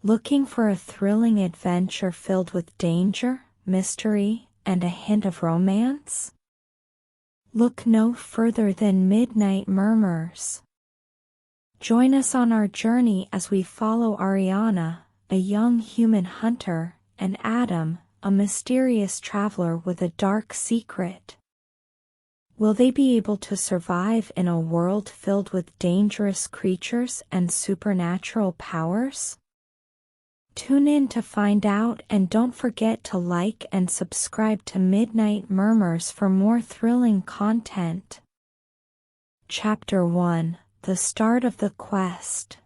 Looking for a thrilling adventure filled with danger, mystery, and a hint of romance? Look no further than Midnight Murmurs. Join us on our journey as we follow Ariana, a young human hunter, and Adam, a mysterious traveler with a dark secret. Will they be able to survive in a world filled with dangerous creatures and supernatural powers? Tune in to find out, and don't forget to like and subscribe to Midnight Murmurs for more thrilling content. Chapter 1: The Start of the Quest.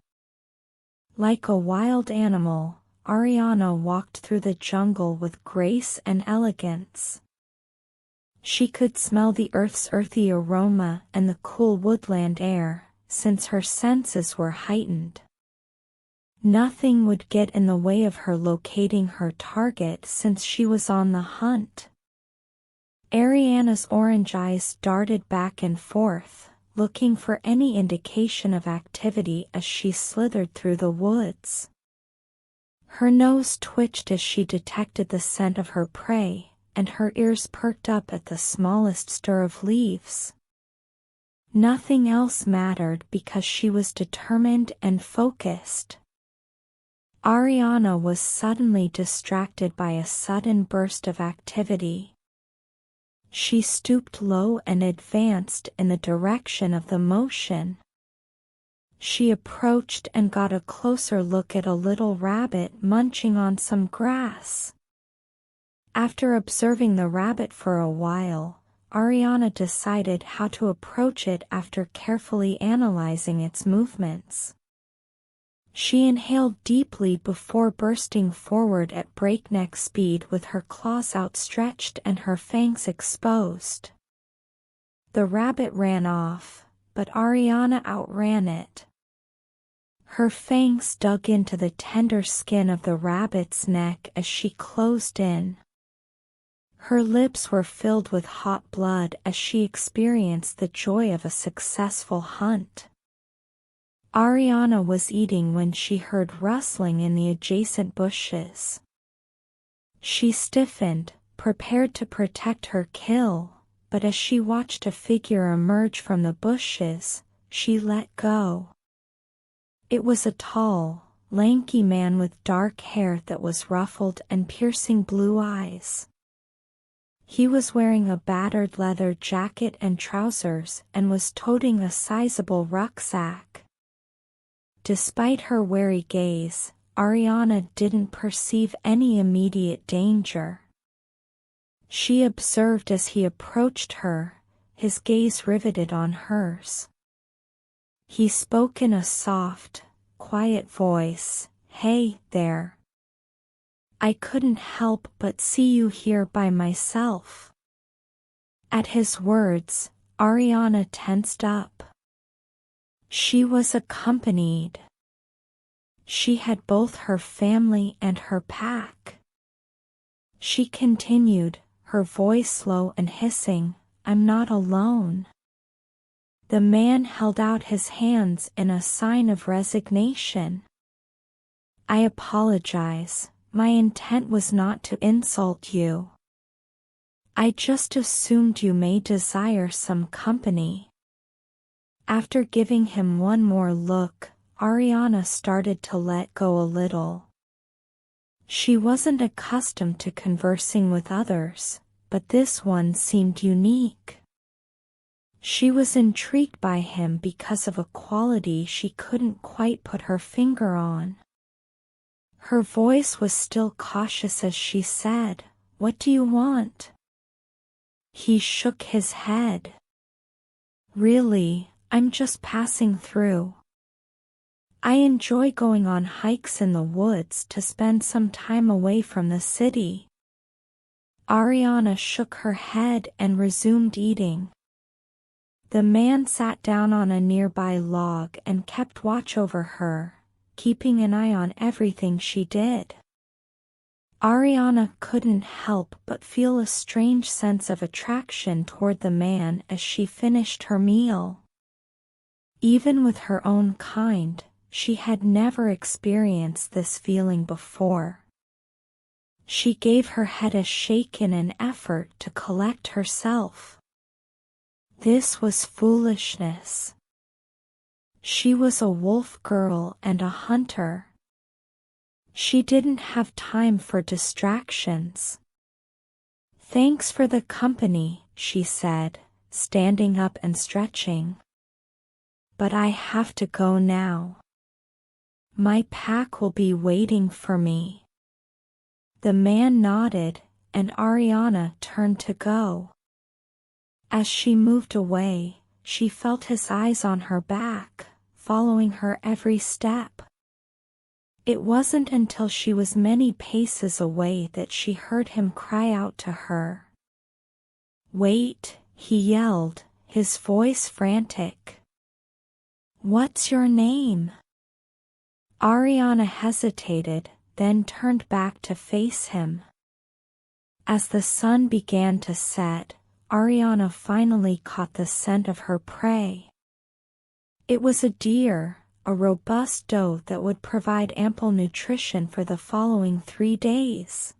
Like a wild animal, Ariana walked through the jungle with grace and elegance. She could smell the earth's earthy aroma and the cool woodland air, since her senses were heightened. Nothing would get in the way of her locating her target since she was on the hunt. Ariana's orange eyes darted back and forth, looking for any indication of activity as she slithered through the woods. Her nose twitched as she detected the scent of her prey, and her ears perked up at the smallest stir of leaves. Nothing else mattered because she was determined and focused. Ariana was suddenly distracted by a sudden burst of activity. She stooped low and advanced in the direction of the motion. She approached and got a closer look at a little rabbit munching on some grass. After observing the rabbit for a while, Ariana decided how to approach it after carefully analyzing its movements. She inhaled deeply before bursting forward at breakneck speed with her claws outstretched and her fangs exposed. The rabbit ran off, but Ariana outran it. Her fangs dug into the tender skin of the rabbit's neck as she closed in. Her lips were filled with hot blood as she experienced the joy of a successful hunt. Ariana was eating when she heard rustling in the adjacent bushes. She stiffened, prepared to protect her kill, but as she watched a figure emerge from the bushes, she let go. It was a tall, lanky man with dark hair that was ruffled and piercing blue eyes. He was wearing a battered leather jacket and trousers and was toting a sizable rucksack. Despite her wary gaze, Ariana didn't perceive any immediate danger. She observed as he approached her, his gaze riveted on hers. He spoke in a soft, quiet voice, "Hey, there. I couldn't help but see you here by myself." At his words, Ariana tensed up. She was accompanied. She had both her family and her pack. She continued, her voice low and hissing, "I'm not alone." The man held out his hands in a sign of resignation. "I apologize. My intent was not to insult you. I just assumed you may desire some company." After giving him one more look, Ariana started to let go a little. She wasn't accustomed to conversing with others, but this one seemed unique. She was intrigued by him because of a quality she couldn't quite put her finger on. Her voice was still cautious as she said, "What do you want?" He shook his head. "Really, I'm just passing through. I enjoy going on hikes in the woods to spend some time away from the city." Ariana shook her head and resumed eating. The man sat down on a nearby log and kept watch over her, keeping an eye on everything she did. Ariana couldn't help but feel a strange sense of attraction toward the man as she finished her meal. Even with her own kind, she had never experienced this feeling before. She gave her head a shake in an effort to collect herself. This was foolishness. She was a wolf girl and a hunter. She didn't have time for distractions. "Thanks for the company," she said, standing up and stretching. "But I have to go now. My pack will be waiting for me." The man nodded, and Ariana turned to go. As she moved away, she felt his eyes on her back, following her every step. It wasn't until she was many paces away that she heard him cry out to her. "Wait," he yelled, his voice frantic. "What's your name?" Ariana hesitated, then turned back to face him. As the sun began to set, Ariana finally caught the scent of her prey. It was a deer, a robust doe that would provide ample nutrition for the following 3 days.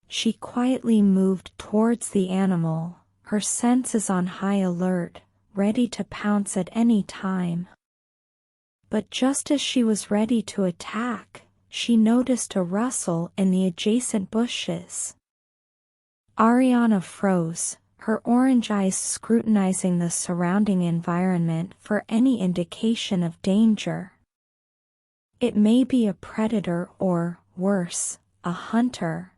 She quietly moved towards the animal, her senses on high alert, ready to pounce at any time. But just as she was ready to attack, she noticed a rustle in the adjacent bushes. Ariana froze, her orange eyes scrutinizing the surrounding environment for any indication of danger. It may be a predator or, worse, a hunter.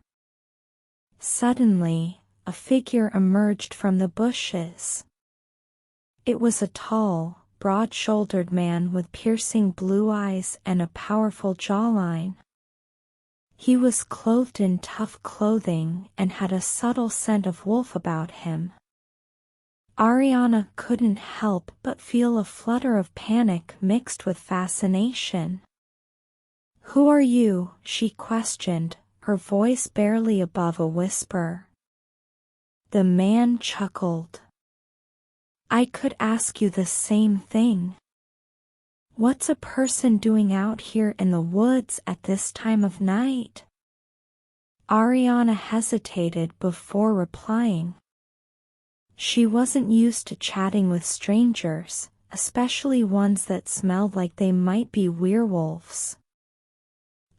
Suddenly, a figure emerged from the bushes. It was a tall, broad-shouldered man with piercing blue eyes and a powerful jawline. He was clothed in tough clothing and had a subtle scent of wolf about him. Ariana couldn't help but feel a flutter of panic mixed with fascination. "Who are you?" she questioned, her voice barely above a whisper. The man chuckled. "I could ask you the same thing. What's a person doing out here in the woods at this time of night?" Ariana hesitated before replying. She wasn't used to chatting with strangers, especially ones that smelled like they might be werewolves.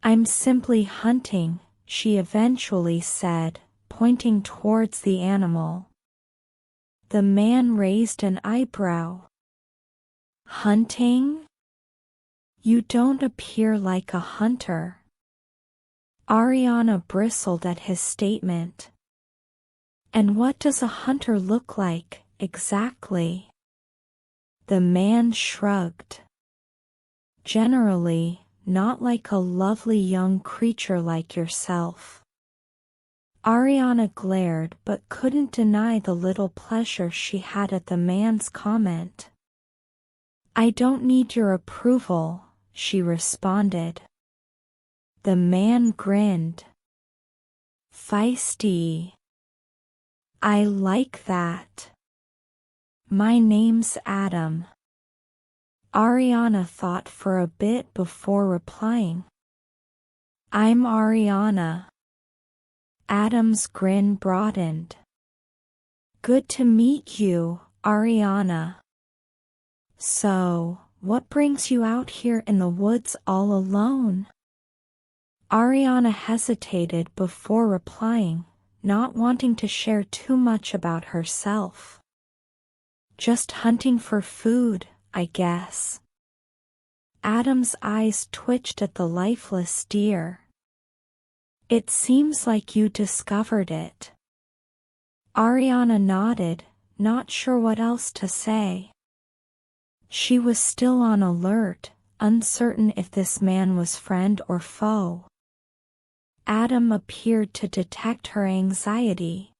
"I'm simply hunting," she eventually said, pointing towards the animal. The man raised an eyebrow. "Hunting? You don't appear like a hunter." Ariana bristled at his statement. "And what does a hunter look like, exactly?" The man shrugged. "Generally, not like a lovely young creature like yourself." Ariana glared but couldn't deny the little pleasure she had at the man's comment. "I don't need your approval," she responded. The man grinned. "Feisty. I like that. My name's Adam." Ariana thought for a bit before replying. "I'm Ariana." Adam's grin broadened. "Good to meet you, Ariana. So, what brings you out here in the woods all alone?" Ariana hesitated before replying, not wanting to share too much about herself. "Just hunting for food, I guess." Adam's eyes twitched at the lifeless deer. "It seems like you discovered it." Ariana nodded, not sure what else to say. She was still on alert, uncertain if this man was friend or foe. Adam appeared to detect her anxiety.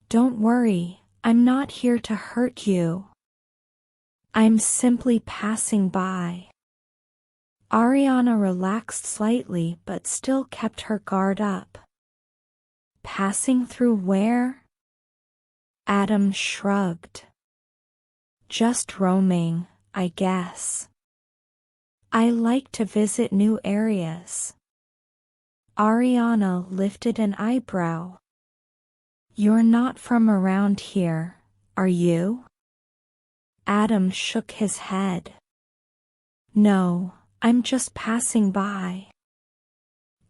"Don't worry, I'm not here to hurt you. I'm simply passing by." Ariana relaxed slightly but still kept her guard up. "Passing through where?" Adam shrugged. "Just roaming, I guess." I like to visit new areas. Ariana lifted an eyebrow. You're not from around here, are you? Adam shook his head. No, I'm just passing by.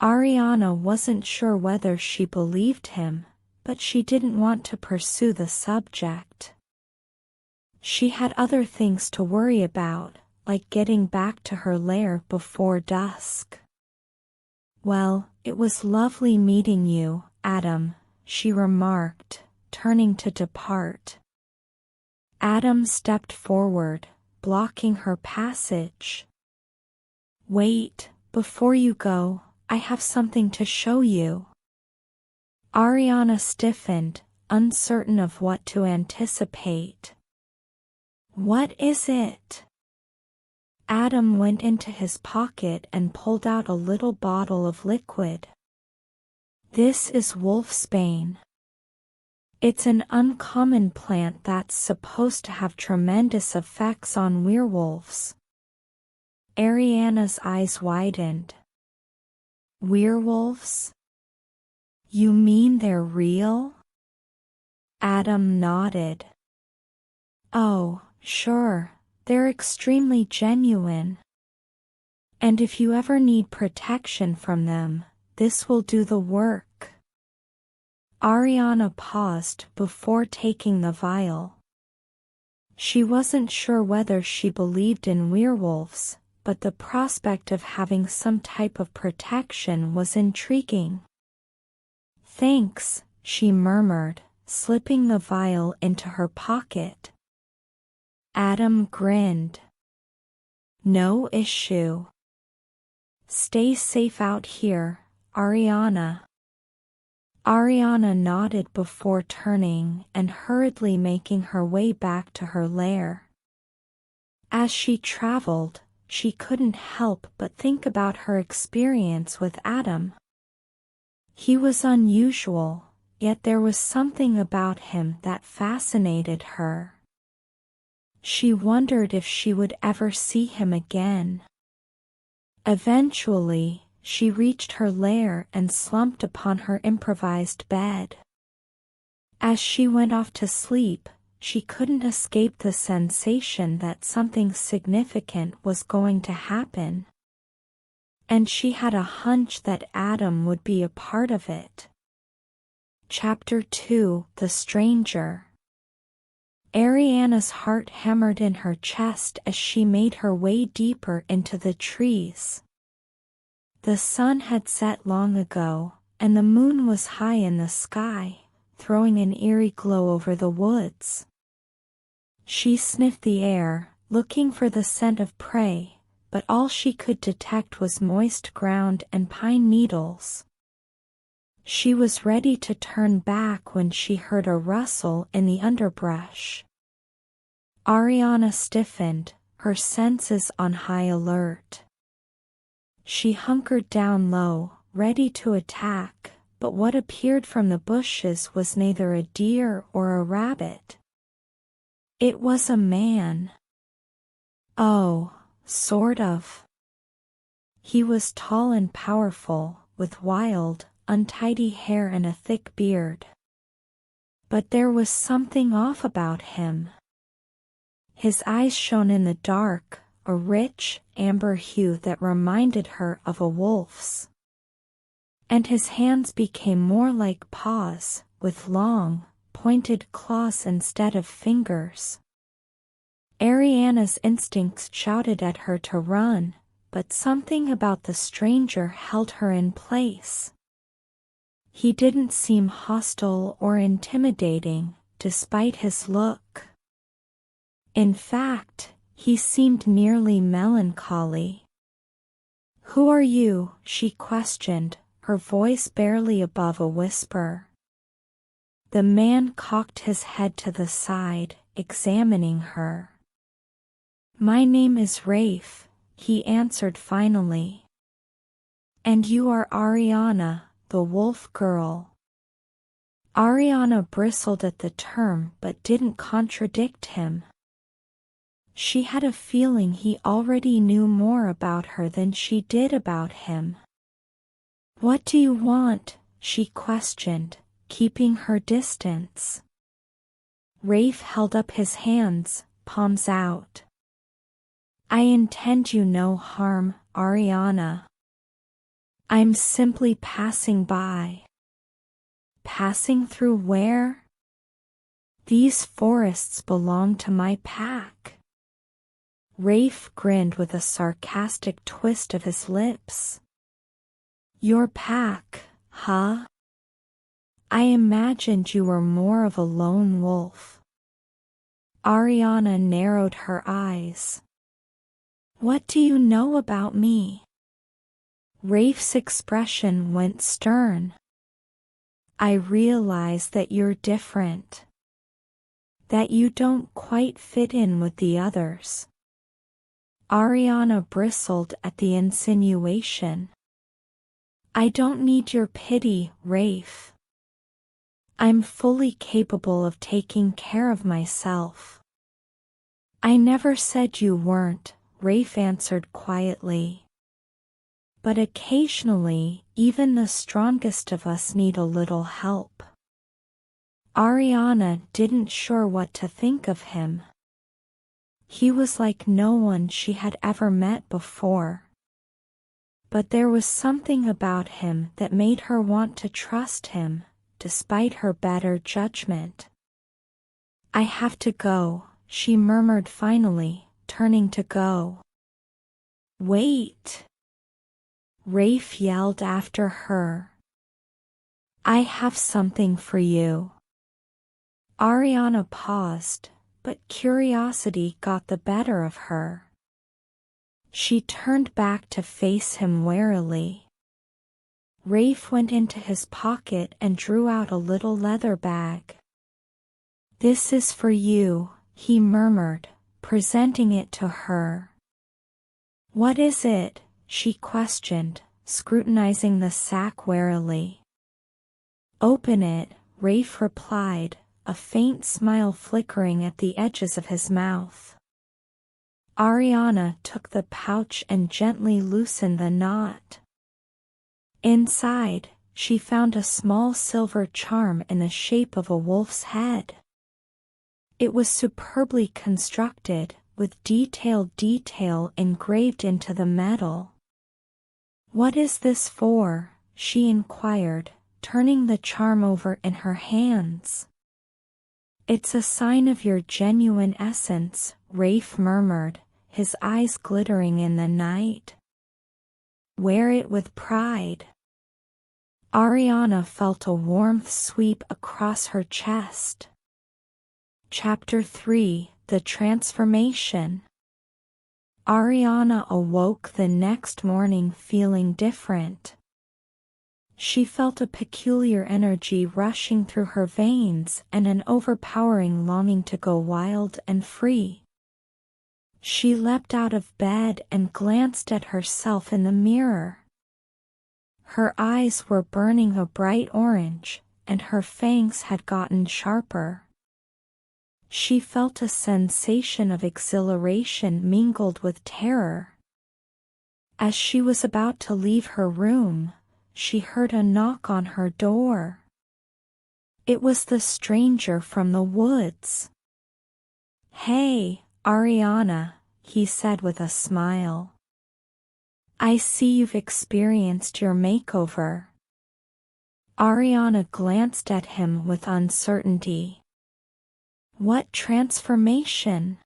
Ariana wasn't sure whether she believed him, but she didn't want to pursue the subject. She had other things to worry about, like getting back to her lair before dusk. Well, it was lovely meeting you, Adam, she remarked, turning to depart. Adam stepped forward, blocking her passage. Wait, before you go, I have something to show you. Ariana stiffened, uncertain of what to anticipate. What is it? Adam went into his pocket and pulled out a little bottle of liquid. This is wolfsbane. It's an uncommon plant that's supposed to have tremendous effects on werewolves. Ariana's eyes widened. Werewolves? You mean they're real? Adam nodded. Oh, sure, they're extremely genuine. And if you ever need protection from them, this will do the work. Ariana paused before taking the vial. She wasn't sure whether she believed in werewolves, but the prospect of having some type of protection was intriguing. Thanks, she murmured, slipping the vial into her pocket. Adam grinned. No issue. Stay safe out here, Ariana. Ariana nodded before turning and hurriedly making her way back to her lair. As she traveled, she couldn't help but think about her experience with Adam. He was unusual, yet there was something about him that fascinated her. She wondered if she would ever see him again. Eventually, she reached her lair and slumped upon her improvised bed. As she went off to sleep, she couldn't escape the sensation that something significant was going to happen. And she had a hunch that Adam would be a part of it. Chapter 2: The Stranger. Ariana's heart hammered in her chest as she made her way deeper into the trees. The sun had set long ago, and the moon was high in the sky, throwing an eerie glow over the woods. She sniffed the air, looking for the scent of prey, but all she could detect was moist ground and pine needles. She was ready to turn back when she heard a rustle in the underbrush. Ariana stiffened, her senses on high alert. She hunkered down low, ready to attack, but what appeared from the bushes was neither a deer or a rabbit. It was a man. Oh, sort of. He was tall and powerful, with wild, untidy hair and a thick beard. But there was something off about him. His eyes shone in the dark, a rich, amber hue that reminded her of a wolf's. And his hands became more like paws, with long, pointed claws instead of fingers. Ariana's instincts shouted at her to run, but something about the stranger held her in place. He didn't seem hostile or intimidating, despite his look. In fact, he seemed nearly melancholy. "Who are you?" she questioned, her voice barely above a whisper. The man cocked his head to the side, examining her. "My name is Rafe," he answered finally. "And you are Ariana, the wolf girl." Ariana bristled at the term but didn't contradict him. She had a feeling he already knew more about her than she did about him. "What do you want?" she questioned, keeping her distance. Rafe held up his hands, palms out. "I intend you no harm, Ariana. I'm simply passing by." "Passing through where?" "These forests belong to my pack." Rafe grinned with a sarcastic twist of his lips. "Your pack, huh? I imagined you were more of a lone wolf." Ariana narrowed her eyes. "What do you know about me?" Rafe's expression went stern. "I realize that you're different. That you don't quite fit in with the others." Ariana bristled at the insinuation. "I don't need your pity, Rafe. I'm fully capable of taking care of myself." "I never said you weren't," Rafe answered quietly. "But occasionally, even the strongest of us need a little help." Ariana didn't sure what to think of him. He was like no one she had ever met before. But there was something about him that made her want to trust him, despite her better judgment. "I have to go," she murmured finally, turning to go. "Wait!" Rafe yelled after her. "I have something for you." Ariana paused, but curiosity got the better of her. She turned back to face him warily. Rafe went into his pocket and drew out a little leather bag. "This is for you," he murmured, presenting it to her. "What is it?" she questioned, scrutinizing the sack warily. "Open it," Rafe replied, a faint smile flickering at the edges of his mouth. Ariana took the pouch and gently loosened the knot. Inside, she found a small silver charm in the shape of a wolf's head. It was superbly constructed, with detail engraved into the metal. "What is this for?" she inquired, turning the charm over in her hands. "It's a sign of your genuine essence," Rafe murmured, his eyes glittering in the night. "Wear it with pride." Ariana felt a warmth sweep across her chest. Chapter 3: The Transformation. Ariana awoke the next morning feeling different. She felt a peculiar energy rushing through her veins and an overpowering longing to go wild and free. She leapt out of bed and glanced at herself in the mirror. Her eyes were burning a bright orange, and her fangs had gotten sharper. She felt a sensation of exhilaration mingled with terror. As she was about to leave her room, she heard a knock on her door. It was the stranger from the woods. "Hey, Ariana," he said with a smile. "I see you've experienced your makeover." Ariana glanced at him with uncertainty. "What transformation?"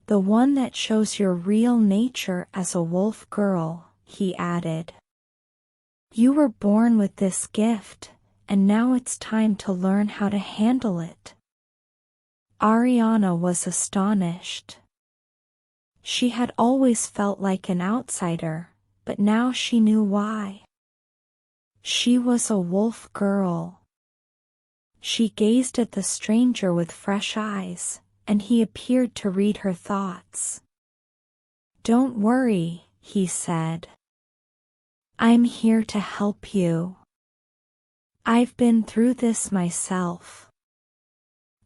"The one that shows your real nature as a wolf girl," he added. "You were born with this gift, and now it's time to learn how to handle it." Ariana was astonished. She had always felt like an outsider, but now she knew why. She was a wolf girl. She gazed at the stranger with fresh eyes, and he appeared to read her thoughts. "Don't worry," he said. "I'm here to help you. I've been through this myself."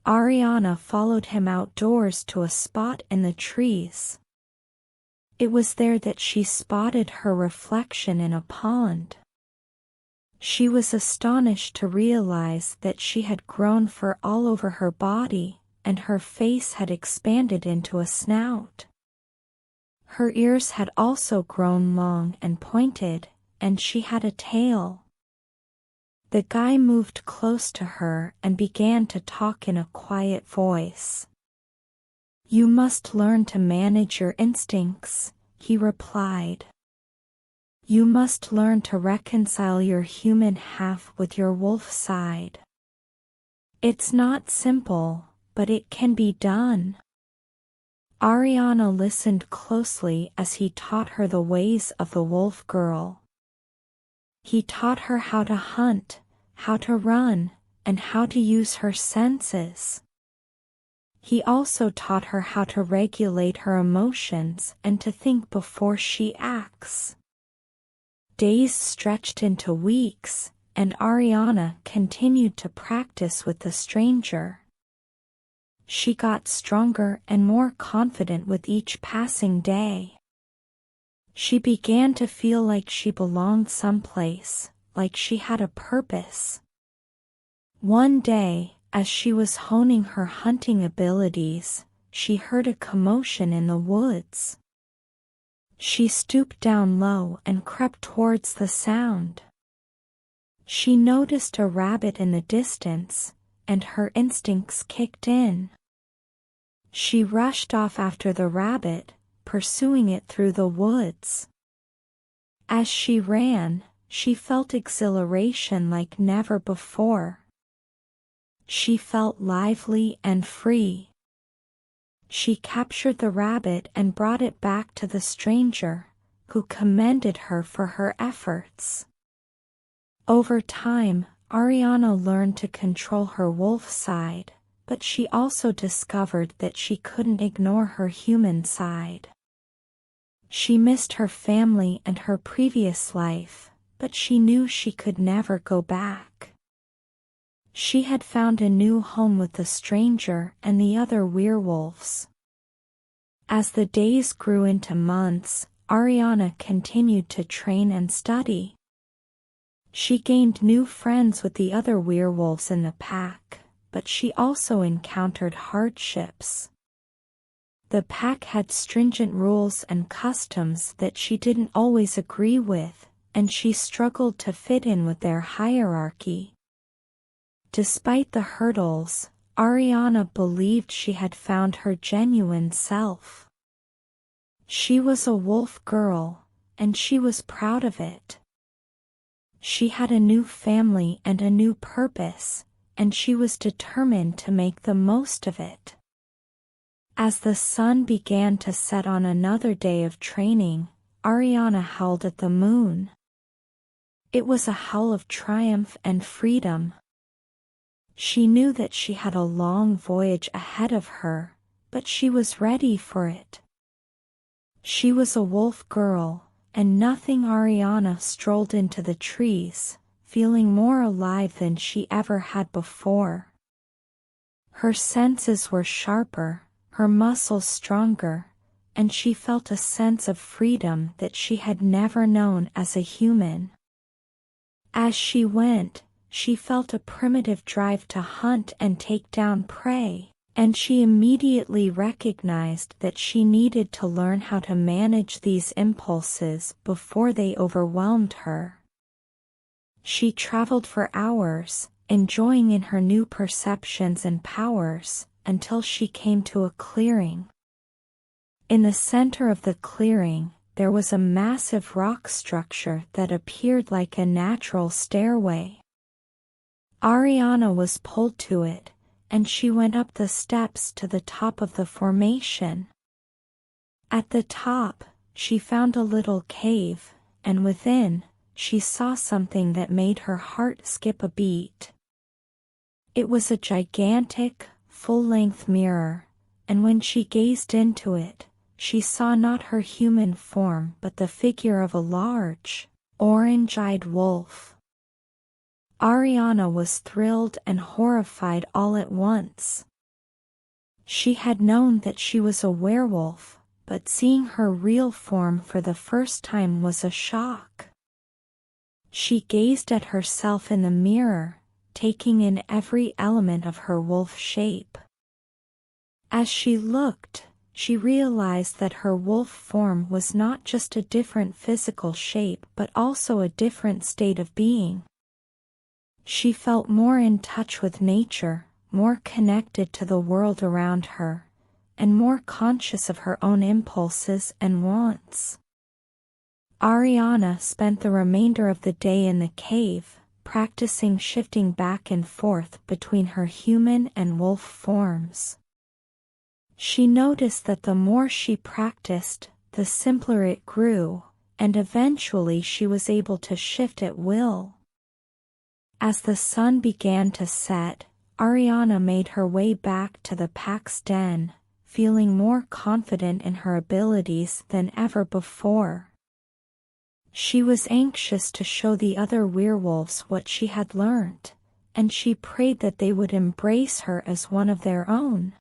Ariana followed him outdoors to a spot in the trees. It was there that she spotted her reflection in a pond. She was astonished to realize that she had grown fur all over her body, and her face had expanded into a snout. Her ears had also grown long and pointed, and she had a tail. The guy moved close to her and began to talk in a quiet voice. "You must learn to manage your instincts," he replied. "You must learn to reconcile your human half with your wolf side. It's not simple, but it can be done." Ariana listened closely as he taught her the ways of the wolf girl. He taught her how to hunt, how to run, and how to use her senses. He also taught her how to regulate her emotions and to think before she acts. Days stretched into weeks, and Ariana continued to practice with the stranger. She got stronger and more confident with each passing day. She began to feel like she belonged someplace, like she had a purpose. One day, as she was honing her hunting abilities, she heard a commotion in the woods. She stooped down low and crept towards the sound. She noticed a rabbit in the distance, and her instincts kicked in. She rushed off after the rabbit, pursuing it through the woods. As she ran, she felt exhilaration like never before. She felt lively and free. She captured the rabbit and brought it back to the stranger, who commended her for her efforts. Over time, Ariana learned to control her wolf side, but she also discovered that she couldn't ignore her human side. She missed her family and her previous life, but she knew she could never go back. She had found a new home with the stranger and the other werewolves. As the days grew into months, Ariana continued to train and study. She gained new friends with the other werewolves in the pack, but she also encountered hardships. The pack had stringent rules and customs that she didn't always agree with, and she struggled to fit in with their hierarchy. Despite the hurdles, Ariana believed she had found her genuine self. She was a wolf girl, and she was proud of it. She had a new family and a new purpose, and she was determined to make the most of it. As the sun began to set on another day of training, Ariana howled at the moon. It was a howl of triumph and freedom. She knew that she had a long voyage ahead of her, but she was ready for it. She was a wolf girl, and nothing. Ariana strolled into the trees, feeling more alive than she ever had before. Her senses were sharper, her muscles stronger, and she felt a sense of freedom that she had never known as a human. As she went, she felt a primitive drive to hunt and take down prey, and she immediately recognized that she needed to learn how to manage these impulses before they overwhelmed her. She traveled for hours, enjoying in her new perceptions and powers, until she came to a clearing. In the center of the clearing, there was a massive rock structure that appeared like a natural stairway. Ariana was pulled to it, and she went up the steps to the top of the formation. At the top, she found a little cave, and within, she saw something that made her heart skip a beat. It was a gigantic, full-length mirror, and when she gazed into it, she saw not her human form but the figure of a large, orange-eyed wolf. Ariana was thrilled and horrified all at once. She had known that she was a werewolf, but seeing her real form for the first time was a shock. She gazed at herself in the mirror, taking in every element of her wolf shape. As she looked, she realized that her wolf form was not just a different physical shape but also a different state of being. She felt more in touch with nature, more connected to the world around her, and more conscious of her own impulses and wants. Ariana spent the remainder of the day in the cave, practicing shifting back and forth between her human and wolf forms. She noticed that the more she practiced, the simpler it grew, and eventually she was able to shift at will. As the sun began to set, Ariana made her way back to the pack's den, feeling more confident in her abilities than ever before. She was anxious to show the other werewolves what she had learned, and she prayed that they would embrace her as one of their own.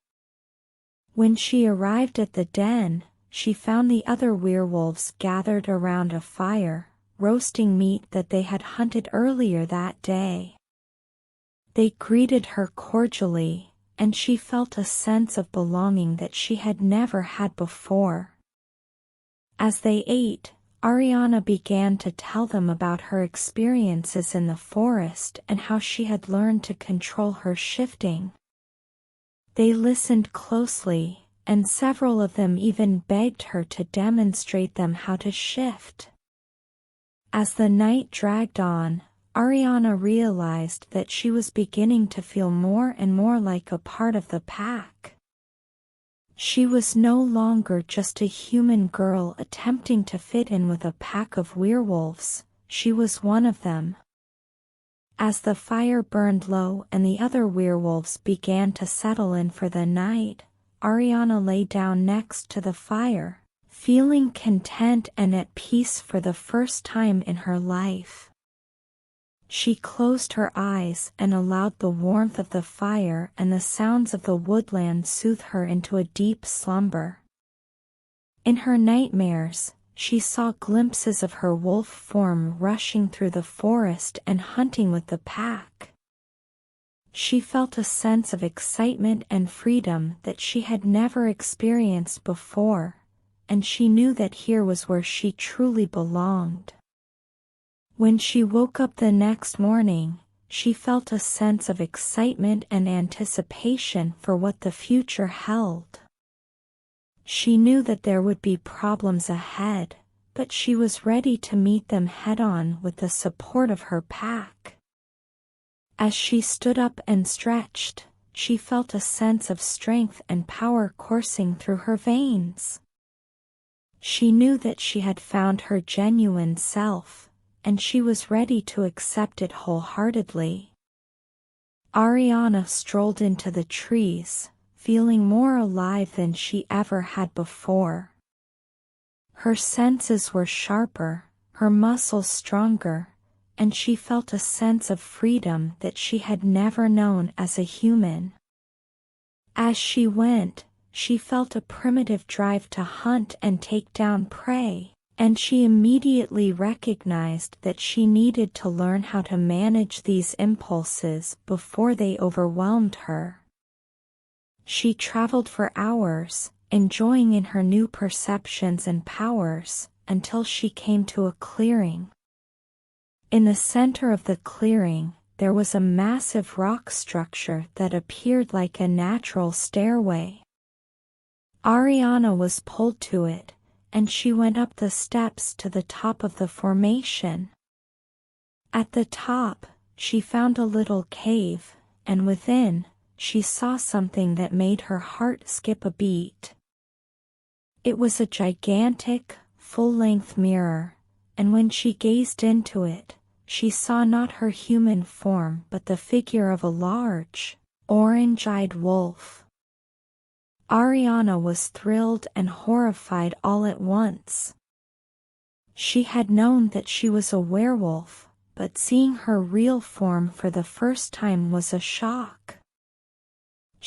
When she arrived at the den, she found the other werewolves gathered around a fire, roasting meat that they had hunted earlier that day. They greeted her cordially, and she felt a sense of belonging that she had never had before. As they ate, Ariana began to tell them about her experiences in the forest and how she had learned to control her shifting. They listened closely, and several of them even begged her to demonstrate them how to shift. As the night dragged on, Ariana realized that she was beginning to feel more and more like a part of the pack. She was no longer just a human girl attempting to fit in with a pack of werewolves, she was one of them. As the fire burned low and the other werewolves began to settle in for the night, Ariana lay down next to the fire, feeling content and at peace for the first time in her life. She closed her eyes and allowed the warmth of the fire and the sounds of the woodland soothe her into a deep slumber. In her nightmares, she saw glimpses of her wolf form rushing through the forest and hunting with the pack. She felt a sense of excitement and freedom that she had never experienced before, and she knew that here was where she truly belonged. When she woke up the next morning, she felt a sense of excitement and anticipation for what the future held. She knew that there would be problems ahead, but she was ready to meet them head-on with the support of her pack. As she stood up and stretched, she felt a sense of strength and power coursing through her veins. She knew that she had found her genuine self, and she was ready to accept it wholeheartedly. Ariana strolled into the trees, feeling more alive than she ever had before. Her senses were sharper, her muscles stronger, and she felt a sense of freedom that she had never known as a human. As she went, she felt a primitive drive to hunt and take down prey, and she immediately recognized that she needed to learn how to manage these impulses before they overwhelmed her. She traveled for hours, enjoying in her new perceptions and powers, until she came to a clearing. In the center of the clearing, there was a massive rock structure that appeared like a natural stairway. Ariana was pulled to it, and she went up the steps to the top of the formation. At the top, she found a little cave, and within, she saw something that made her heart skip a beat. It was a gigantic, full-length mirror, and when she gazed into it, she saw not her human form but the figure of a large, orange-eyed wolf. Ariana was thrilled and horrified all at once. She had known that she was a werewolf, but seeing her real form for the first time was a shock.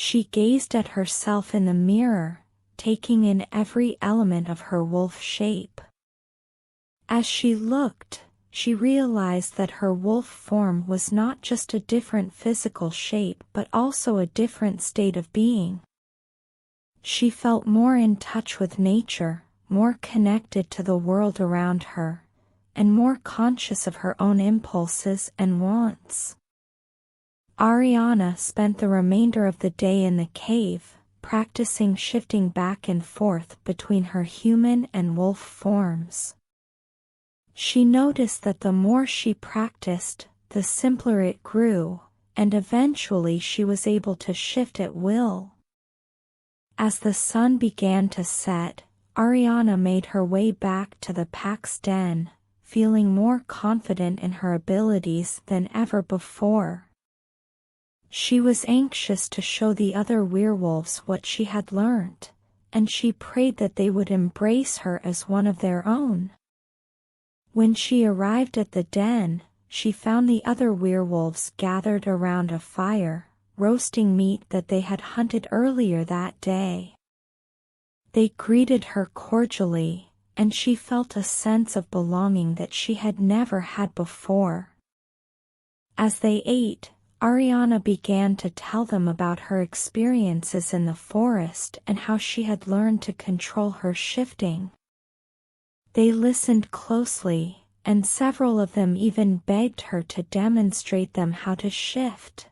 She gazed at herself in the mirror, taking in every element of her wolf shape. As she looked, she realized that her wolf form was not just a different physical shape but also a different state of being. She felt more in touch with nature, more connected to the world around her, and more conscious of her own impulses and wants. Ariana spent the remainder of the day in the cave, practicing shifting back and forth between her human and wolf forms. She noticed that the more she practiced, the simpler it grew, and eventually she was able to shift at will. As the sun began to set, Ariana made her way back to the pack's den, feeling more confident in her abilities than ever before. She was anxious to show the other werewolves what she had learned, and she prayed that they would embrace her as one of their own. When she arrived at the den, she found the other werewolves gathered around a fire, roasting meat that they had hunted earlier that day. They greeted her cordially, and she felt a sense of belonging that she had never had before. As they ate, Ariana began to tell them about her experiences in the forest and how she had learned to control her shifting. They listened closely, and several of them even begged her to demonstrate them how to shift.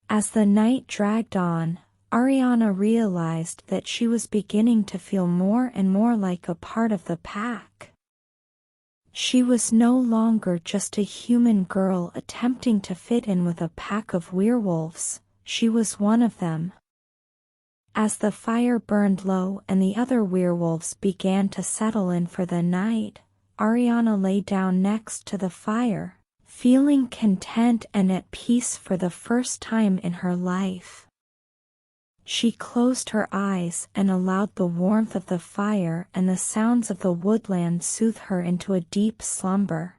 As the night dragged on, Ariana realized that she was beginning to feel more and more like a part of the pack. She was no longer just a human girl attempting to fit in with a pack of werewolves, she was one of them. As the fire burned low and the other werewolves began to settle in for the night, Ariana lay down next to the fire, feeling content and at peace for the first time in her life. She closed her eyes and allowed the warmth of the fire and the sounds of the woodland soothe her into a deep slumber.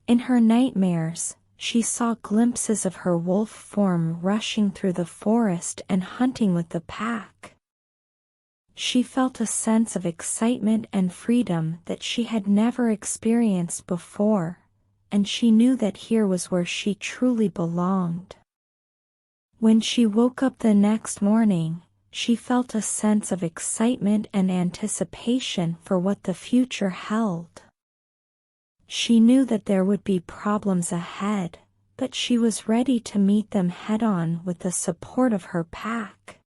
In her nightmares, she saw glimpses of her wolf form rushing through the forest and hunting with the pack. She felt a sense of excitement and freedom that she had never experienced before, and she knew that here was where she truly belonged. When she woke up the next morning, she felt a sense of excitement and anticipation for what the future held. She knew that there would be problems ahead, but she was ready to meet them head-on with the support of her pack.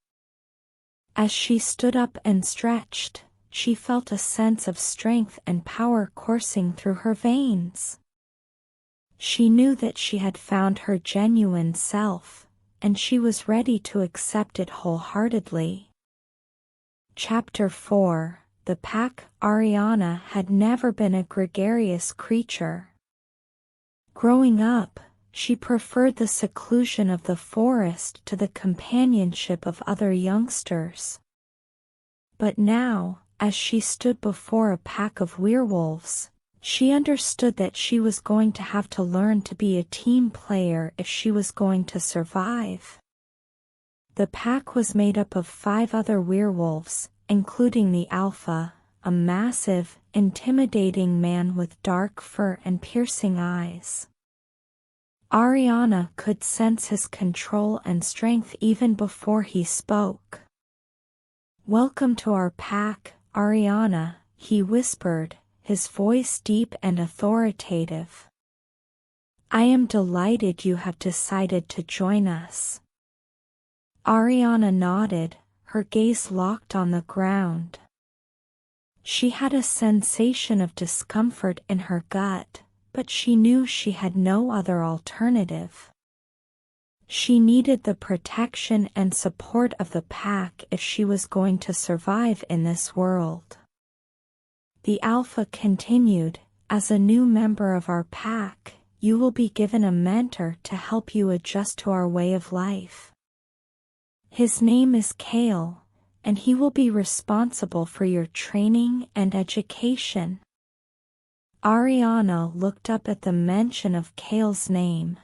As she stood up and stretched, she felt a sense of strength and power coursing through her veins. She knew that she had found her genuine self, and she was ready to accept it wholeheartedly. Chapter 4. The Pack. Ariana had never been a gregarious creature. Growing up, she preferred the seclusion of the forest to the companionship of other youngsters. But now, as she stood before a pack of werewolves, she understood that she was going to have to learn to be a team player if she was going to survive. The pack was made up of 5 other werewolves, including the alpha, a massive, intimidating man with dark fur and piercing eyes. Ariana could sense his control and strength even before he spoke. "Welcome to our pack, Ariana," he whispered, his voice deep and authoritative. "I am delighted you have decided to join us." Ariana nodded, her gaze locked on the ground. She had a sensation of discomfort in her gut, but she knew she had no other alternative. She needed the protection and support of the pack if she was going to survive in this world. The alpha continued, "As a new member of our pack, you will be given a mentor to help you adjust to our way of life. His name is Kale, and he will be responsible for your training and education." Ariana looked up at the mention of Kale's name.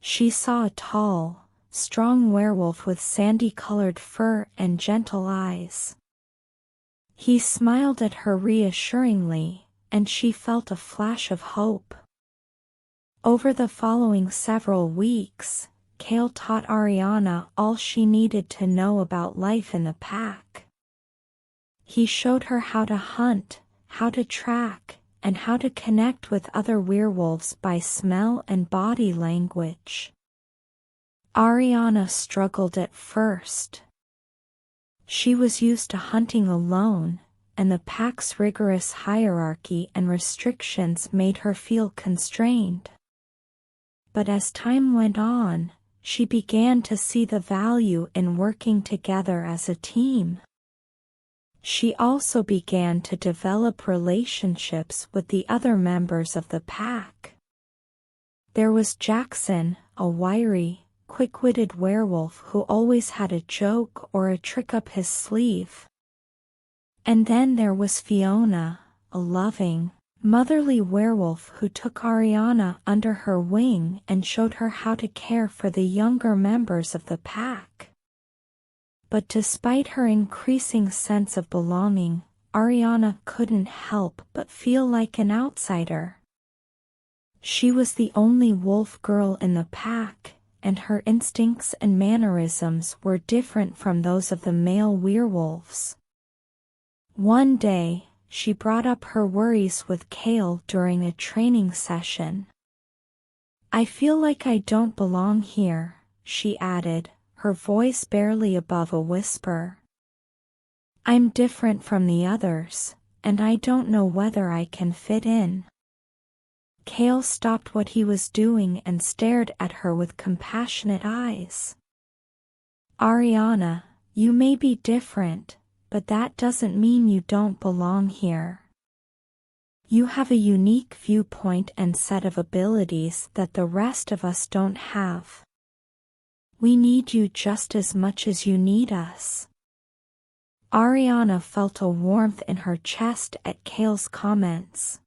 She saw a tall, strong werewolf with sandy-colored fur and gentle eyes. He smiled at her reassuringly, and she felt a flash of hope. Over the following several weeks, Kale taught Ariana all she needed to know about life in the pack. He showed her how to hunt, how to track, and how to connect with other werewolves by smell and body language. Ariana struggled at first. She was used to hunting alone, and the pack's rigorous hierarchy and restrictions made her feel constrained. But as time went on, she began to see the value in working together as a team. She also began to develop relationships with the other members of the pack. There was Jackson, a wiry, quick-witted werewolf who always had a joke or a trick up his sleeve. And then there was Fiona, a loving, motherly werewolf who took Ariana under her wing and showed her how to care for the younger members of the pack. But despite her increasing sense of belonging, Ariana couldn't help but feel like an outsider. She was the only wolf girl in the pack, and her instincts and mannerisms were different from those of the male werewolves. One day, she brought up her worries with Kale during a training session. "I feel like I don't belong here," she added, her voice barely above a whisper. "I'm different from the others, and I don't know whether I can fit in." Kale stopped what he was doing and stared at her with compassionate eyes. "Ariana, you may be different, but that doesn't mean you don't belong here. You have a unique viewpoint and set of abilities that the rest of us don't have. We need you just as much as you need us." Ariana felt a warmth in her chest at Kale's comments.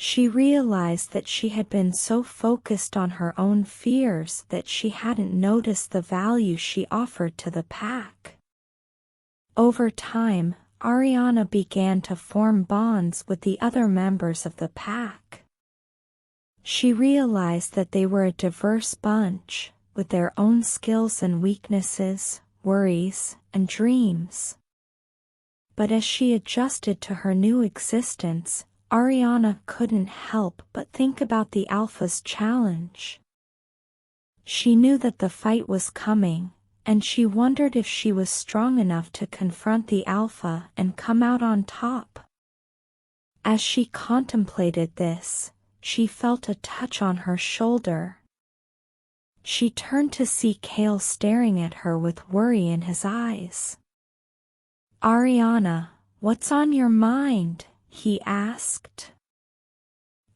She realized that she had been so focused on her own fears that she hadn't noticed the value she offered to the pack. Over time, Ariana began to form bonds with the other members of the pack. She realized that they were a diverse bunch, with their own skills and weaknesses, worries, and dreams. But as she adjusted to her new existence, Ariana couldn't help but think about the Alpha's challenge. She knew that the fight was coming, and she wondered if she was strong enough to confront the Alpha and come out on top. As she contemplated this, she felt a touch on her shoulder. She turned to see Kale staring at her with worry in his eyes. "Ariana, what's on your mind?" he asked.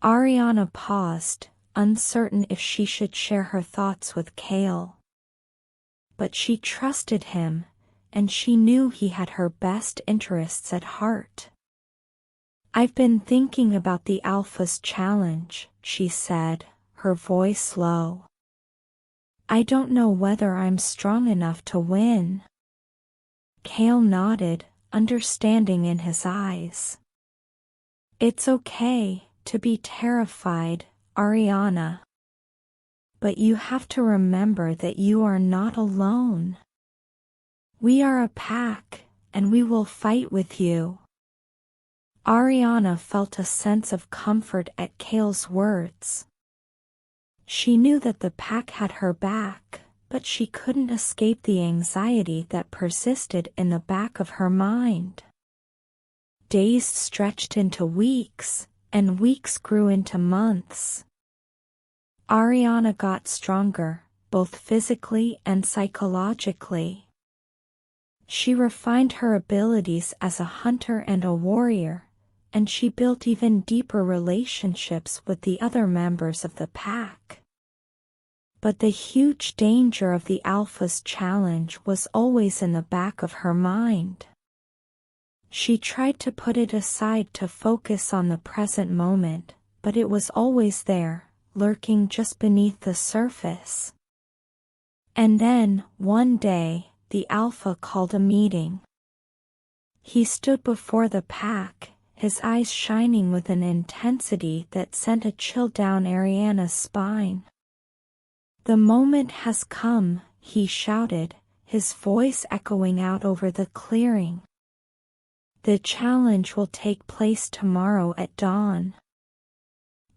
Ariana paused, uncertain if she should share her thoughts with Kale. But she trusted him, and she knew he had her best interests at heart. "I've been thinking about the Alpha's challenge," she said, her voice low. "I don't know whether I'm strong enough to win." Kale nodded, understanding in his eyes. "It's okay to be terrified, Ariana. But you have to remember that you are not alone. We are a pack, and we will fight with you." Ariana felt a sense of comfort at Kale's words. She knew that the pack had her back, but she couldn't escape the anxiety that persisted in the back of her mind. Days stretched into weeks, and weeks grew into months. Ariana got stronger, both physically and psychologically. She refined her abilities as a hunter and a warrior, and she built even deeper relationships with the other members of the pack. But the huge danger of the Alpha's challenge was always in the back of her mind. She tried to put it aside to focus on the present moment, but it was always there, lurking just beneath the surface. And then, one day, the alpha called a meeting. He stood before the pack, his eyes shining with an intensity that sent a chill down Ariana's spine. "The moment has come," he shouted, his voice echoing out over the clearing. "The challenge will take place tomorrow at dawn."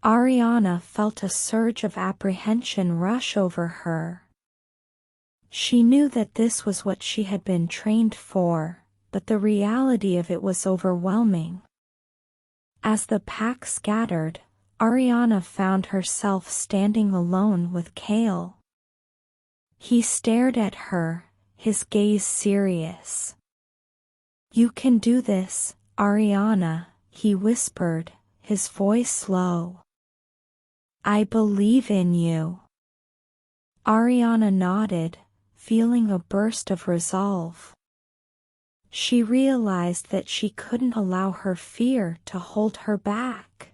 Ariana felt a surge of apprehension rush over her. She knew that this was what she had been trained for, but the reality of it was overwhelming. As the pack scattered, Ariana found herself standing alone with Kale. He stared at her, his gaze serious. "You can do this, Ariana," he whispered, his voice low. "I believe in you." Ariana nodded, feeling a burst of resolve. She realized that she couldn't allow her fear to hold her back.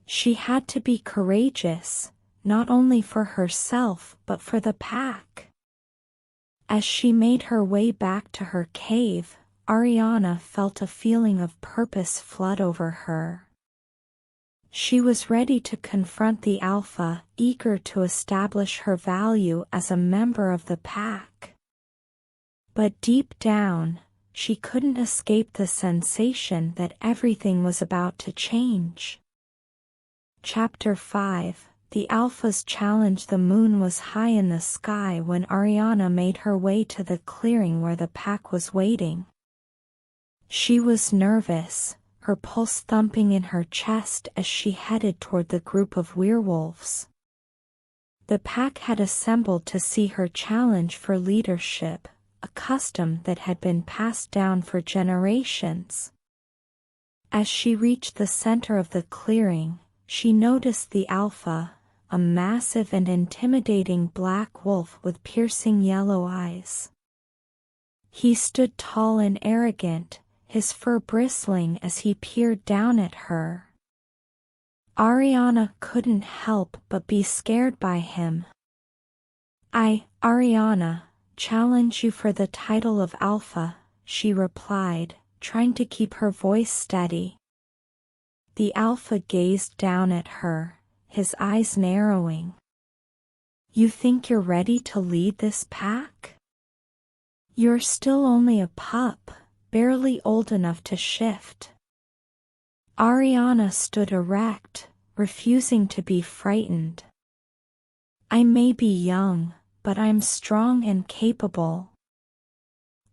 She had to be courageous, not only for herself but for the pack. As she made her way back to her cave, Ariana felt a feeling of purpose flood over her. She was ready to confront the alpha, eager to establish her value as a member of the pack. But deep down, she couldn't escape the sensation that everything was about to change. Chapter 5. The Alpha's Challenge. The moon was high in the sky when Ariana made her way to the clearing where the pack was waiting. She was nervous, her pulse thumping in her chest as she headed toward the group of werewolves. The pack had assembled to see her challenge for leadership, a custom that had been passed down for generations. As she reached the center of the clearing, she noticed the alpha, a massive and intimidating black wolf with piercing yellow eyes. He stood tall and arrogant, his fur bristling as he peered down at her. Ariana couldn't help but be scared by him. Ariana, challenge you for the title of Alpha," she replied, trying to keep her voice steady. The alpha gazed down at her, his eyes narrowing. "You think you're ready to lead this pack? You're still only a pup, barely old enough to shift." Ariana stood erect, refusing to be frightened. "I may be young, but I'm strong and capable.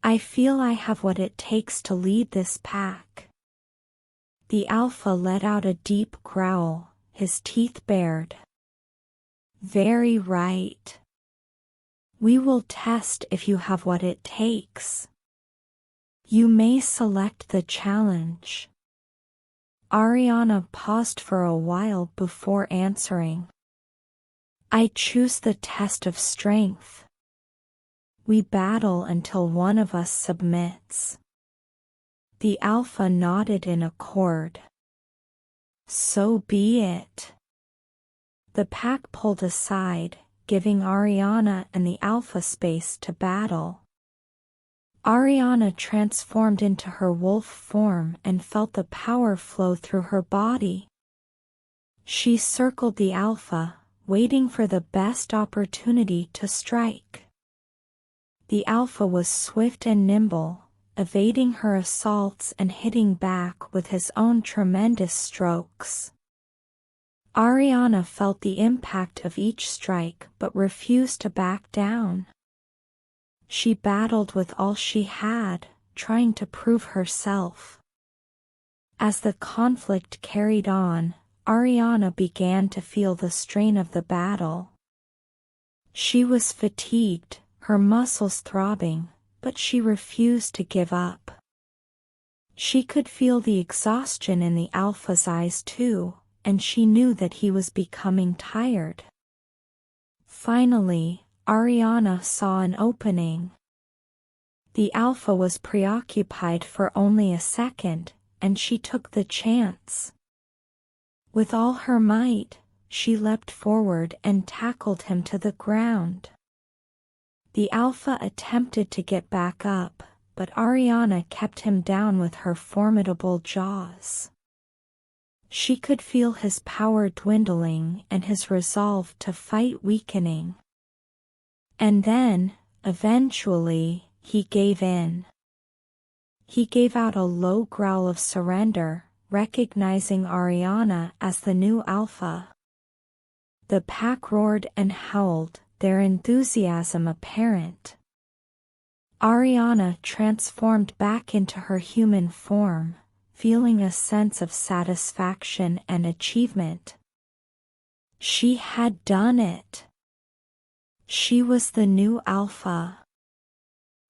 I feel I have what it takes to lead this pack." The alpha let out a deep growl, his teeth bared. "Very right. We will test if you have what it takes. You may select the challenge." Ariana paused for a while before answering. "I choose the test of strength. We battle until one of us submits." The alpha nodded in accord. "So be it." The pack pulled aside, giving Ariana and the alpha space to battle. Ariana transformed into her wolf form and felt the power flow through her body. She circled the alpha, waiting for the best opportunity to strike. The alpha was swift and nimble, evading her assaults and hitting back with his own tremendous strokes. Ariana felt the impact of each strike but refused to back down. She battled with all she had, trying to prove herself. As the conflict carried on, Ariana began to feel the strain of the battle. She was fatigued, her muscles throbbing, but she refused to give up. She could feel the exhaustion in the alpha's eyes too, and she knew that he was becoming tired. Finally, Ariana saw an opening. The alpha was preoccupied for only a second, and she took the chance. With all her might, she leapt forward and tackled him to the ground. The alpha attempted to get back up, but Ariana kept him down with her formidable jaws. She could feel his power dwindling and his resolve to fight weakening. And then, eventually, he gave in. He gave out a low growl of surrender, recognizing Ariana as the new alpha. The pack roared and howled, their enthusiasm apparent. Ariana transformed back into her human form, feeling a sense of satisfaction and achievement. She had done it. She was the new alpha.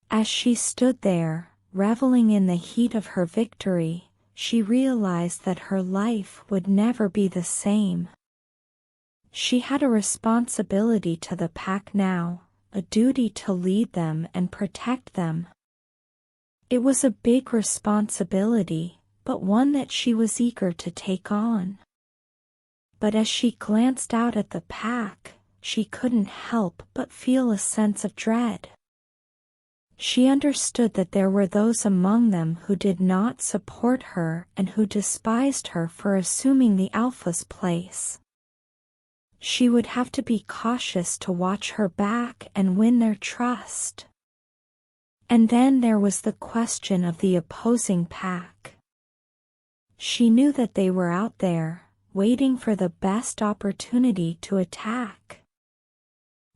As she stood there, reveling in the heat of her victory, she realized that her life would never be the same. She had a responsibility to the pack now, a duty to lead them and protect them. It was a big responsibility, but one that she was eager to take on. But as she glanced out at the pack, she couldn't help but feel a sense of dread. She understood that there were those among them who did not support her and who despised her for assuming the alpha's place. She would have to be cautious to watch her back and win their trust. And then there was the question of the opposing pack. She knew that they were out there, waiting for the best opportunity to attack.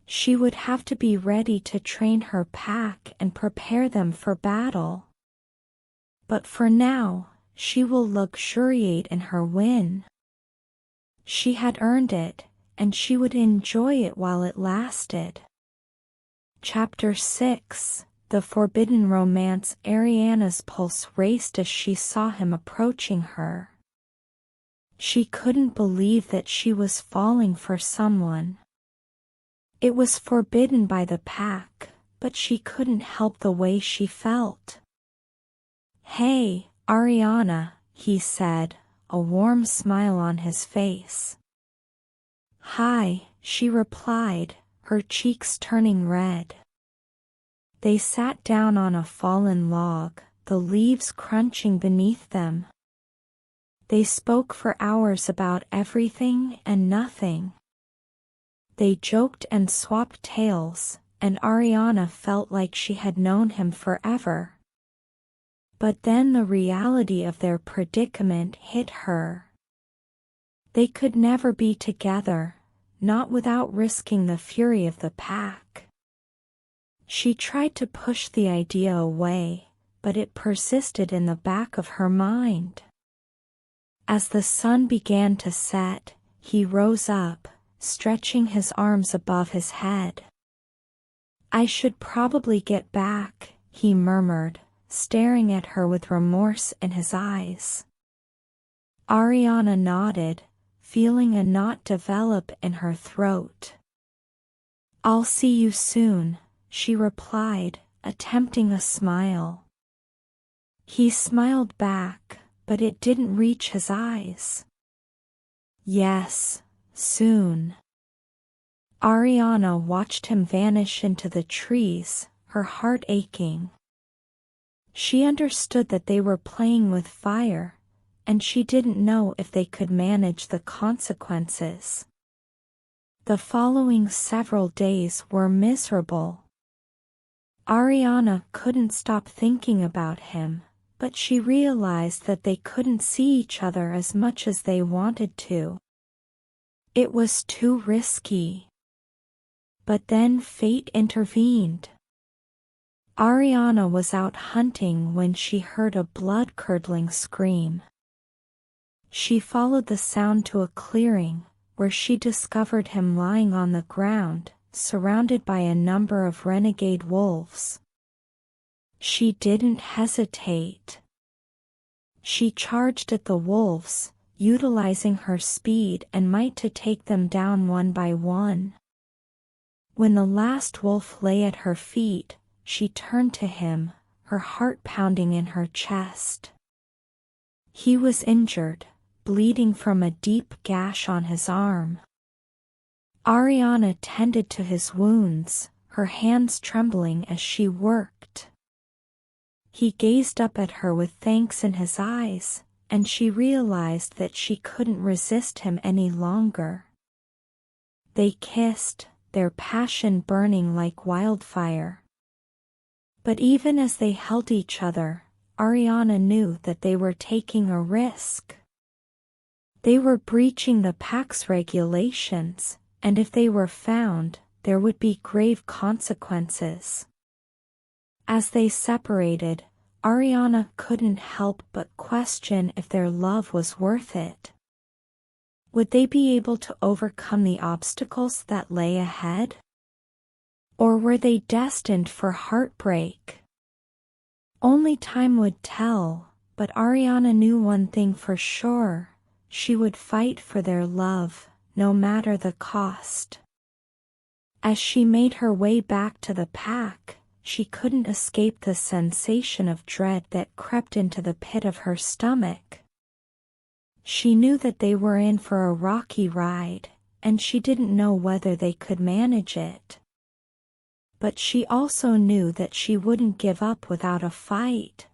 She would have to be ready to train her pack and prepare them for battle. But for now, she will luxuriate in her win. She had earned it, and she would enjoy it while it lasted. Chapter 6: The Forbidden Romance. Ariana's pulse raced as she saw him approaching her. She couldn't believe that she was falling for someone. It was forbidden by the pack, but she couldn't help the way she felt. "Hey, Ariana," he said, a warm smile on his face. "Hi," she replied, her cheeks turning red. They sat down on a fallen log, the leaves crunching beneath them. They spoke for hours about everything and nothing. They joked and swapped tales, and Ariana felt like she had known him forever. But then the reality of their predicament hit her. They could never be together, not without risking the fury of the pack. She tried to push the idea away, but it persisted in the back of her mind. As the sun began to set, he rose up, stretching his arms above his head. "I should probably get back," he murmured, staring at her with remorse in his eyes. Ariana nodded, feeling a knot develop in her throat. "I'll see you soon," she replied, attempting a smile. He smiled back, but it didn't reach his eyes. "Yes, soon." Ariana watched him vanish into the trees, her heart aching. She understood that they were playing with fire, and she didn't know if they could manage the consequences. The following several days were miserable. Ariana couldn't stop thinking about him, but she realized that they couldn't see each other as much as they wanted to. It was too risky. But then fate intervened. Ariana was out hunting when she heard a blood-curdling scream. She followed the sound to a clearing, where she discovered him lying on the ground, surrounded by a number of renegade wolves. She didn't hesitate. She charged at the wolves, utilizing her speed and might to take them down one by one. When the last wolf lay at her feet, she turned to him, her heart pounding in her chest. He was injured, bleeding from a deep gash on his arm. Ariana tended to his wounds, her hands trembling as she worked. He gazed up at her with thanks in his eyes, and she realized that she couldn't resist him any longer. They kissed, their passion burning like wildfire. But even as they held each other, Ariana knew that they were taking a risk. They were breaching the pack's regulations, and if they were found, there would be grave consequences. As they separated, Ariana couldn't help but question if their love was worth it. Would they be able to overcome the obstacles that lay ahead? Or were they destined for heartbreak? Only time would tell, but Ariana knew one thing for sure: she would fight for their love, no matter the cost. As she made her way back to the pack, she couldn't escape the sensation of dread that crept into the pit of her stomach. She knew that they were in for a rocky ride, and she didn't know whether they could manage it. But she also knew that she wouldn't give up without a fight.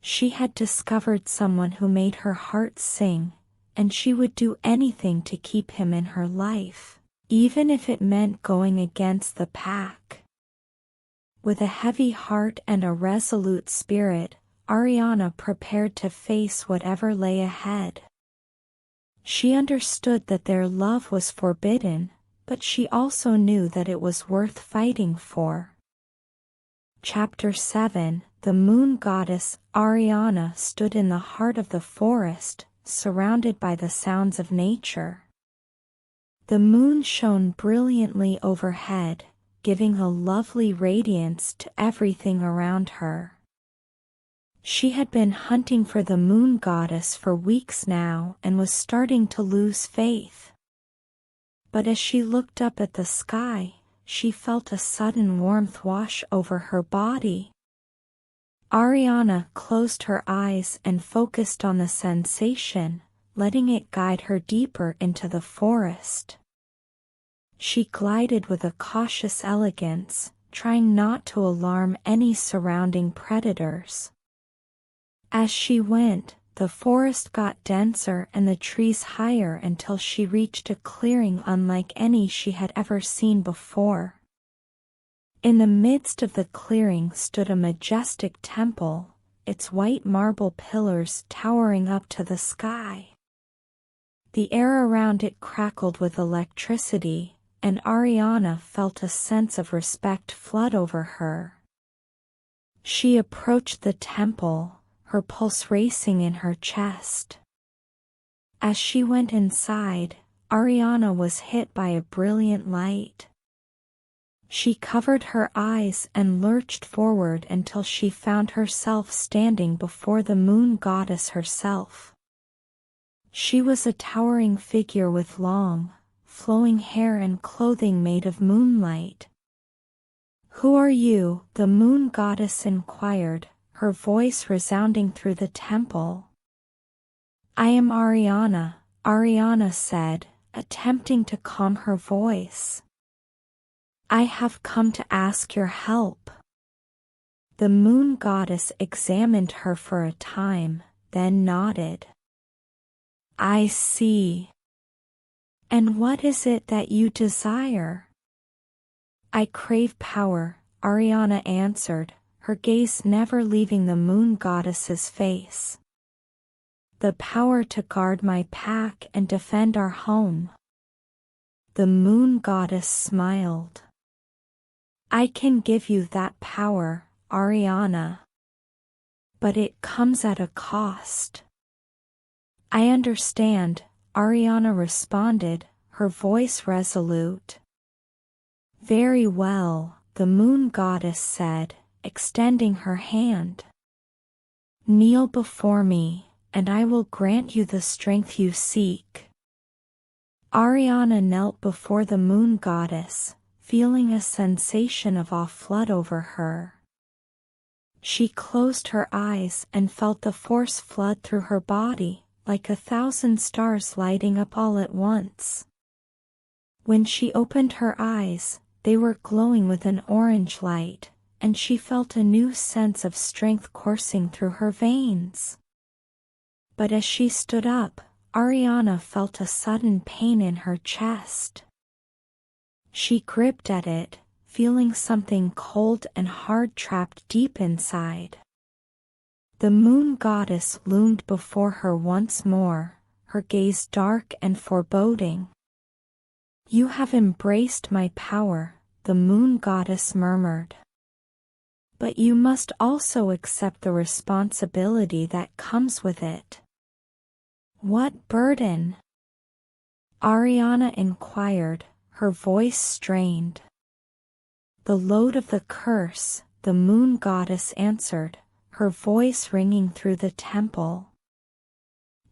She had discovered someone who made her heart sing, and she would do anything to keep him in her life, even if it meant going against the pack. With a heavy heart and a resolute spirit, Ariana prepared to face whatever lay ahead. She understood that their love was forbidden, but she also knew that it was worth fighting for. Chapter 7. The Moon Goddess. Ariana stood in the heart of the forest, surrounded by the sounds of nature. The moon shone brilliantly overhead, giving a lovely radiance to everything around her. She had been hunting for the moon goddess for weeks now and was starting to lose faith. But as she looked up at the sky, she felt a sudden warmth wash over her body. Ariana closed her eyes and focused on the sensation, letting it guide her deeper into the forest. She glided with a cautious elegance, trying not to alarm any surrounding predators. As she went, the forest got denser and the trees higher until she reached a clearing unlike any she had ever seen before. In the midst of the clearing stood a majestic temple, its white marble pillars towering up to the sky. The air around it crackled with electricity, and Ariana felt a sense of respect flood over her. She approached the temple, her pulse racing in her chest. As she went inside, Ariana was hit by a brilliant light. She covered her eyes and lurched forward until she found herself standing before the moon goddess herself. She was a towering figure with long, flowing hair and clothing made of moonlight. "Who are you?" the moon goddess inquired, her voice resounding through the temple. "I am Ariana," Ariana said, attempting to calm her voice. "I have come to ask your help." The moon goddess examined her for a time, then nodded. "I see. And what is it that you desire?" "I crave power," Ariana answered, her gaze never leaving the moon goddess's face. "The power to guard my pack and defend our home." The moon goddess smiled. "I can give you that power, Ariana. But it comes at a cost." "I understand," Ariana responded, her voice resolute. "Very well," the moon goddess said, extending her hand. "Kneel before me, and I will grant you the strength you seek." Ariana knelt before the moon goddess, feeling a sensation of awe flood over her. She closed her eyes and felt the force flood through her body, like 1,000 stars lighting up all at once. When she opened her eyes, They were glowing with an orange light, and she felt a new sense of strength coursing through her veins. But as she stood up, Ariana felt a sudden pain in her chest. She gripped at it, feeling something cold and hard trapped deep inside. The moon goddess loomed before her once more, her gaze dark and foreboding. "You have embraced my power," the moon goddess murmured. "But you must also accept the responsibility that comes with it." "What burden?" Ariana inquired, her voice strained. "The load of the curse," the moon goddess answered, her voice ringing through the temple.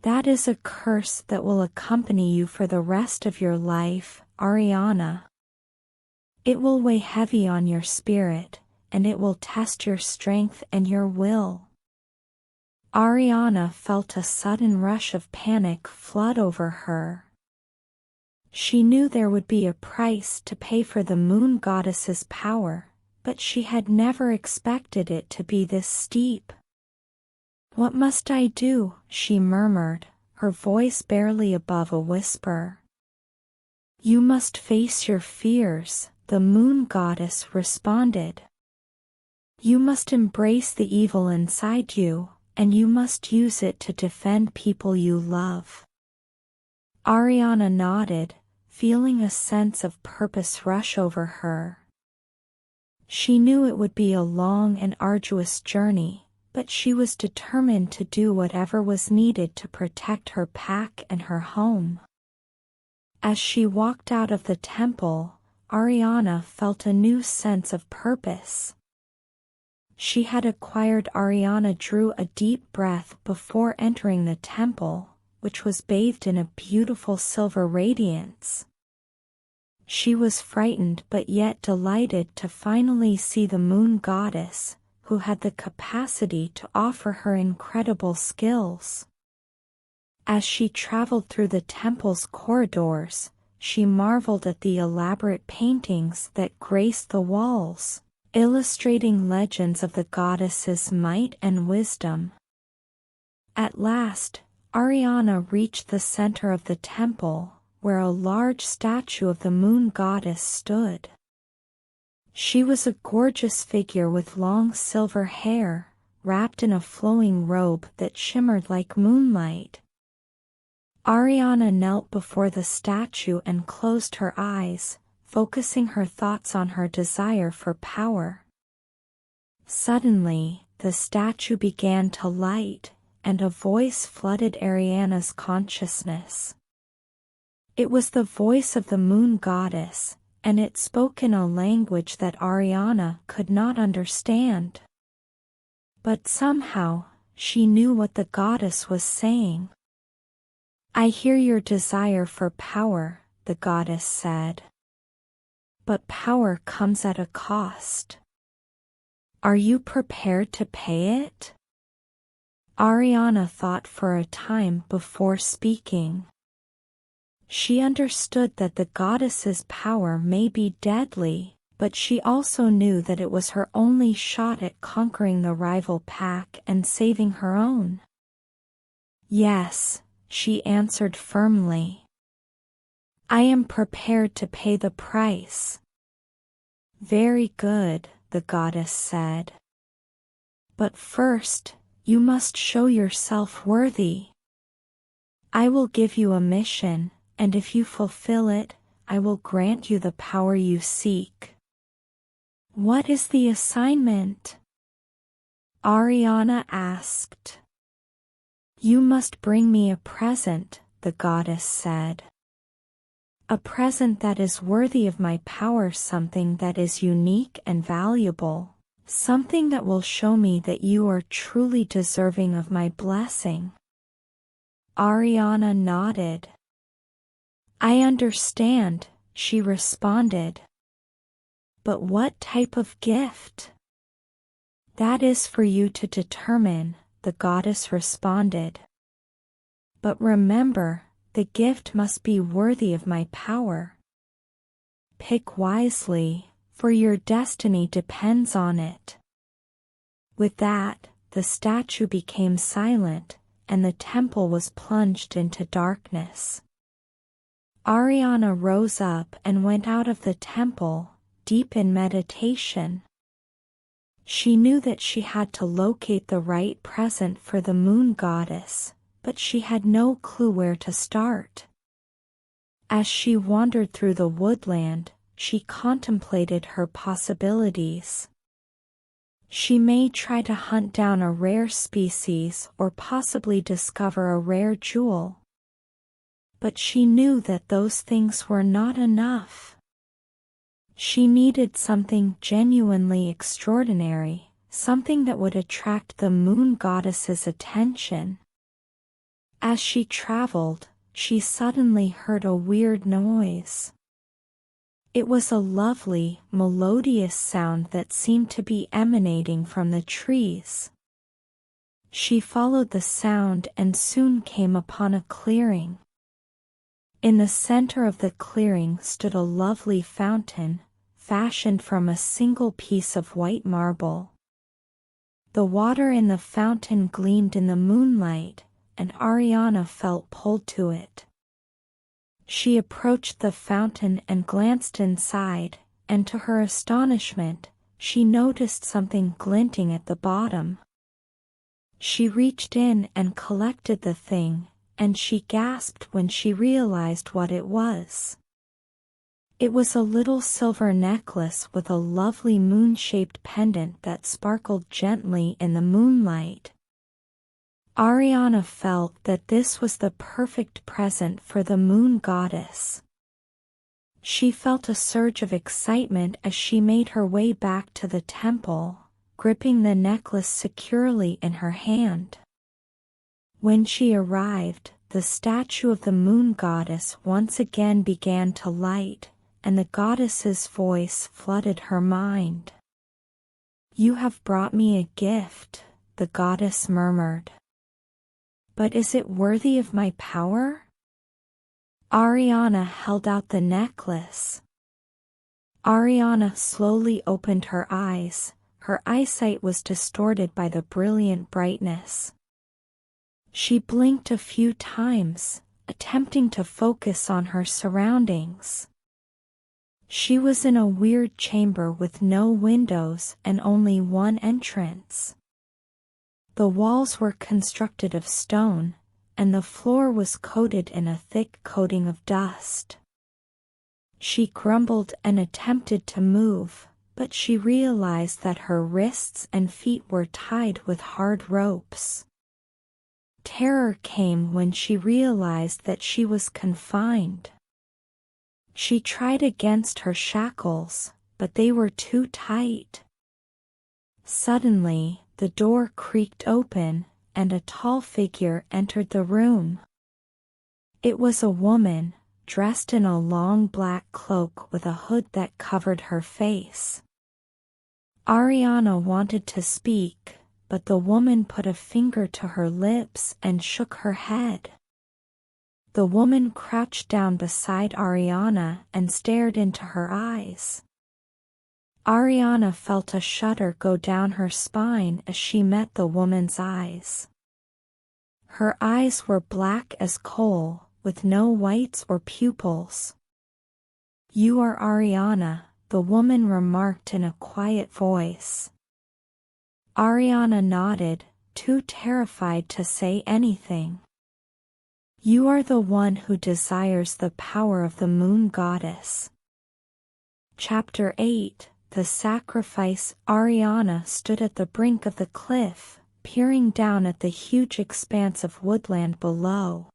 "That is a curse that will accompany you for the rest of your life, Ariana. It will weigh heavy on your spirit, and it will test your strength and your will." Ariana felt a sudden rush of panic flood over her. She knew there would be a price to pay for the moon goddess's power, but she had never expected it to be this steep. "What must I do?" she murmured, her voice barely above a whisper. "You must face your fears," the moon goddess responded. "You must embrace the evil inside you, and you must use it to defend people you love." Ariana nodded, feeling a sense of purpose rush over her. She knew it would be a long and arduous journey, but she was determined to do whatever was needed to protect her pack and her home. As she walked out of the temple, Ariana felt a new sense of purpose. Ariana drew a deep breath before entering the temple, which was bathed in a beautiful silver radiance. She was frightened but yet delighted to finally see the moon goddess, who had the capacity to offer her incredible skills. As she traveled through the temple's corridors, she marveled at the elaborate paintings that graced the walls, illustrating legends of the goddess's might and wisdom. At last, Ariana reached the center of the temple, where a large statue of the moon goddess stood. She was a gorgeous figure with long silver hair, wrapped in a flowing robe that shimmered like moonlight. Ariana knelt before the statue and closed her eyes, focusing her thoughts on her desire for power. Suddenly, the statue began to light, and a voice flooded Ariana's consciousness. It was the voice of the moon goddess, and it spoke in a language that Ariana could not understand. But somehow, she knew what the goddess was saying. "I hear your desire for power," the goddess said. "But power comes at a cost. Are you prepared to pay it?" Ariana thought for a time before speaking. She understood that the goddess's power may be deadly, but she also knew that it was her only shot at conquering the rival pack and saving her own. "Yes," she answered firmly. "I am prepared to pay the price." "Very good," the goddess said. "But first, you must show yourself worthy. I will give you a mission, and if you fulfill it, I will grant you the power you seek." "What is the assignment?" Ariana asked. "You must bring me a present," the goddess said. "A present that is worthy of my power, something that is unique and valuable, something that will show me that you are truly deserving of my blessing." Ariana nodded. "I understand," she responded. "But what type of gift?" "That is for you to determine," the goddess responded. "But remember, the gift must be worthy of my power." Pick wisely, for your destiny depends on it." With that, the statue became silent, and the temple was plunged into darkness. Ariana rose up and went out of the temple, deep in meditation. She knew that she had to locate the right present for the moon goddess, but she had no clue where to start. As she wandered through the woodland, she contemplated her possibilities. She may try to hunt down a rare species or possibly discover a rare jewel. But she knew that those things were not enough. She needed something genuinely extraordinary, something that would attract the moon goddess's attention. As she traveled, she suddenly heard a weird noise. It was a lovely, melodious sound that seemed to be emanating from the trees. She followed the sound and soon came upon a clearing. In the center of the clearing stood a lovely fountain, fashioned from a single piece of white marble. The water in the fountain gleamed in the moonlight, and Ariana felt pulled to it. She approached the fountain and glanced inside, and to her astonishment, she noticed something glinting at the bottom. She reached in and collected the thing, and she gasped when she realized what it was. It was a little silver necklace with a lovely moon-shaped pendant that sparkled gently in the moonlight. Ariana felt that this was the perfect present for the moon goddess. She felt a surge of excitement as she made her way back to the temple, gripping the necklace securely in her hand. When she arrived, the statue of the moon goddess once again began to light, and the goddess's voice flooded her mind. "You have brought me a gift," the goddess murmured. "But is it worthy of my power?" Ariana held out the necklace. Ariana slowly opened her eyes. Her eyesight was distorted by the brilliant brightness. She blinked a few times, attempting to focus on her surroundings. She was in a weird chamber with no windows and only one entrance. The walls were constructed of stone, and the floor was coated in a thick coating of dust. She grumbled and attempted to move, but she realized that her wrists and feet were tied with hard ropes. Terror came when she realized that she was confined. She tried against her shackles, but they were too tight. Suddenly, the door creaked open, and a tall figure entered the room. It was a woman, dressed in a long black cloak with a hood that covered her face. Ariana wanted to speak, but the woman put a finger to her lips and shook her head. The woman crouched down beside Ariana and stared into her eyes. Ariana felt a shudder go down her spine as she met the woman's eyes. Her eyes were black as coal, with no whites or pupils. "You are Ariana," the woman remarked in a quiet voice. Ariana nodded, too terrified to say anything. "You are the one who desires the power of the moon goddess." Chapter 8. The Sacrifice. Ariana stood at the brink of the cliff, peering down at the huge expanse of woodland below.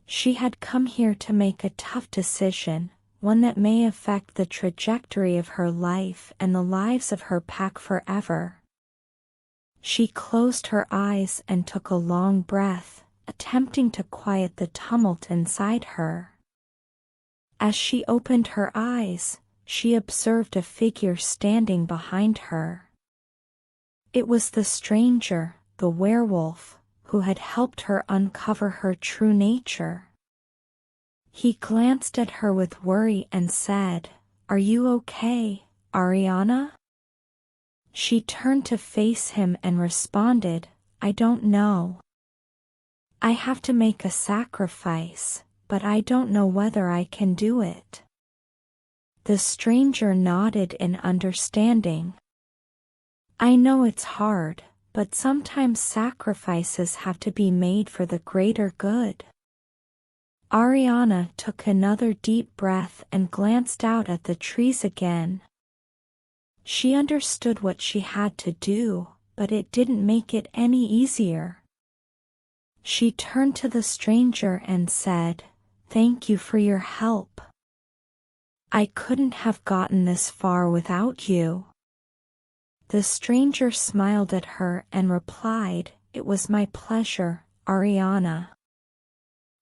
She had come here to make a tough decision, one that may affect the trajectory of her life and the lives of her pack forever. She closed her eyes and took a long breath, attempting to quiet the tumult inside her. As she opened her eyes, she observed a figure standing behind her. It was the stranger, the werewolf, who had helped her uncover her true nature. He glanced at her with worry and said, "Are you okay, Ariana?" She turned to face him and responded, "I don't know. I have to make a sacrifice, but I don't know whether I can do it." The stranger nodded in understanding. "I know it's hard, but sometimes sacrifices have to be made for the greater good." Ariana took another deep breath and glanced out at the trees again. She understood what she had to do, but it didn't make it any easier. She turned to the stranger and said, "Thank you for your help. I couldn't have gotten this far without you." The stranger smiled at her and replied, "It was my pleasure, Ariana.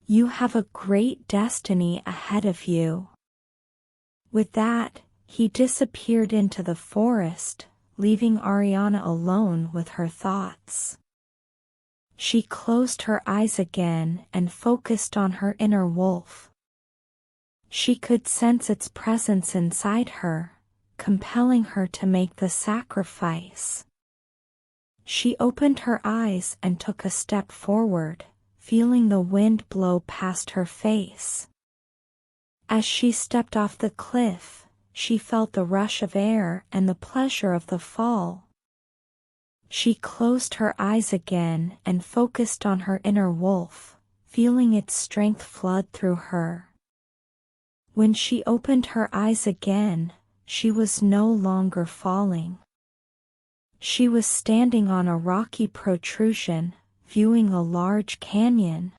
You have a great destiny ahead of you." With that, he disappeared into the forest, leaving Ariana alone with her thoughts. She closed her eyes again and focused on her inner wolf. She could sense its presence inside her, compelling her to make the sacrifice. She opened her eyes and took a step forward, feeling the wind blow past her face. As she stepped off the cliff, she felt the rush of air and the pleasure of the fall. She closed her eyes again and focused on her inner wolf, feeling its strength flood through her. When she opened her eyes again, she was no longer falling. She was standing on a rocky protrusion, viewing a large canyon.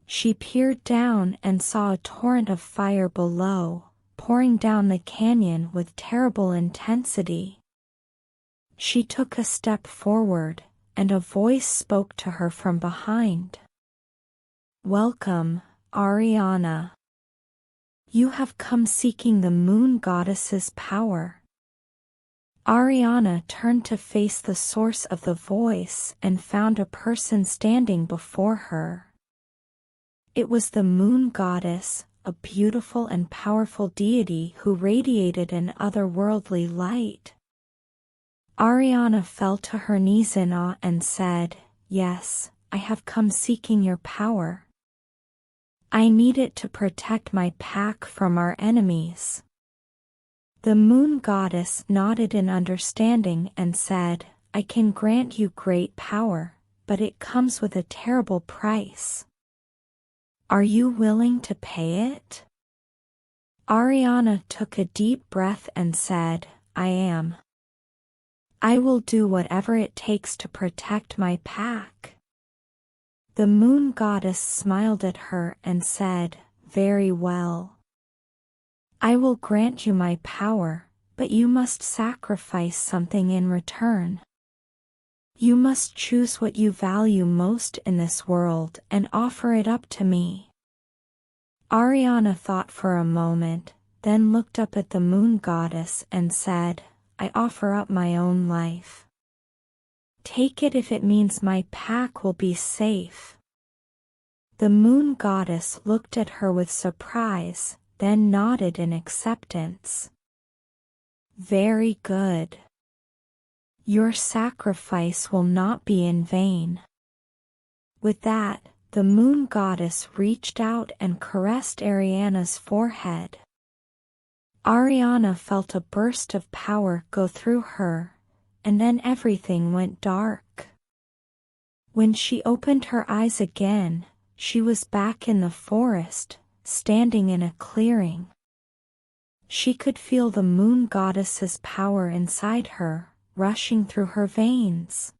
She peered down and saw a torrent of fire below, pouring down the canyon with terrible intensity. She took a step forward, and a voice spoke to her from behind. "Welcome, Ariana. You have come seeking the moon goddess's power." Ariana turned to face the source of the voice and found a person standing before her. It was the moon goddess, a beautiful and powerful deity who radiated an otherworldly light. Ariana fell to her knees in awe and said, "Yes, I have come seeking your power. I need it to protect my pack from our enemies." The moon goddess nodded in understanding and said, "I can grant you great power, but it comes with a terrible price. Are you willing to pay it?" Ariana took a deep breath and said, "I am. I will do whatever it takes to protect my pack." The moon goddess smiled at her and said, "Very well. I will grant you my power, but you must sacrifice something in return. You must choose what you value most in this world and offer it up to me." Ariana thought for a moment, then looked up at the moon goddess and said, "I offer up my own life. Take it if it means my pack will be safe." The moon goddess looked at her with surprise, then nodded in acceptance. "Very good. Your sacrifice will not be in vain." With that, the moon goddess reached out and caressed Ariana's forehead. Ariana felt a burst of power go through her, and then everything went dark. When she opened her eyes again, she was back in the forest, standing in a clearing. She could feel the moon goddess's power inside her, rushing through her veins.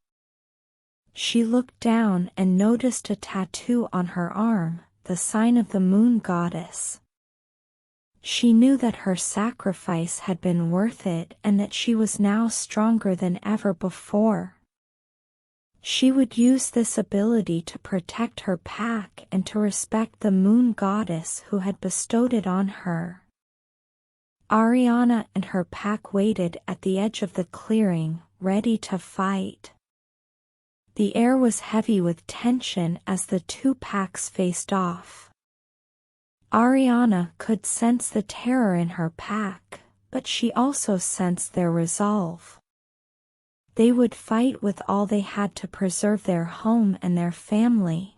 She looked down and noticed a tattoo on her arm, the sign of the moon goddess. She knew that her sacrifice had been worth it and that she was now stronger than ever before. She would use this ability to protect her pack and to respect the moon goddess who had bestowed it on her. Ariana and her pack waited at the edge of the clearing, ready to fight. The air was heavy with tension as the two packs faced off. Ariana could sense the terror in her pack, but she also sensed their resolve. They would fight with all they had to preserve their home and their family.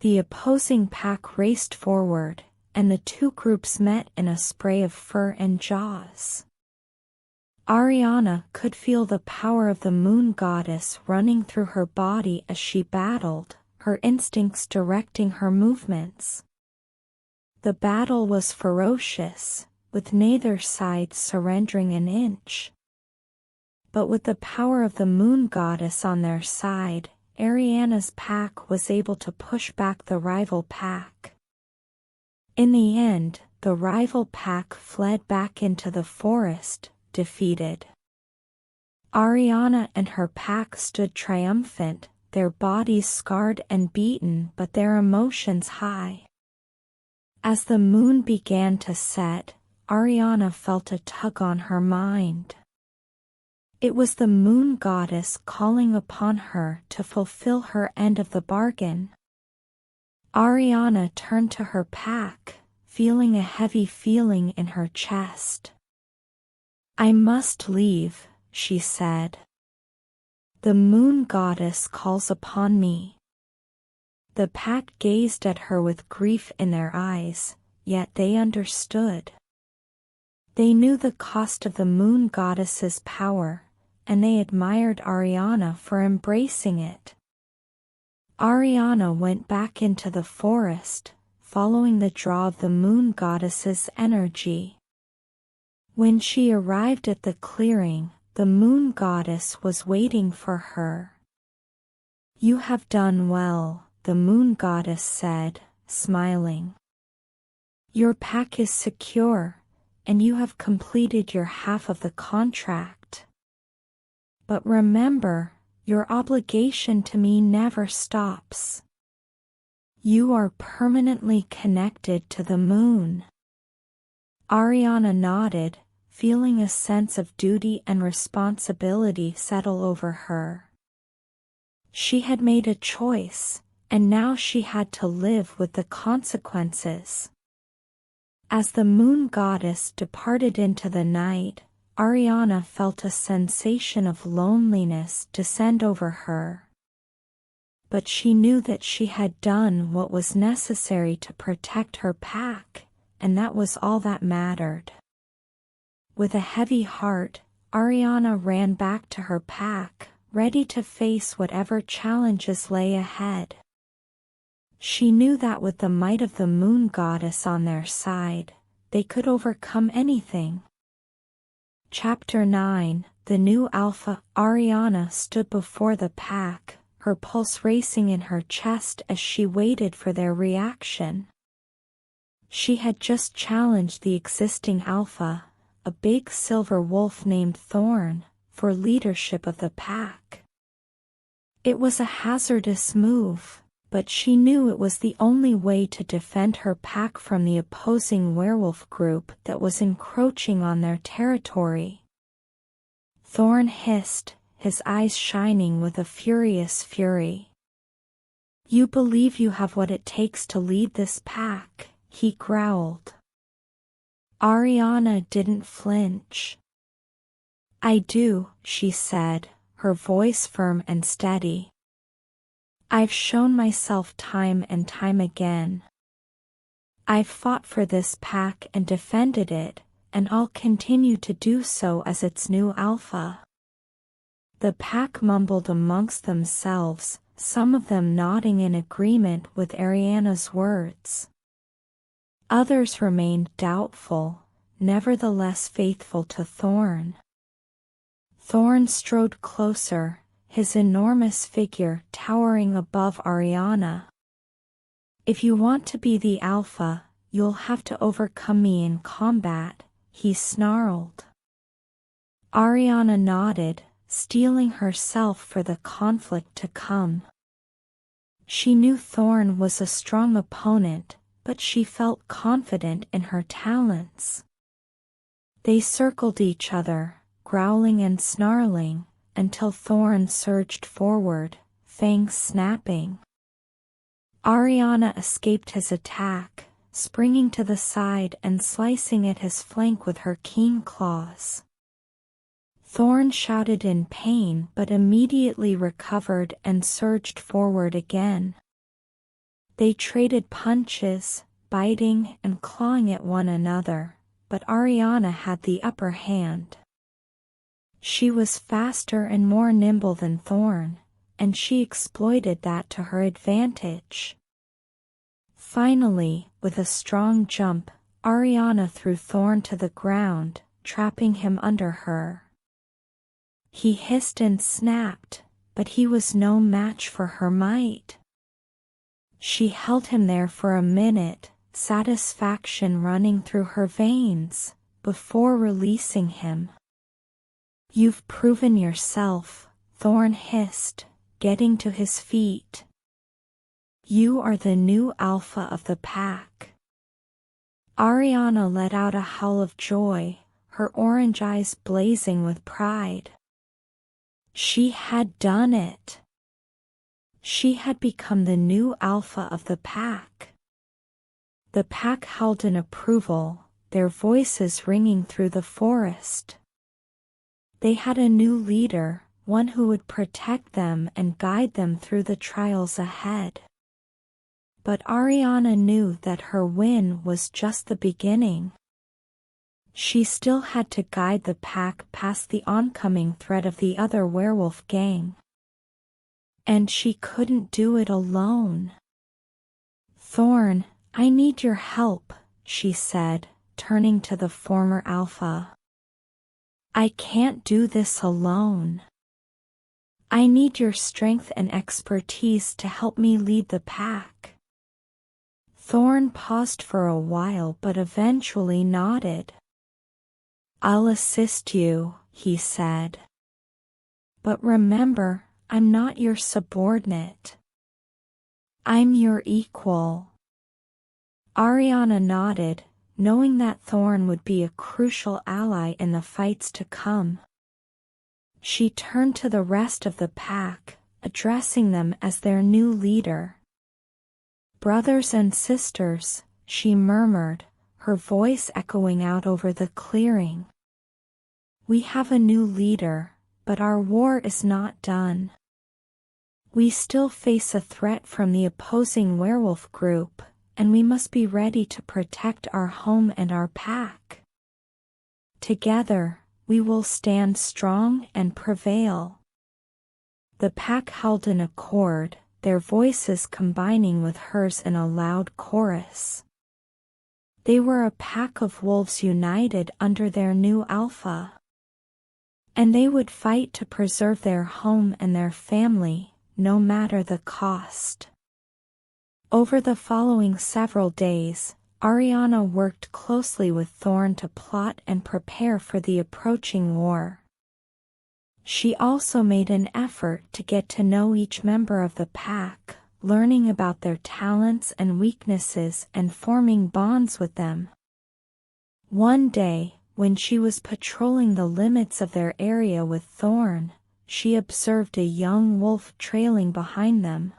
The opposing pack raced forward, and the two groups met in a spray of fur and jaws. Ariana could feel the power of the moon goddess running through her body as she battled, her instincts directing her movements. The battle was ferocious, with neither side surrendering an inch. But with the power of the moon goddess on their side, Ariana's pack was able to push back the rival pack. In the end, the rival pack fled back into the forest, defeated. Ariana and her pack stood triumphant, their bodies scarred and beaten but their emotions high. As the moon began to set, Ariana felt a tug on her mind. It was the moon goddess calling upon her to fulfill her end of the bargain. Ariana turned to her pack, feeling a heavy feeling in her chest. "I must leave," she said. "The moon goddess calls upon me." The pack gazed at her with grief in their eyes, yet they understood. They knew the cost of the moon goddess's power, and they admired Ariana for embracing it. Ariana went back into the forest, following the draw of the moon goddess's energy. When she arrived at the clearing, the moon goddess was waiting for her. "You have done well," the moon goddess said, smiling. "Your pack is secure, and you have completed your half of the contract. But remember, your obligation to me never stops. You are permanently connected to the moon." Ariana nodded, feeling a sense of duty and responsibility settle over her. She had made a choice, and now she had to live with the consequences. As the moon goddess departed into the night, Ariana felt a sensation of loneliness descend over her. But she knew that she had done what was necessary to protect her pack, and that was all that mattered. With a heavy heart, Ariana ran back to her pack, ready to face whatever challenges lay ahead. She knew that with the might of the moon goddess on their side, they could overcome anything. Chapter 9, The New Alpha. Ariana stood before the pack, her pulse racing in her chest as she waited for their reaction. She had just challenged the existing alpha, a big silver wolf named Thorn, for leadership of the pack. It was a hazardous move, but she knew it was the only way to defend her pack from the opposing werewolf group that was encroaching on their territory. Thorn hissed, his eyes shining with a furious fury. "You believe you have what it takes to lead this pack," he growled. Ariana didn't flinch. "I do," she said, her voice firm and steady. "I've shown myself time and time again. I've fought for this pack and defended it, and I'll continue to do so as its new alpha." The pack mumbled amongst themselves, some of them nodding in agreement with Ariana's words. Others remained doubtful, nevertheless faithful to Thorn. Thorn strode closer, his enormous figure towering above Ariana. "If you want to be the alpha, you'll have to overcome me in combat," he snarled. Ariana nodded, steeling herself for the conflict to come. She knew Thorn was a strong opponent, but she felt confident in her talents. They circled each other, growling and snarling, until Thorn surged forward, fangs snapping. Ariana escaped his attack, springing to the side and slicing at his flank with her keen claws. Thorn shouted in pain but immediately recovered and surged forward again. They traded punches, biting and clawing at one another, but Ariana had the upper hand. She was faster and more nimble than Thorn, and she exploited that to her advantage. Finally, with a strong jump, Ariana threw Thorn to the ground, trapping him under her. He hissed and snapped, but he was no match for her might. She held him there for a minute, satisfaction running through her veins, before releasing him. "You've proven yourself," Thorn hissed, getting to his feet. "You are the new alpha of the pack." Ariana let out a howl of joy, her orange eyes blazing with pride. She had done it. She had become the new alpha of the pack. The pack howled in approval, their voices ringing through the forest. They had a new leader, one who would protect them and guide them through the trials ahead. But Ariana knew that her win was just the beginning. She still had to guide the pack past the oncoming threat of the other werewolf gang. And she couldn't do it alone. "Thorn, I need your help," she said, turning to the former alpha. "I can't do this alone. I need your strength and expertise to help me lead the pack." Thorn paused for a while but eventually nodded. "I'll assist you," he said. "But remember, I'm not your subordinate. I'm your equal." Ariana nodded, knowing that Thorn would be a crucial ally in the fights to come. She turned to the rest of the pack, addressing them as their new leader. "Brothers and sisters," she murmured, her voice echoing out over the clearing. "We have a new leader, but our war is not done. We still face a threat from the opposing werewolf group, and we must be ready to protect our home and our pack. Together, we will stand strong and prevail." The pack howled in accord, their voices combining with hers in a loud chorus. They were a pack of wolves united under their new alpha. And they would fight to preserve their home and their family, no matter the cost. Over the following several days, Ariana worked closely with Thorn to plot and prepare for the approaching war. She also made an effort to get to know each member of the pack, learning about their talents and weaknesses and forming bonds with them. One day, when she was patrolling the limits of their area with Thorn, she observed a young wolf trailing behind them.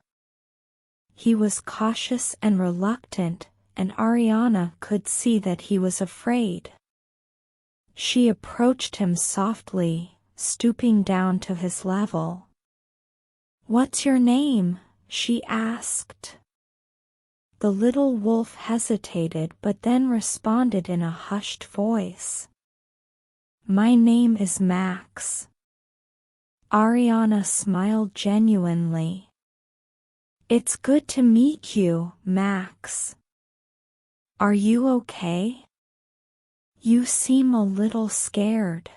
He was cautious and reluctant, and Ariana could see that he was afraid. She approached him softly, stooping down to his level. "What's your name?" she asked. The little wolf hesitated but then responded in a hushed voice. "My name is Max." Ariana smiled genuinely. "It's good to meet you, Max. Are you okay? You seem a little scared."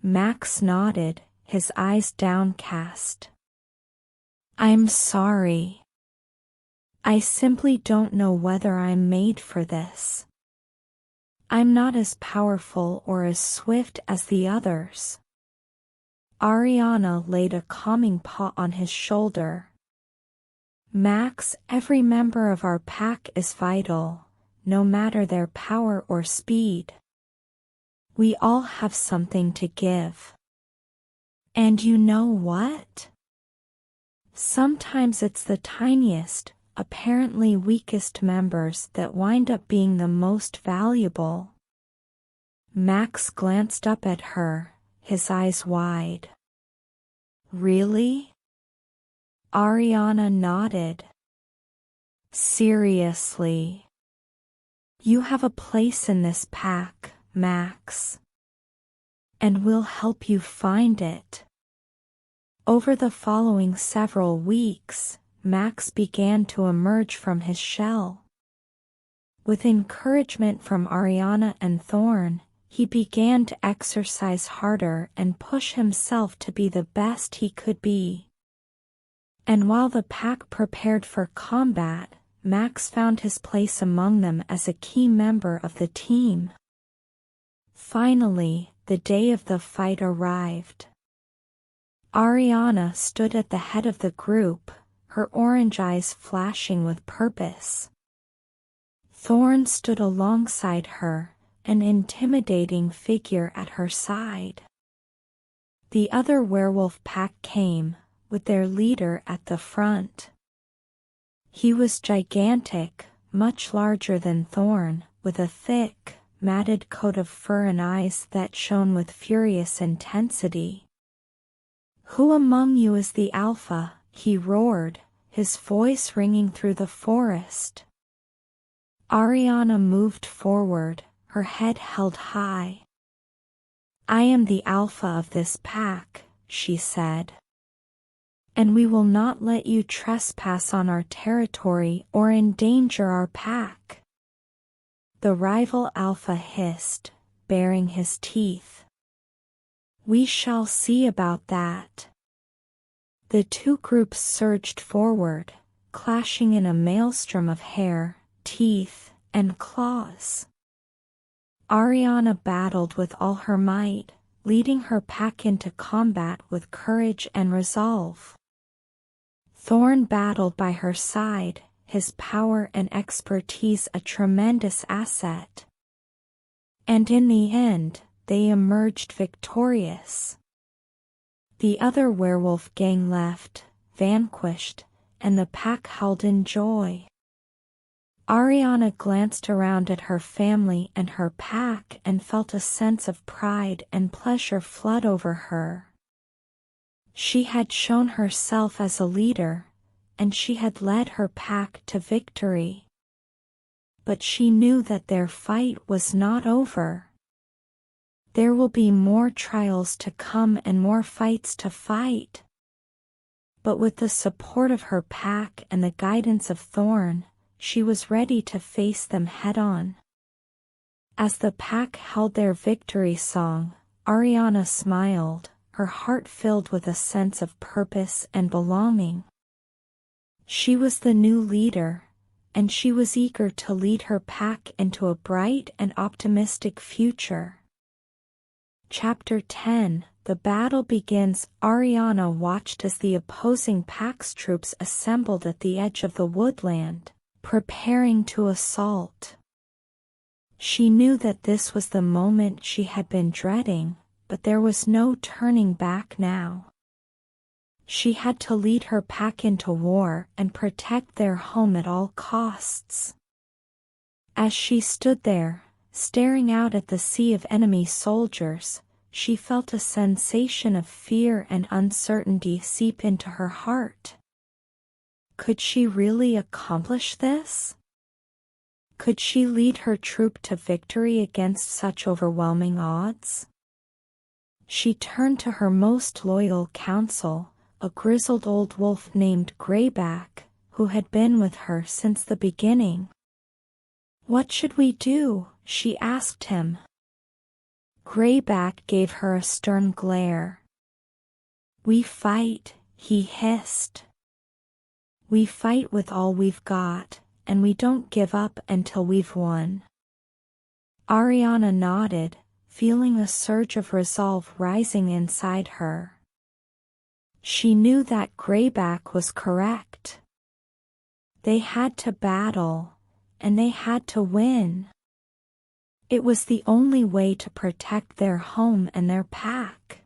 Max nodded, his eyes downcast. "I'm sorry. I simply don't know whether I'm made for this. I'm not as powerful or as swift as the others." Ariana laid a calming paw on his shoulder. "Max, every member of our pack is vital, no matter their power or speed. We all have something to give. And you know what? Sometimes it's the tiniest, apparently weakest members that wind up being the most valuable. Max glanced up at her, his eyes wide. Really? Ariana nodded. Seriously. You have a place in this pack, Max. And we'll help you find it. Over the following several weeks, Max began to emerge from his shell. With encouragement from Ariana and Thorn, he began to exercise harder and push himself to be the best he could be. And while the pack prepared for combat, Max found his place among them as a key member of the team. Finally, the day of the fight arrived. Ariana stood at the head of the group, her orange eyes flashing with purpose. Thorn stood alongside her, an intimidating figure at her side. The other werewolf pack came, with their leader at the front. He was gigantic, much larger than Thorn, with a thick, matted coat of fur and eyes that shone with furious intensity. "Who among you is the alpha?" he roared, his voice ringing through the forest. Ariana moved forward, her head held high. "I am the alpha of this pack," she said. "And we will not let you trespass on our territory or endanger our pack." The rival alpha hissed, baring his teeth. "We shall see about that." The two groups surged forward, clashing in a maelstrom of hair, teeth, and claws. Ariana battled with all her might, leading her pack into combat with courage and resolve. Thorn battled by her side, his power and expertise a tremendous asset. And in the end, they emerged victorious. The other werewolf gang left, vanquished, and the pack held in joy. Ariana glanced around at her family and her pack and felt a sense of pride and pleasure flood over her. She had shown herself as a leader, and she had led her pack to victory. But she knew that their fight was not over. There will be more trials to come and more fights to fight. But with the support of her pack and the guidance of Thorn, she was ready to face them head-on. As the pack held their victory song, Ariana smiled, her heart filled with a sense of purpose and belonging. She was the new leader, and she was eager to lead her pack into a bright and optimistic future. Chapter 10. The battle begins. Ariana watched as the opposing pack's troops assembled at the edge of the woodland, preparing to assault. She knew that this was the moment she had been dreading, but there was no turning back now. She had to lead her pack into war and protect their home at all costs. As she stood there, staring out at the sea of enemy soldiers, she felt a sensation of fear and uncertainty seep into her heart. Could she really accomplish this? Could she lead her troop to victory against such overwhelming odds? She turned to her most loyal counsel, a grizzled old wolf named Greyback, who had been with her since the beginning. "What should we do?" she asked him. Greyback gave her a stern glare. "We fight," he hissed. "We fight with all we've got, and we don't give up until we've won." Ariana nodded, feeling a surge of resolve rising inside her. She knew that Greyback was correct. They had to battle, and they had to win. It was the only way to protect their home and their pack.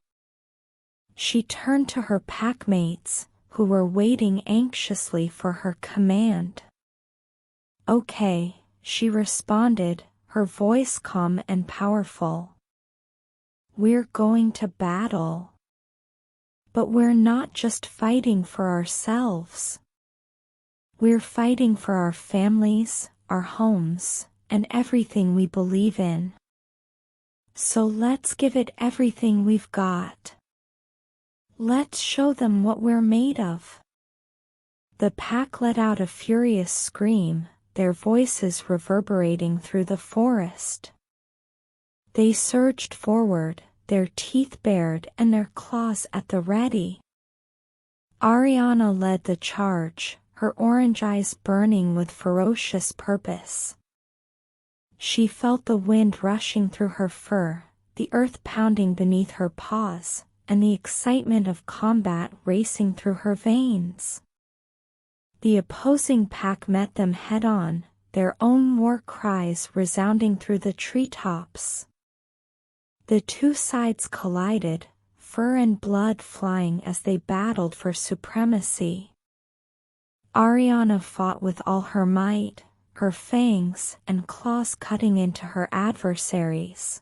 She turned to her packmates, who were waiting anxiously for her command. "Okay," she responded, her voice calm and powerful. "We're going to battle. But we're not just fighting for ourselves. We're fighting for our families, our homes, and everything we believe in. So let's give it everything we've got. Let's show them what we're made of." The pack let out a furious scream, their voices reverberating through the forest. They surged forward, their teeth bared and their claws at the ready. Ariana led the charge, her orange eyes burning with ferocious purpose. She felt the wind rushing through her fur, the earth pounding beneath her paws, and the excitement of combat racing through her veins. The opposing pack met them head-on, their own war cries resounding through the treetops. The two sides collided, fur and blood flying as they battled for supremacy. Ariana fought with all her might, her fangs and claws cutting into her adversaries.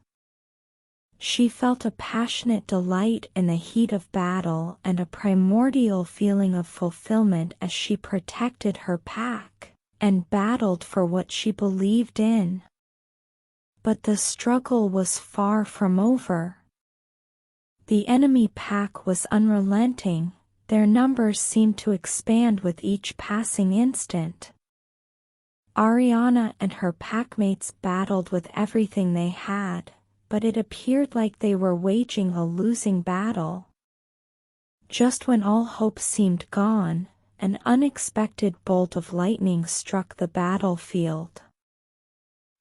She felt a passionate delight in the heat of battle and a primordial feeling of fulfillment as she protected her pack and battled for what she believed in. But the struggle was far from over. The enemy pack was unrelenting, their numbers seemed to expand with each passing instant. Ariana and her packmates battled with everything they had, but it appeared like they were waging a losing battle. Just when all hope seemed gone, an unexpected bolt of lightning struck the battlefield.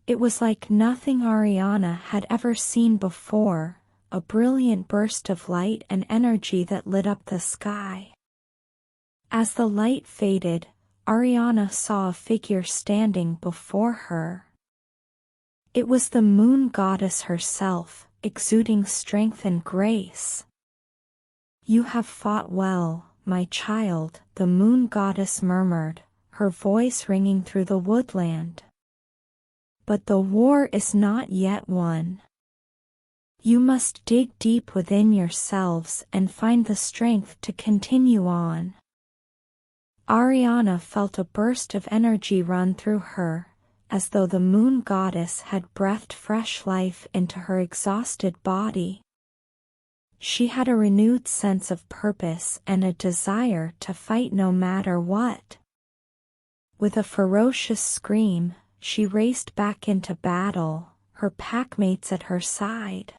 It was like nothing Ariana had ever seen before, a brilliant burst of light and energy that lit up the sky. As the light faded, Ariana saw a figure standing before her. It was the moon goddess herself, exuding strength and grace. "You have fought well, my child," the moon goddess murmured, her voice ringing through the woodland. "But the war is not yet won. You must dig deep within yourselves and find the strength to continue on." Ariana felt a burst of energy run through her, as though the moon goddess had breathed fresh life into her exhausted body. She had a renewed sense of purpose and a desire to fight no matter what. With a ferocious scream, she raced back into battle, her packmates at her side.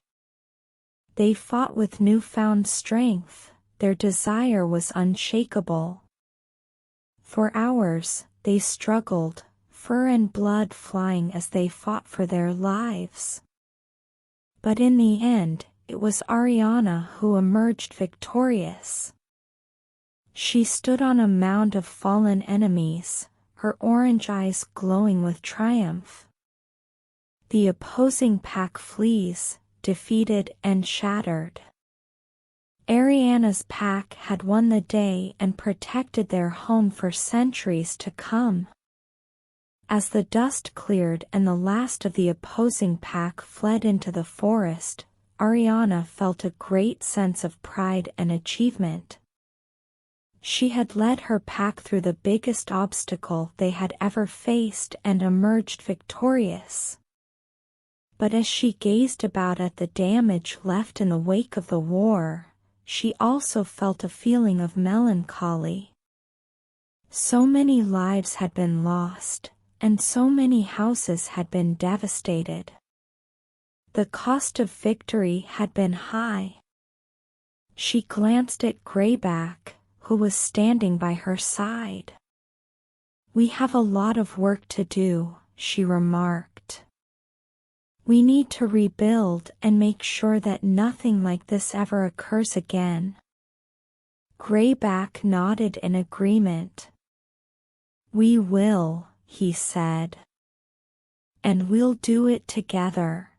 They fought with newfound strength, their desire was unshakable. For hours, they struggled, fur and blood flying as they fought for their lives. But in the end, it was Ariana who emerged victorious. She stood on a mound of fallen enemies, her orange eyes glowing with triumph. The opposing pack flees, defeated and shattered. Ariana's pack had won the day and protected their home for centuries to come. As the dust cleared and the last of the opposing pack fled into the forest, Ariana felt a great sense of pride and achievement. She had led her pack through the biggest obstacle they had ever faced and emerged victorious. But as she gazed about at the damage left in the wake of the war, she also felt a feeling of melancholy. So many lives had been lost, and so many houses had been devastated. The cost of victory had been high. She glanced at Greyback, who was standing by her side. "We have a lot of work to do," she remarked. "We need to rebuild and make sure that nothing like this ever occurs again." Greyback nodded in agreement. "We will," he said. "And we'll do it together.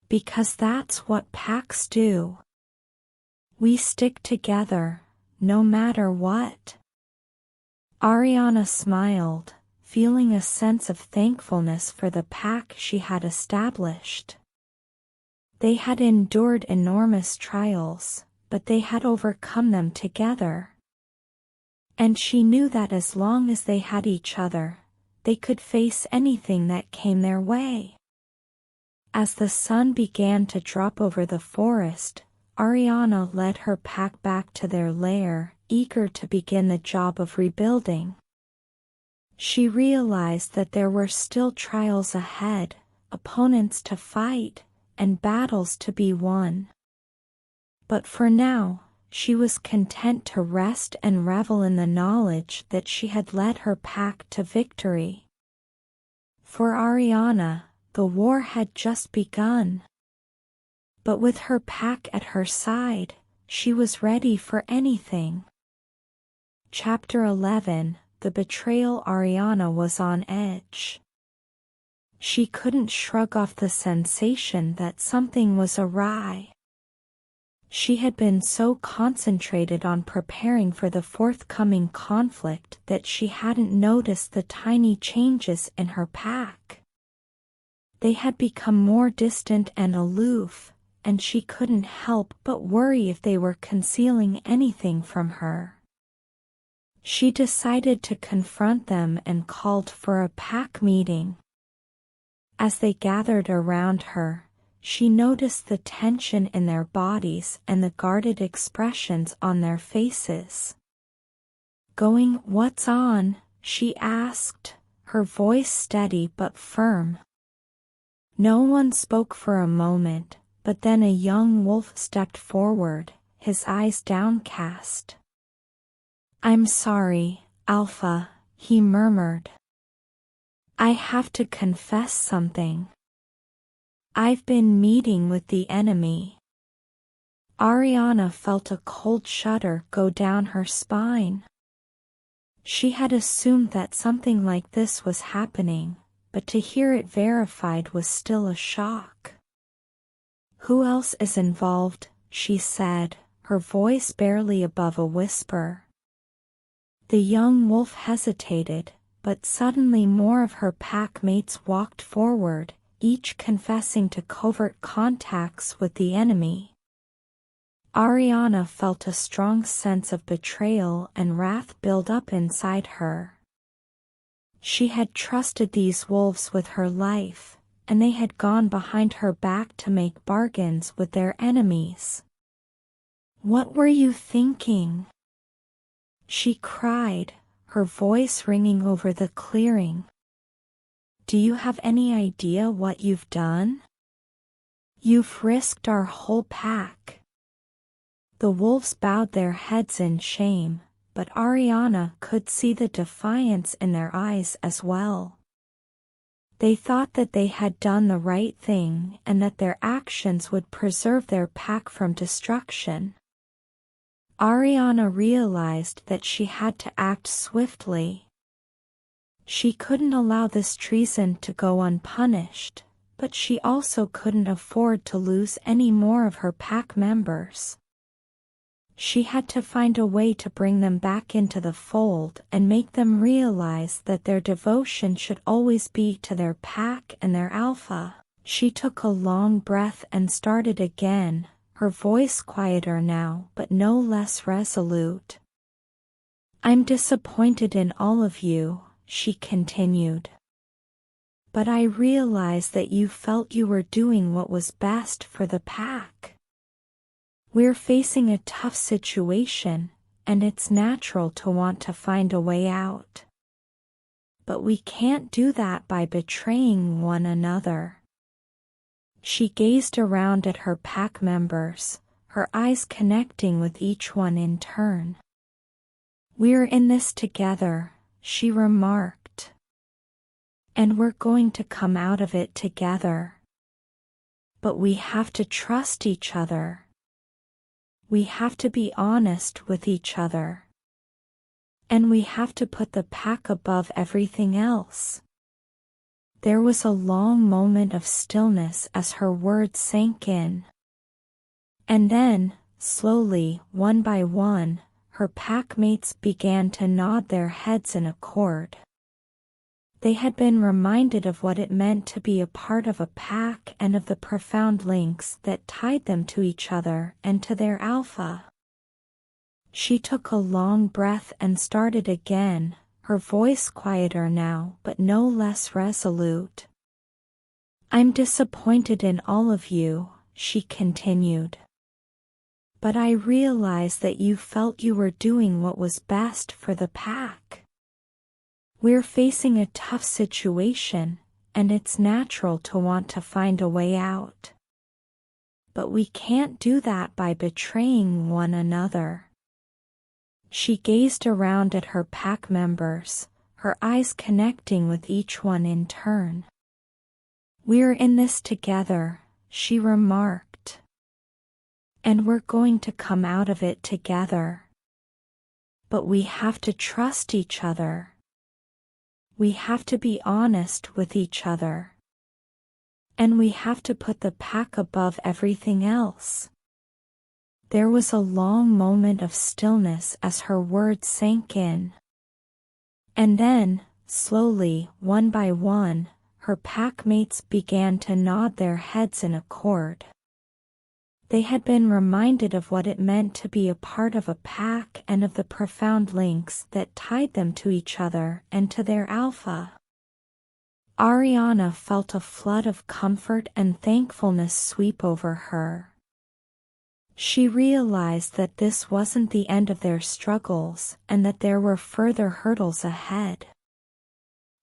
Because that's what packs do. We stick together, no matter what. Ariana smiled, feeling a sense of thankfulness for the pack she had established. They had endured enormous trials, but they had overcome them together. And she knew that as long as they had each other, they could face anything that came their way. As the sun began to drop over the forest, Ariana led her pack back to their lair, eager to begin the job of rebuilding. She realized that there were still trials ahead, opponents to fight, and battles to be won. But for now, she was content to rest and revel in the knowledge that she had led her pack to victory. For Ariana, the war had just begun. But with her pack at her side, she was ready for anything. Chapter 11. The betrayal. Ariana was on edge. She couldn't shrug off the sensation that something was awry. She had been so concentrated on preparing for the forthcoming conflict that she hadn't noticed the tiny changes in her pack. They had become more distant and aloof, and she couldn't help but worry if they were concealing anything from her. She decided to confront them and called for a pack meeting. As they gathered around her, she noticed the tension in their bodies and the guarded expressions on their faces. "What's on?" she asked, her voice steady but firm. No one spoke for a moment, but then a young wolf stepped forward, his eyes downcast. "I'm sorry, Alpha," he murmured. "I have to confess something. I've been meeting with the enemy." Ariana felt a cold shudder go down her spine. She had assumed that something like this was happening, but to hear it verified was still a shock. "Who else is involved?" she said, her voice barely above a whisper. The young wolf hesitated, but suddenly more of her pack mates walked forward, each confessing to covert contacts with the enemy. Ariana felt a strong sense of betrayal and wrath build up inside her. She had trusted these wolves with her life, and they had gone behind her back to make bargains with their enemies. "What were you thinking?" she cried, her voice ringing over the clearing. "Do you have any idea what you've done? You've risked our whole pack." The wolves bowed their heads in shame, but Ariana could see the defiance in their eyes as well. They thought that they had done the right thing and that their actions would preserve their pack from destruction. Ariana realized that she had to act swiftly. She couldn't allow this treason to go unpunished, but she also couldn't afford to lose any more of her pack members. She had to find a way to bring them back into the fold and make them realize that their devotion should always be to their pack and their alpha. She took a long breath and started again, her voice quieter now but no less resolute. "I'm disappointed in all of you," she continued. "But I realize that you felt you were doing what was best for the pack. We're facing a tough situation, and it's natural to want to find a way out. But we can't do that by betraying one another." She gazed around at her pack members, her eyes connecting with each one in turn. "We're in this together," she remarked. "And we're going to come out of it together. But we have to trust each other. We have to be honest with each other. And we have to put the pack above everything else." There was a long moment of stillness as her words sank in. And then, slowly, one by one, her packmates began to nod their heads in accord. They had been reminded of what it meant to be a part of a pack and of the profound links that tied them to each other and to their alpha. She took a long breath and started again, her voice quieter now but no less resolute. "I'm disappointed in all of you," she continued. "But I realize that you felt you were doing what was best for the pack. We're facing a tough situation, and it's natural to want to find a way out. But we can't do that by betraying one another." She gazed around at her pack members, her eyes connecting with each one in turn. "We're in this together," she remarked. "And we're going to come out of it together. But we have to trust each other. We have to be honest with each other. And we have to put the pack above everything else." There was a long moment of stillness as her words sank in. And then, slowly, one by one, her packmates began to nod their heads in accord. They had been reminded of what it meant to be a part of a pack and of the profound links that tied them to each other and to their alpha. Ariana felt a flood of comfort and thankfulness sweep over her. She realized that this wasn't the end of their struggles and that there were further hurdles ahead.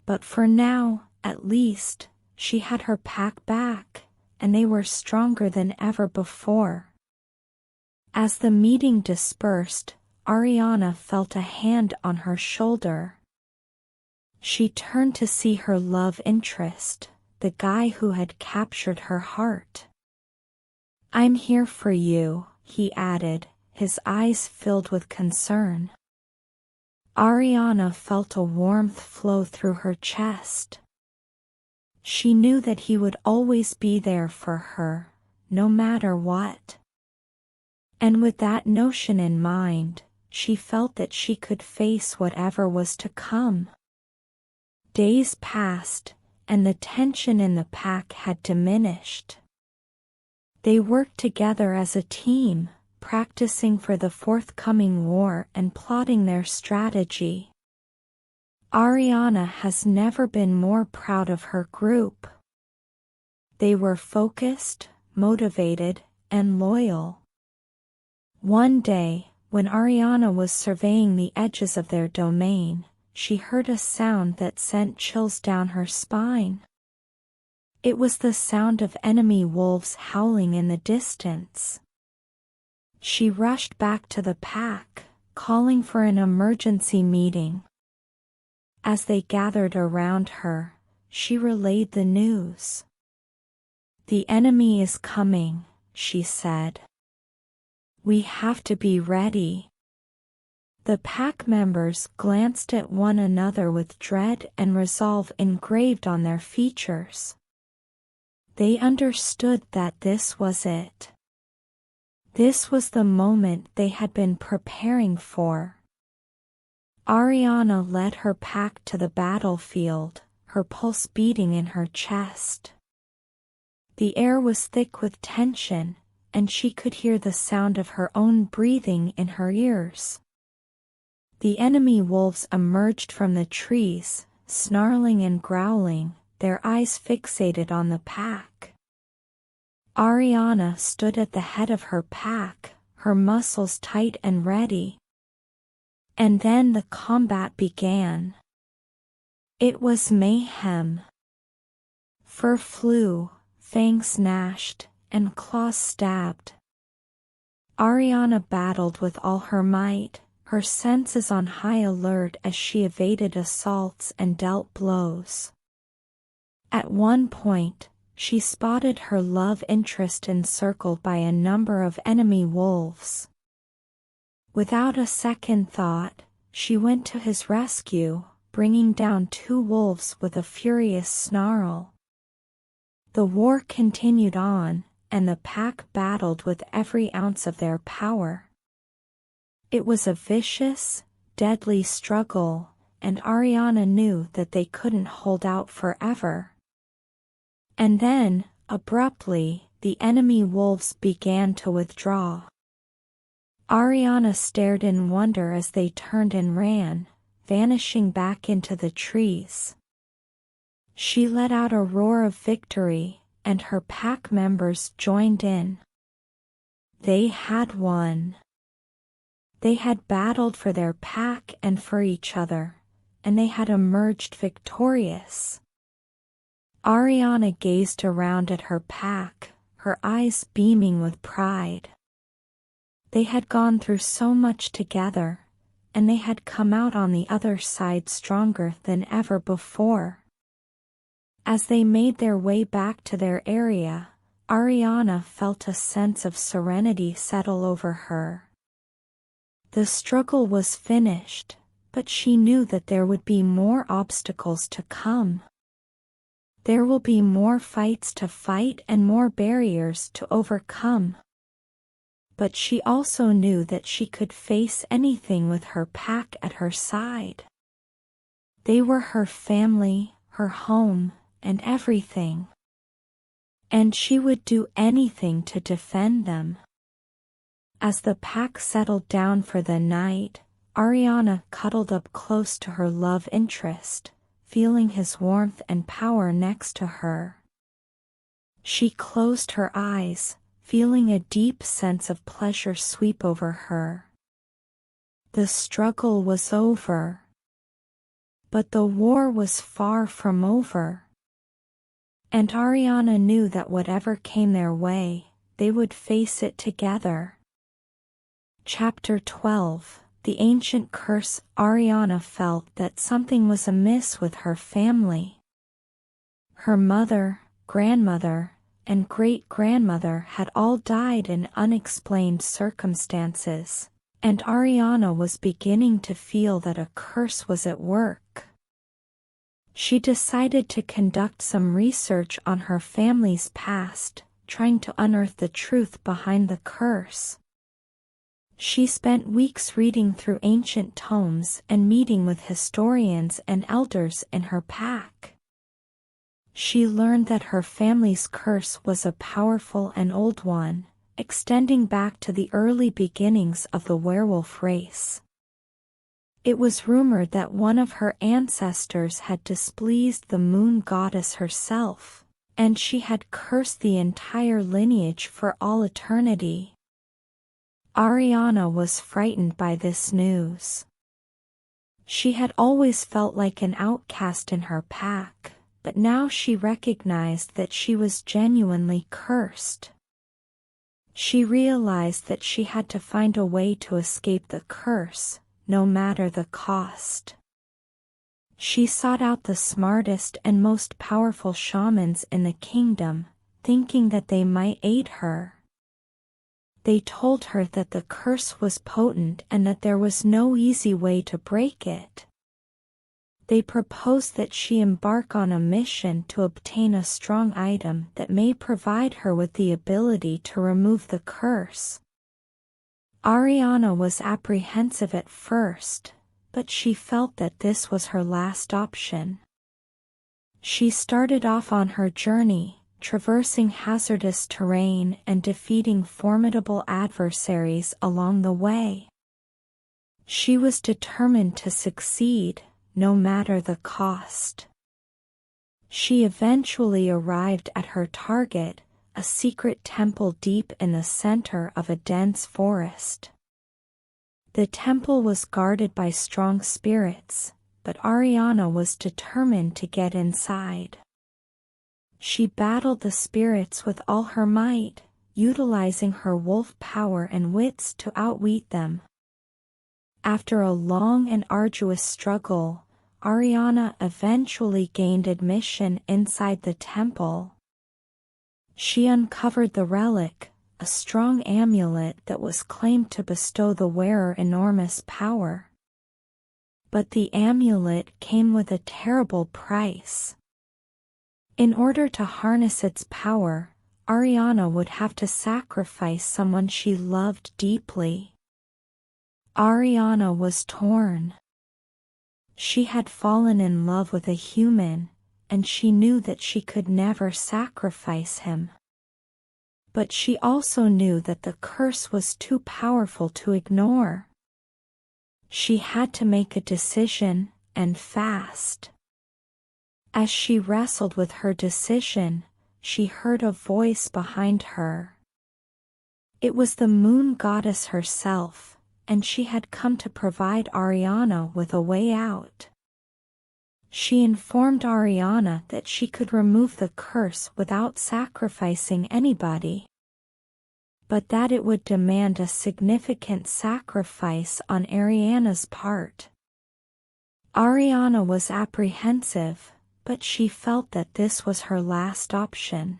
But for now, at least, she had her pack back, and they were stronger than ever before. As the meeting dispersed, Ariana felt a hand on her shoulder. She turned to see her love interest, the guy who had captured her heart. "I'm here for you," he added, his eyes filled with concern. Ariana felt a warmth flow through her chest. She knew that he would always be there for her, no matter what. And with that notion in mind, she felt that she could face whatever was to come. Days passed, and the tension in the pack had diminished. They worked together as a team, practicing for the forthcoming war and plotting their strategy. Ariana has never been more proud of her group. They were focused, motivated, and loyal. One day, when Ariana was surveying the edges of their domain, she heard a sound that sent chills down her spine. It was the sound of enemy wolves howling in the distance. She rushed back to the pack, calling for an emergency meeting. As they gathered around her, she relayed the news. "The enemy is coming," she said. "We have to be ready." The pack members glanced at one another with dread and resolve engraved on their features. They understood that this was it. This was the moment they had been preparing for. Ariana led her pack to the battlefield, her pulse beating in her chest. The air was thick with tension, and she could hear the sound of her own breathing in her ears. The enemy wolves emerged from the trees, snarling and growling, their eyes fixated on the pack. Ariana stood at the head of her pack, her muscles tight and ready. And then the combat began. It was mayhem. Fur flew, fangs gnashed, and claws stabbed. Ariana battled with all her might, her senses on high alert as she evaded assaults and dealt blows. At one point, she spotted her love interest encircled by a number of enemy wolves. Without a second thought, she went to his rescue, bringing down 2 wolves with a furious snarl. The war continued on, and the pack battled with every ounce of their power. It was a vicious, deadly struggle, and Ariana knew that they couldn't hold out forever. And then, abruptly, the enemy wolves began to withdraw. Ariana stared in wonder as they turned and ran, vanishing back into the trees. She let out a roar of victory, and her pack members joined in. They had won. They had battled for their pack and for each other, and they had emerged victorious. Ariana gazed around at her pack, her eyes beaming with pride. They had gone through so much together, and they had come out on the other side stronger than ever before. As they made their way back to their area, Ariana felt a sense of serenity settle over her. The struggle was finished, but she knew that there would be more obstacles to come. There will be more fights to fight and more barriers to overcome. But she also knew that she could face anything with her pack at her side. They were her family, her home, and everything. And she would do anything to defend them. As the pack settled down for the night, Ariana cuddled up close to her love interest, feeling his warmth and power next to her. She closed her eyes, feeling a deep sense of pleasure sweep over her. The struggle was over. But the war was far from over. And Ariana knew that whatever came their way, they would face it together. Chapter 12. The Ancient Curse. Ariana felt that something was amiss with her family. Her mother, grandmother, and great-grandmother had all died in unexplained circumstances, and Ariana was beginning to feel that a curse was at work. She decided to conduct some research on her family's past, trying to unearth the truth behind the curse. She spent weeks reading through ancient tomes and meeting with historians and elders in her pack. She learned that her family's curse was a powerful and old one, extending back to the early beginnings of the werewolf race. It was rumored that one of her ancestors had displeased the moon goddess herself, and she had cursed the entire lineage for all eternity. Ariana was frightened by this news. She had always felt like an outcast in her pack, but now she recognized that she was genuinely cursed. She realized that she had to find a way to escape the curse, no matter the cost. She sought out the smartest and most powerful shamans in the kingdom, thinking that they might aid her. They told her that the curse was potent and that there was no easy way to break it. They proposed that she embark on a mission to obtain a strong item that may provide her with the ability to remove the curse. Ariana was apprehensive at first, but she felt that this was her last option. She started off on her journey, traversing hazardous terrain and defeating formidable adversaries along the way. She was determined to succeed, no matter the cost. She eventually arrived at her target, a secret temple deep in the center of a dense forest. The temple was guarded by strong spirits, but Ariana was determined to get inside. She battled the spirits with all her might, utilizing her wolf power and wits to outwit them. After a long and arduous struggle, Ariana eventually gained admission inside the temple. She uncovered the relic, a strong amulet that was claimed to bestow the wearer enormous power. But the amulet came with a terrible price. In order to harness its power, Ariana would have to sacrifice someone she loved deeply. Ariana was torn. She had fallen in love with a human, and she knew that she could never sacrifice him. But she also knew that the curse was too powerful to ignore. She had to make a decision, and fast. As she wrestled with her decision, she heard a voice behind her. It was the moon goddess herself, and she had come to provide Ariana with a way out. She informed Ariana that she could remove the curse without sacrificing anybody, but that it would demand a significant sacrifice on Ariana's part. Ariana was apprehensive, but she felt that this was her last option.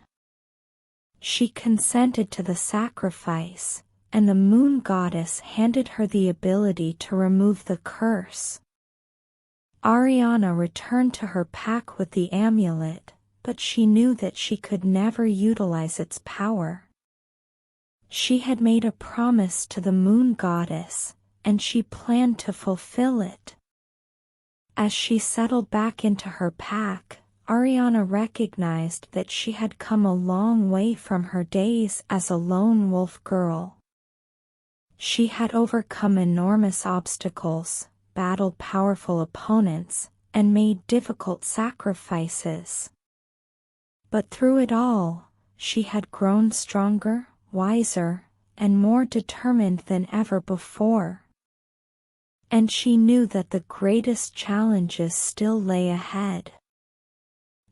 She consented to the sacrifice, and the moon goddess handed her the ability to remove the curse. Ariana returned to her pack with the amulet, but she knew that she could never utilize its power. She had made a promise to the moon goddess, and she planned to fulfill it. As she settled back into her pack, Ariana recognized that she had come a long way from her days as a lone wolf girl. She had overcome enormous obstacles, battled powerful opponents, and made difficult sacrifices. But through it all, she had grown stronger, wiser, and more determined than ever before. And she knew that the greatest challenges still lay ahead.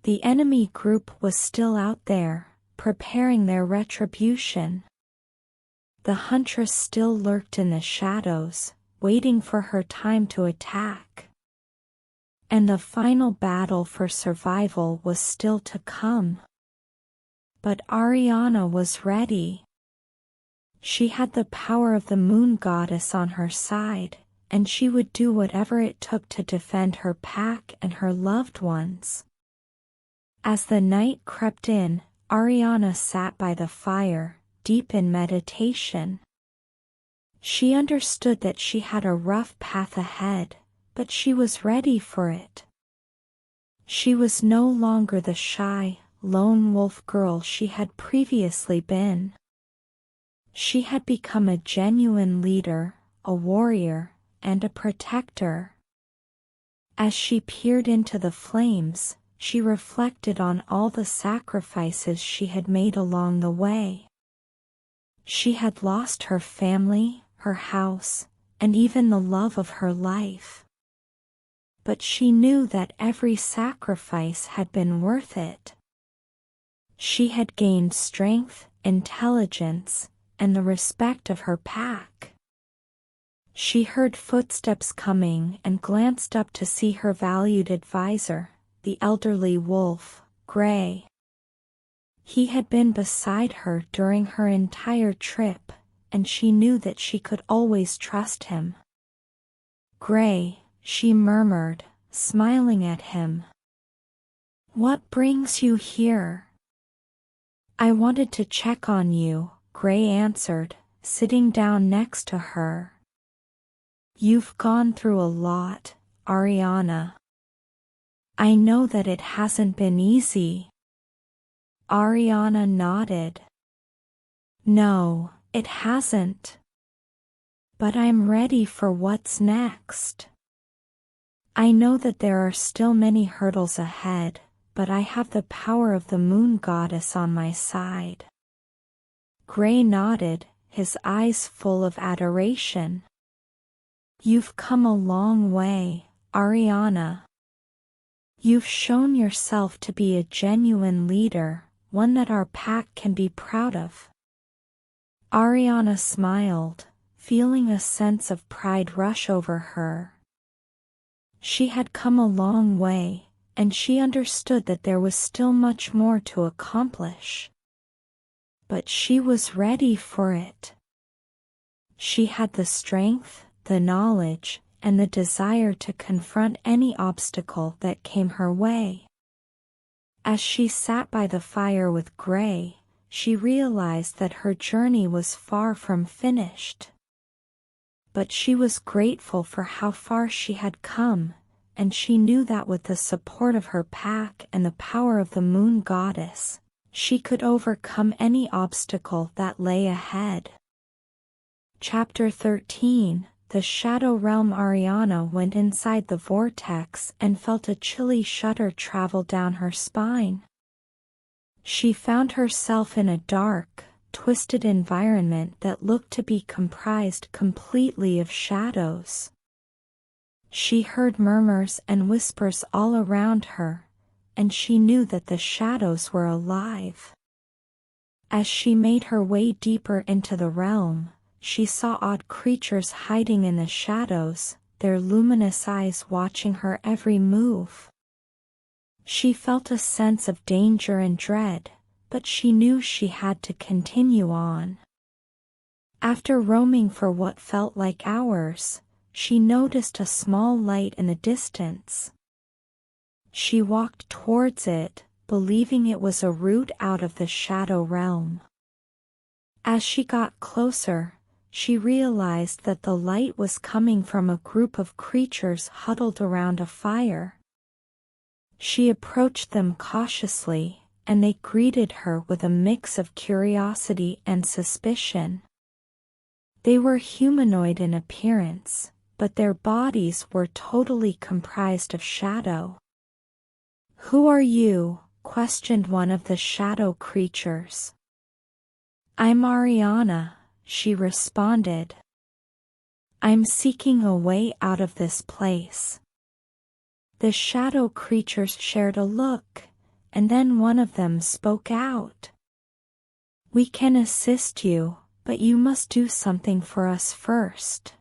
The enemy group was still out there, preparing their retribution. The huntress still lurked in the shadows, waiting for her time to attack. And the final battle for survival was still to come. But Ariana was ready. She had the power of the moon goddess on her side, and she would do whatever it took to defend her pack and her loved ones. As the night crept in, Ariana sat by the fire, deep in meditation. She understood that she had a rough path ahead, but she was ready for it. She was no longer the shy, lone wolf girl she had previously been. She had become a genuine leader, a warrior, and a protector. As she peered into the flames, she reflected on all the sacrifices she had made along the way. She had lost her family, her house, and even the love of her life. But she knew that every sacrifice had been worth it. She had gained strength, intelligence, and the respect of her pack. She heard footsteps coming and glanced up to see her valued advisor, the elderly wolf, Gray. He had been beside her during her entire trip, and she knew that she could always trust him. "Gray," she murmured, smiling at him. "What brings you here?" "I wanted to check on you," Gray answered, sitting down next to her. "You've gone through a lot, Ariana. I know that it hasn't been easy." Ariana nodded. "No, it hasn't. But I'm ready for what's next. I know that there are still many hurdles ahead, but I have the power of the moon goddess on my side." Gray nodded, his eyes full of adoration. "You've come a long way, Ariana. You've shown yourself to be a genuine leader, one that our pack can be proud of." Ariana smiled, feeling a sense of pride rush over her. She had come a long way, and she understood that there was still much more to accomplish. But she was ready for it. She had the strength, the knowledge, and the desire to confront any obstacle that came her way. As she sat by the fire with Gray, she realized that her journey was far from finished. but she was grateful for how far she had come, and she knew that with the support of her pack and the power of the moon goddess, she could overcome any obstacle that lay ahead. Chapter 13. The Shadow Realm. Ariana went inside the vortex and felt a chilly shudder travel down her spine. She found herself in a dark, twisted environment that looked to be comprised completely of shadows. She heard murmurs and whispers all around her, and she knew that the shadows were alive. As she made her way deeper into the realm, she saw odd creatures hiding in the shadows, their luminous eyes watching her every move. She felt a sense of danger and dread, but she knew she had to continue on. After roaming for what felt like hours, she noticed a small light in the distance. She walked towards it, believing it was a route out of the shadow realm. As she got closer, she realized that the light was coming from a group of creatures huddled around a fire. She approached them cautiously, and they greeted her with a mix of curiosity and suspicion. They were humanoid in appearance, but their bodies were totally comprised of shadow. "Who are you?" questioned one of the shadow creatures. "I'm Ariana," she responded. "I'm seeking a way out of this place." The shadow creatures shared a look, and then one of them spoke out. "We can assist you, but you must do something for us first."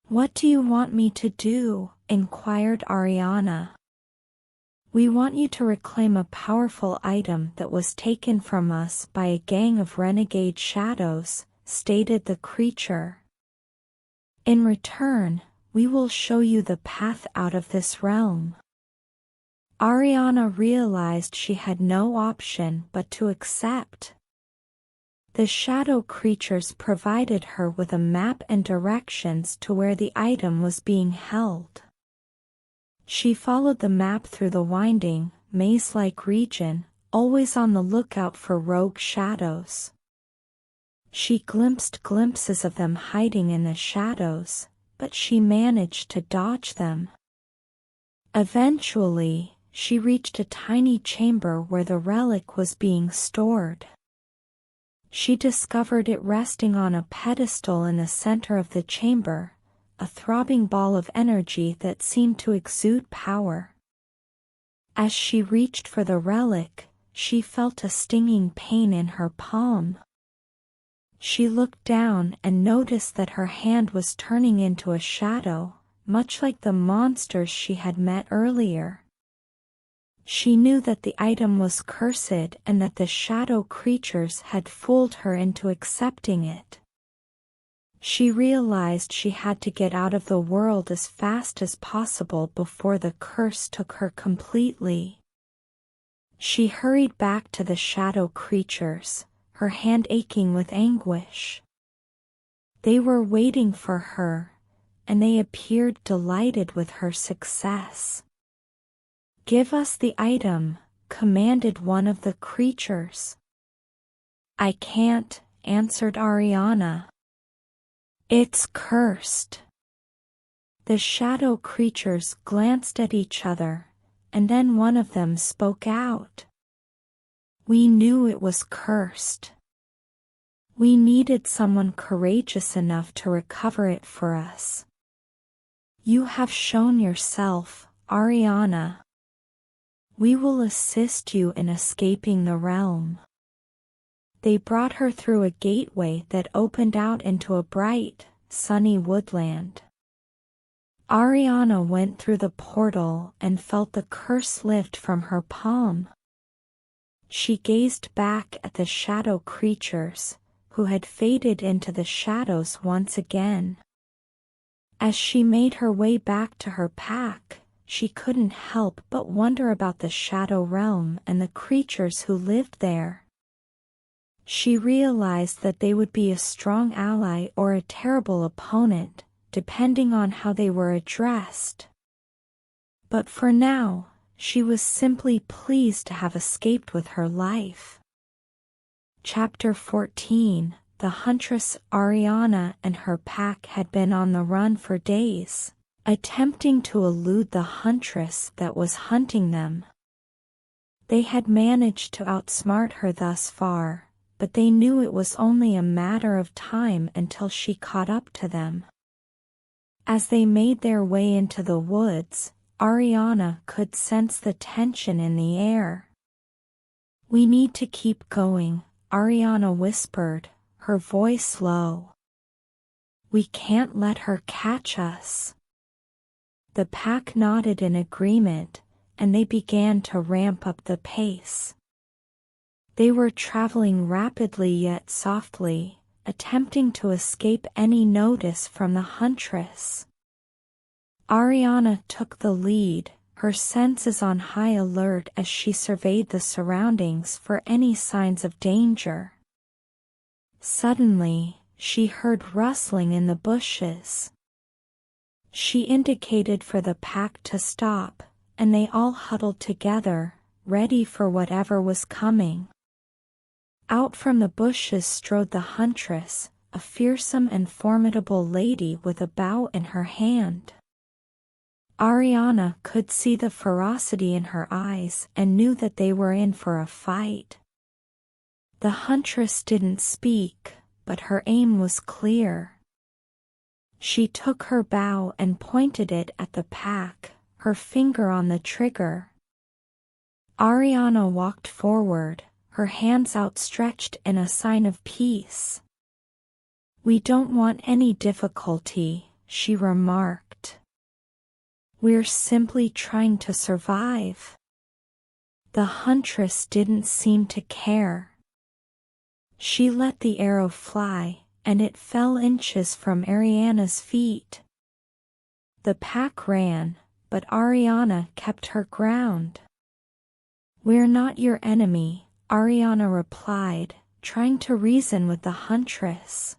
"What do you want me to do?" inquired Ariana. "We want you to reclaim a powerful item that was taken from us by a gang of renegade shadows," stated the creature. "In return, we will show you the path out of this realm." Ariana realized she had no option but to accept. The shadow creatures provided her with a map and directions to where the item was being held. She followed the map through the winding, maze-like region, always on the lookout for rogue shadows. She glimpsed glimpses of them hiding in the shadows, but she managed to dodge them. Eventually, she reached a tiny chamber where the relic was being stored. She discovered it resting on a pedestal in the center of the chamber, a throbbing ball of energy that seemed to exude power. As she reached for the relic, she felt a stinging pain in her palm. She looked down and noticed that her hand was turning into a shadow, much like the monsters she had met earlier. She knew that the item was cursed and that the shadow creatures had fooled her into accepting it. She realized she had to get out of the world as fast as possible before the curse took her completely. She hurried back to the shadow creatures, her hand aching with anguish. They were waiting for her, and they appeared delighted with her success. "Give us the item," commanded one of the creatures. "I can't," answered Ariana. "It's cursed." The shadow creatures glanced at each other, and then one of them spoke out. "We knew it was cursed. We needed someone courageous enough to recover it for us. You have shown yourself, Ariana. We will assist you in escaping the realm." They brought her through a gateway that opened out into a bright, sunny woodland. Ariana went through the portal and felt the curse lift from her palm. She gazed back at the shadow creatures, who had faded into the shadows once again. As she made her way back to her pack, she couldn't help but wonder about the shadow realm and the creatures who lived there. She realized that they would be a strong ally or a terrible opponent, depending on how they were addressed. But for now, she was simply pleased to have escaped with her life. Chapter 14. The huntress Ariana and her pack had been on the run for days, attempting to elude the huntress that was hunting them. They had managed to outsmart her thus far, but they knew it was only a matter of time until she caught up to them. As they made their way into the woods, Ariana could sense the tension in the air. "We need to keep going," Ariana whispered, her voice low. "We can't let her catch us." The pack nodded in agreement, and they began to ramp up the pace. They were traveling rapidly yet softly, attempting to escape any notice from the huntress. Ariana took the lead, her senses on high alert as she surveyed the surroundings for any signs of danger. Suddenly, she heard rustling in the bushes. She indicated for the pack to stop, and they all huddled together, ready for whatever was coming. Out from the bushes strode the huntress, a fearsome and formidable lady with a bow in her hand. Ariana could see the ferocity in her eyes and knew that they were in for a fight. The huntress didn't speak, but her aim was clear. She took her bow and pointed it at the pack, her finger on the trigger. Ariana walked forward, her hands outstretched in a sign of peace. "We don't want any difficulty," she remarked. "We're simply trying to survive." The huntress didn't seem to care. She let the arrow fly, and it fell inches from Ariana's feet. The pack ran, but Ariana kept her ground. "We're not your enemy," Ariana replied, trying to reason with the huntress.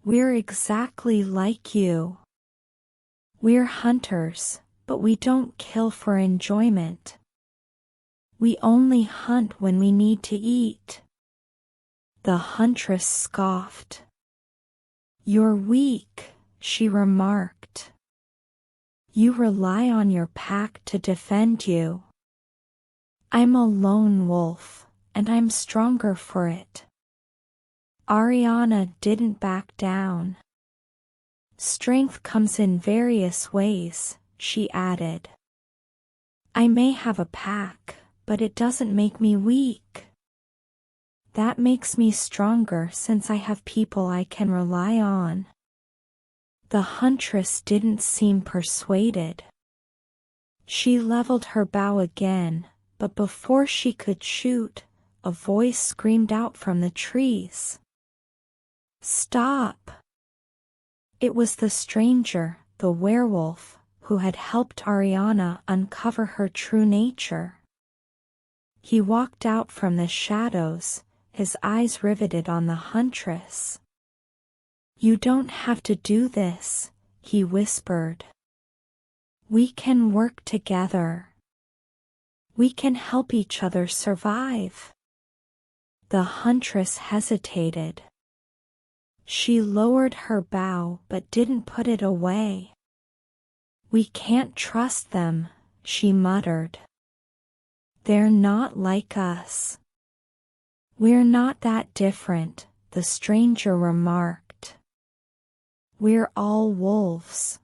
"We're exactly like you. We're hunters, but we don't kill for enjoyment. We only hunt when we need to eat." The huntress scoffed. "You're weak," she remarked. "You rely on your pack to defend you. I'm a lone wolf, and I'm stronger for it." Ariana didn't back down. "Strength comes in various ways," she added. "I may have a pack, but it doesn't make me weak. That makes me stronger since I have people I can rely on." The huntress didn't seem persuaded. She leveled her bow again, but before she could shoot, a voice screamed out from the trees. "Stop!" It was the stranger, the werewolf, who had helped Ariana uncover her true nature. He walked out from the shadows, his eyes riveted on the huntress. "You don't have to do this," he whispered. "We can work together. We can help each other survive." The huntress hesitated. She lowered her bow but didn't put it away. "We can't trust them," she muttered. "They're not like us." "We're not that different," the stranger remarked. "We're all wolves.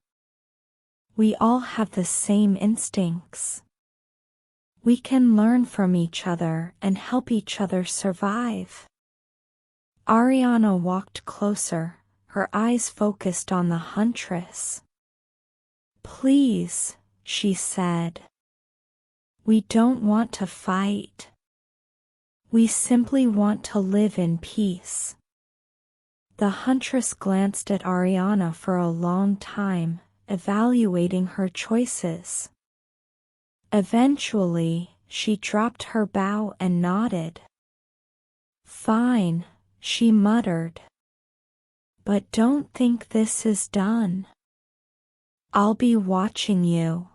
We all have the same instincts. We can learn from each other and help each other survive." Ariana walked closer, her eyes focused on the huntress. "Please," she said. "We don't want to fight. We simply want to live in peace." The huntress glanced at Ariana for a long time, evaluating her choices. Eventually, she dropped her bow and nodded. "Fine," she muttered. "But don't think this is done. I'll be watching you."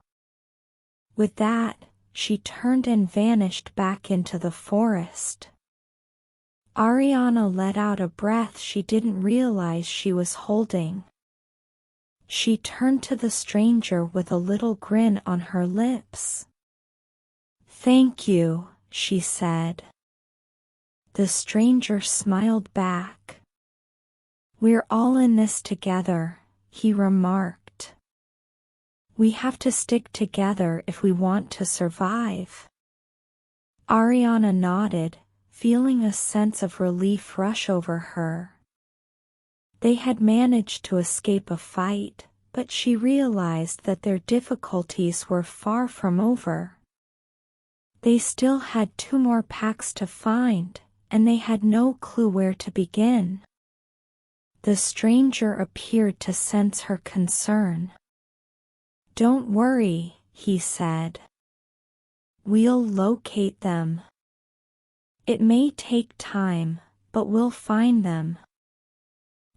With that, she turned and vanished back into the forest. Ariana let out a breath she didn't realize she was holding. She turned to the stranger with a little grin on her lips. "Thank you," she said. The stranger smiled back. "We're all in this together," he remarked. "We have to stick together if we want to survive." Ariana nodded, feeling a sense of relief rush over her. They had managed to escape a fight, but she realized that their difficulties were far from over. They still had 2 more packs to find, and they had no clue where to begin. The stranger appeared to sense her concern. "Don't worry," he said. "We'll locate them. It may take time, but we'll find them."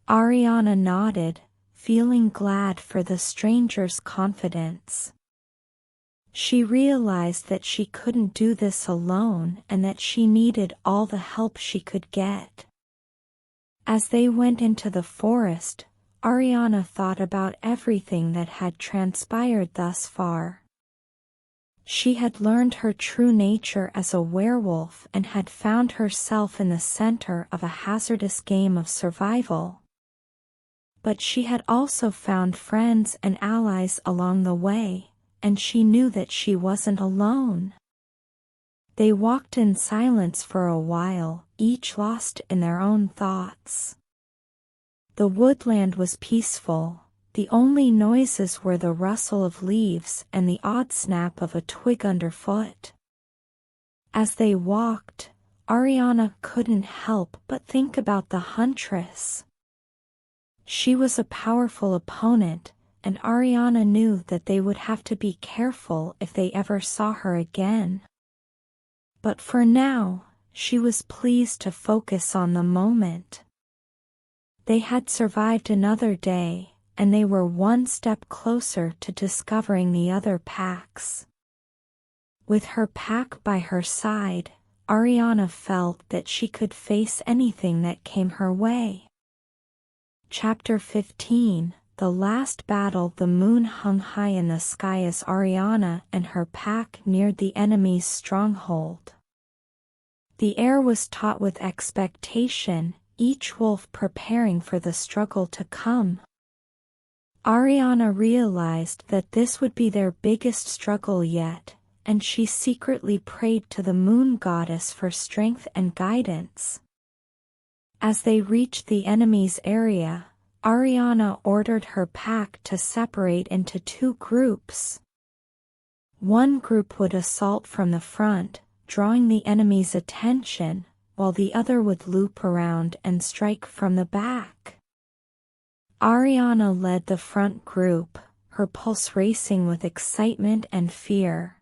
Ariana nodded, feeling glad for the stranger's confidence. She realized that she couldn't do this alone and that she needed all the help she could get. As they went into the forest, Ariana thought about everything that had transpired thus far. She had learned her true nature as a werewolf and had found herself in the center of a hazardous game of survival. But she had also found friends and allies along the way, and she knew that she wasn't alone. They walked in silence for a while, each lost in their own thoughts. The woodland was peaceful. The only noises were the rustle of leaves and the odd snap of a twig underfoot. As they walked, Ariana couldn't help but think about the huntress. She was a powerful opponent, and Ariana knew that they would have to be careful if they ever saw her again. But for now, she was pleased to focus on the moment. They had survived another day, and they were one step closer to discovering the other packs. With her pack by her side, Ariana felt that she could face anything that came her way. Chapter 15, The Last Battle. The moon hung high in the sky as Ariana and her pack neared the enemy's stronghold. The air was taut with expectation, each wolf preparing for the struggle to come. Ariana realized that this would be their biggest struggle yet, and she secretly prayed to the moon goddess for strength and guidance. As they reached the enemy's area, Ariana ordered her pack to separate into 2 groups. One group would assault from the front, drawing the enemy's attention, while the other would loop around and strike from the back. Ariana led the front group, her pulse racing with excitement and fear.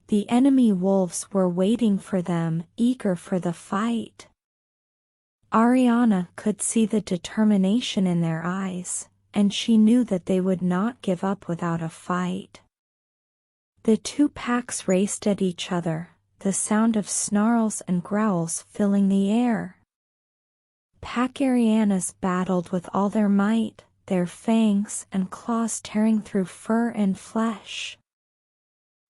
The enemy wolves were waiting for them, eager for the fight. Ariana could see the determination in their eyes, and she knew that they would not give up without a fight. The 2 packs raced at each other, the sound of snarls and growls filling the air. Pack Arianas battled with all their might, their fangs and claws tearing through fur and flesh.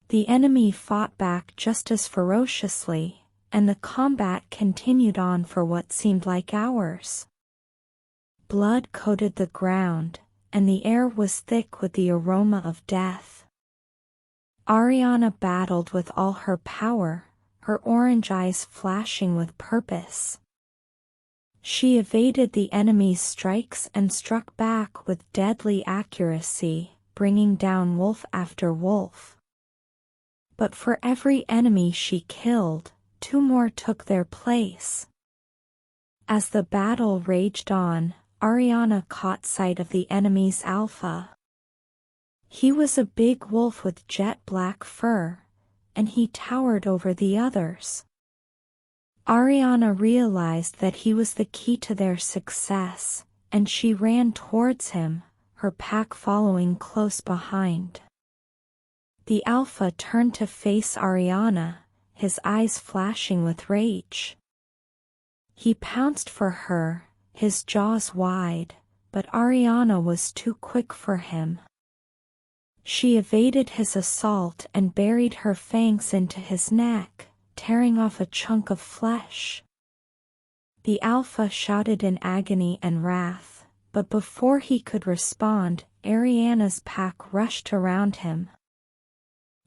The enemy fought back just as ferociously, and the combat continued on for what seemed like hours. Blood coated the ground, and the air was thick with the aroma of death. Ariana battled with all her power, her orange eyes flashing with purpose. She evaded the enemy's strikes and struck back with deadly accuracy, bringing down wolf after wolf. But for every enemy she killed, 2 more took their place. As the battle raged on, Ariana caught sight of the enemy's alpha. He was a big wolf with jet black fur, and he towered over the others. Ariana realized that he was the key to their success, and she ran towards him, her pack following close behind. The alpha turned to face Ariana, his eyes flashing with rage. He pounced for her, his jaws wide, but Ariana was too quick for him. She evaded his assault and buried her fangs into his neck, tearing off a chunk of flesh. The alpha shouted in agony and wrath, but before he could respond, Ariana's pack rushed around him.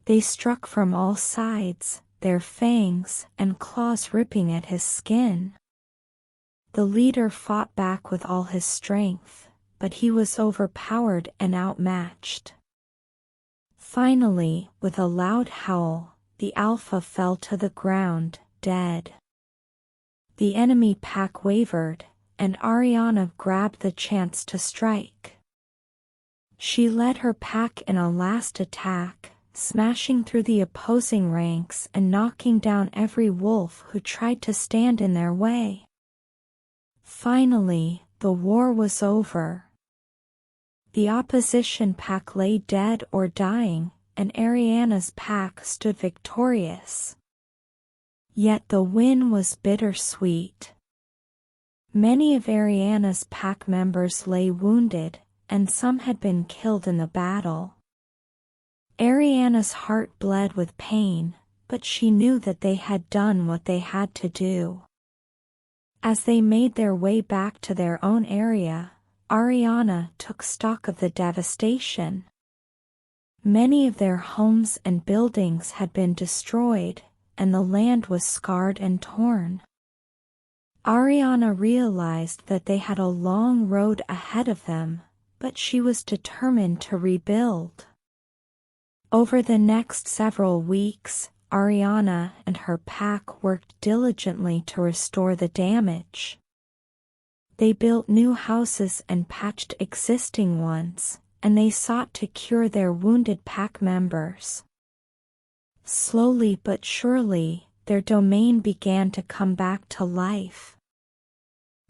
They struck from all sides, their fangs and claws ripping at his skin. The leader fought back with all his strength, but he was overpowered and outmatched. Finally, with a loud howl, the alpha fell to the ground, dead. The enemy pack wavered, and Ariana grabbed the chance to strike. She led her pack in a last attack, smashing through the opposing ranks and knocking down every wolf who tried to stand in their way. Finally, the war was over. The opposition pack lay dead or dying, and Ariana's pack stood victorious. Yet the win was bittersweet. Many of Ariana's pack members lay wounded, and some had been killed in the battle. Ariana's heart bled with pain, but she knew that they had done what they had to do. As they made their way back to their own area, Ariana took stock of the devastation. Many of their homes and buildings had been destroyed, and the land was scarred and torn. Ariana realized that they had a long road ahead of them, but she was determined to rebuild. Over the next several weeks, Ariana and her pack worked diligently to restore the damage. They built new houses and patched existing ones, and they sought to cure their wounded pack members. Slowly but surely, their domain began to come back to life.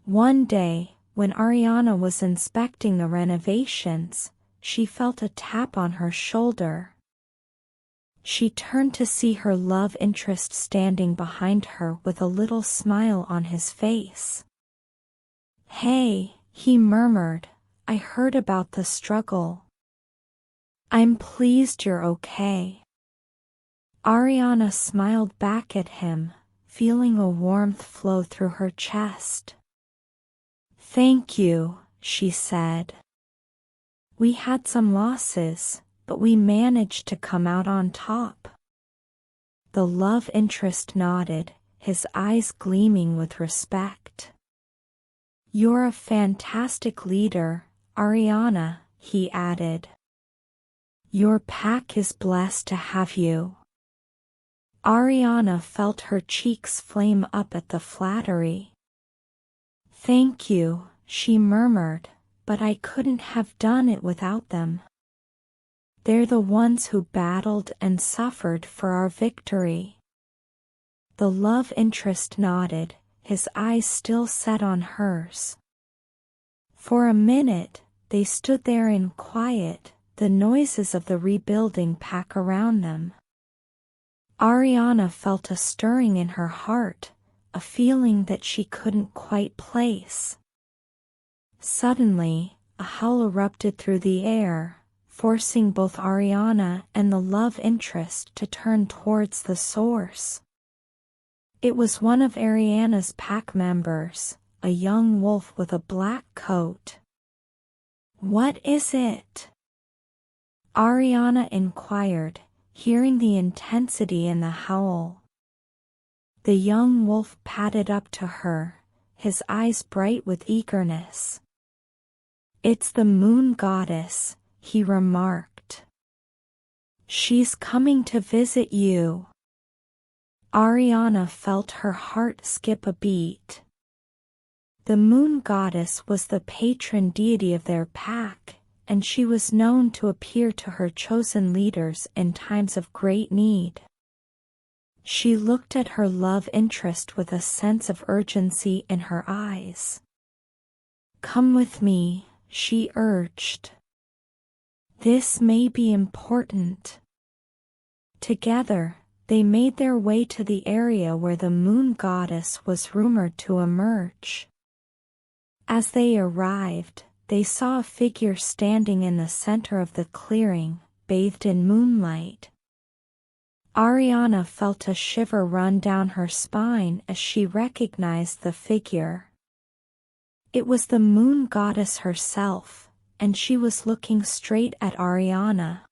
One day, when Ariana was inspecting the renovations, she felt a tap on her shoulder. She turned to see her love interest standing behind her with a little smile on his face. "Hey," he murmured, "I heard about the struggle. I'm pleased you're okay." Ariana smiled back at him, feeling a warmth flow through her chest. "Thank you," she said. "We had some losses, but we managed to come out on top." The love interest nodded, his eyes gleaming with respect. "You're a fantastic leader, Ariana," he added. "Your pack is blessed to have you." Ariana felt her cheeks flame up at the flattery. "Thank you," she murmured, "but I couldn't have done it without them. They're the ones who battled and suffered for our victory." The love interest nodded, his eyes still set on hers. For a minute, they stood there in quiet, the noises of the rebuilding pack around them. Ariana felt a stirring in her heart, a feeling that she couldn't quite place. Suddenly, a howl erupted through the air, forcing both Ariana and the love interest to turn towards the source. It was one of Ariana's pack members, a young wolf with a black coat. "What is it?" Ariana inquired, hearing the intensity in the howl. The young wolf padded up to her, his eyes bright with eagerness. "It's the moon goddess," he remarked. "She's coming to visit you." Ariana felt her heart skip a beat. The moon goddess was the patron deity of their pack, and she was known to appear to her chosen leaders in times of great need. She looked at her love interest with a sense of urgency in her eyes. "Come with me," she urged. "This may be important." Together, they made their way to the area where the moon goddess was rumored to emerge. As they arrived, they saw a figure standing in the center of the clearing, bathed in moonlight. Ariana felt a shiver run down her spine as she recognized the figure. It was the moon goddess herself, and she was looking straight at Ariana.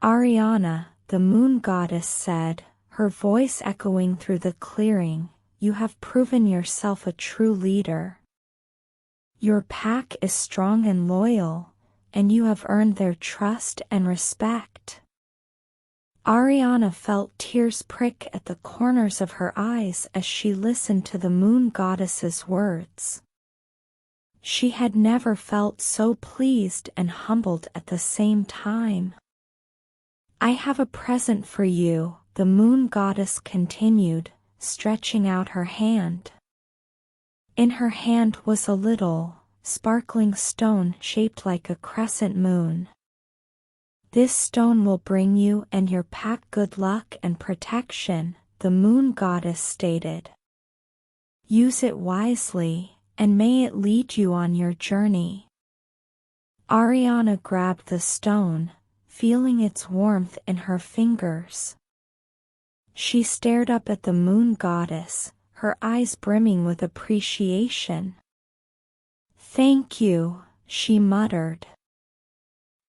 "Ariana," the moon goddess said, her voice echoing through the clearing, "you have proven yourself a true leader. Your pack is strong and loyal, and you have earned their trust and respect." Ariana felt tears prick at the corners of her eyes as she listened to the moon goddess's words. She had never felt so pleased and humbled at the same time. "I have a present for you," the moon goddess continued, stretching out her hand. In her hand was a little, sparkling stone shaped like a crescent moon. "This stone will bring you and your pack good luck and protection," the moon goddess stated. "Use it wisely, and may it lead you on your journey." Ariana grabbed the stone, feeling its warmth in her fingers. She stared up at the moon goddess, her eyes brimming with appreciation. "Thank you," she muttered.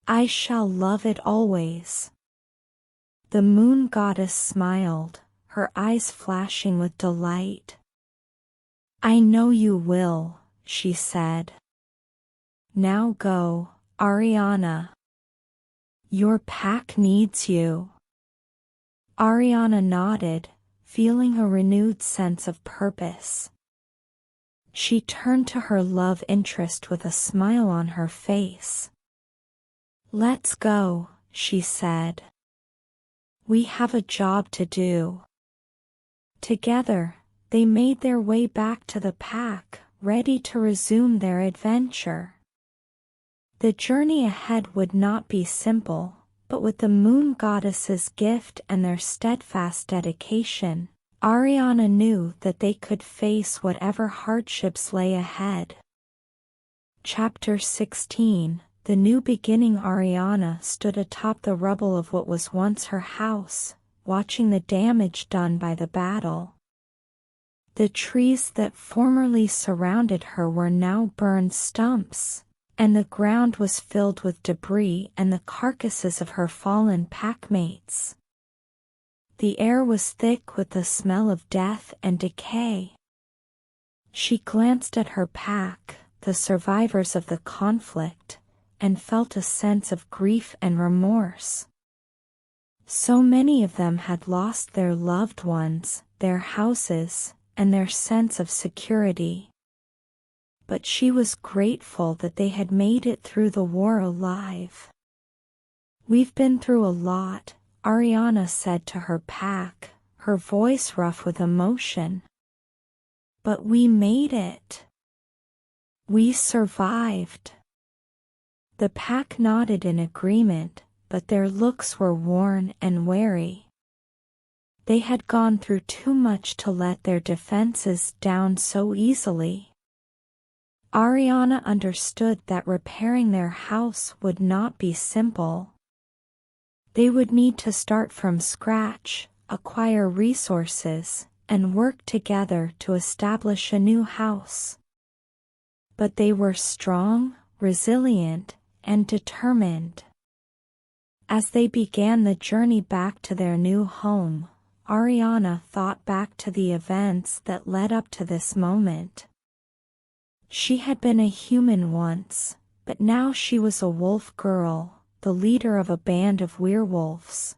"I shall love it always." The moon goddess smiled, her eyes flashing with delight. "I know you will," she said. "Now go, Ariana. Your pack needs you." Ariana nodded, feeling a renewed sense of purpose. She turned to her love interest with a smile on her face. "Let's go," she said. "We have a job to do." Together, they made their way back to the pack, ready to resume their adventure. The journey ahead would not be simple, but with the moon goddess's gift and their steadfast dedication, Ariana knew that they could face whatever hardships lay ahead. Chapter 16. The New Beginning. Ariana stood atop the rubble of what was once her house, watching the damage done by the battle. The trees that formerly surrounded her were now burned stumps, and the ground was filled with debris and the carcasses of her fallen packmates. The air was thick with the smell of death and decay. She glanced at her pack, the survivors of the conflict, and felt a sense of grief and remorse. So many of them had lost their loved ones, their houses, and their sense of security. But she was grateful that they had made it through the war alive. "We've been through a lot," Ariana said to her pack, her voice rough with emotion. "But we made it. We survived." The pack nodded in agreement, but their looks were worn and wary. They had gone through too much to let their defenses down so easily. Ariana understood that repairing their house would not be simple. They would need to start from scratch, acquire resources, and work together to establish a new house. But they were strong, resilient, and determined. As they began the journey back to their new home, Ariana thought back to the events that led up to this moment. She had been a human once, but now she was a wolf girl, the leader of a band of werewolves.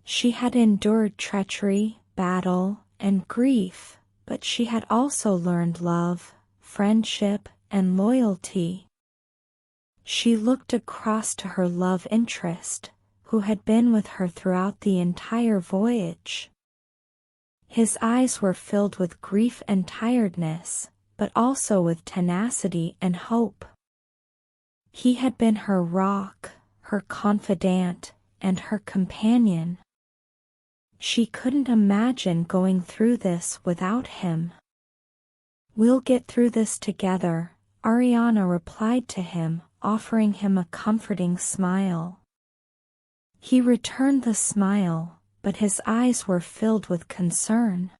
She had endured treachery, battle, and grief, but she had also learned love, friendship, and loyalty. She looked across to her love interest, who had been with her throughout the entire voyage. His eyes were filled with grief and tiredness, but also with tenacity and hope. He had been her rock, her confidant, and her companion. She couldn't imagine going through this without him. "We'll get through this together," Ariana replied to him, offering him a comforting smile. He returned the smile, but his eyes were filled with concern.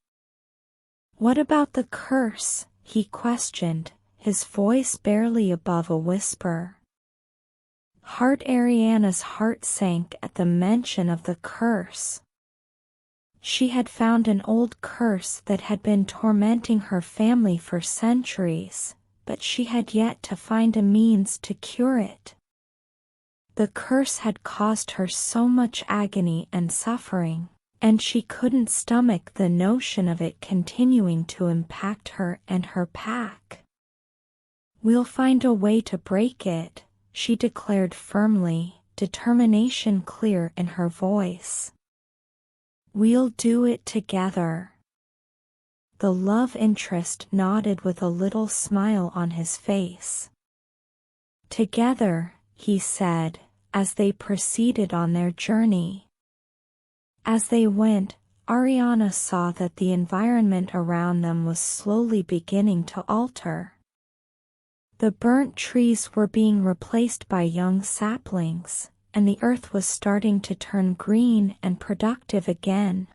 "What about the curse?" he questioned, his voice barely above a whisper. Ariana's heart sank at the mention of the curse. She had found an old curse that had been tormenting her family for centuries, but she had yet to find a means to cure it. The curse had caused her so much agony and suffering, and she couldn't stomach the notion of it continuing to impact her and her pack. "We'll find a way to break it," she declared firmly, determination clear in her voice. "We'll do it together." The love interest nodded with a little smile on his face. "Together," he said, as they proceeded on their journey. As they went, Ariana saw that the environment around them was slowly beginning to alter. The burnt trees were being replaced by young saplings, and the earth was starting to turn green and productive again.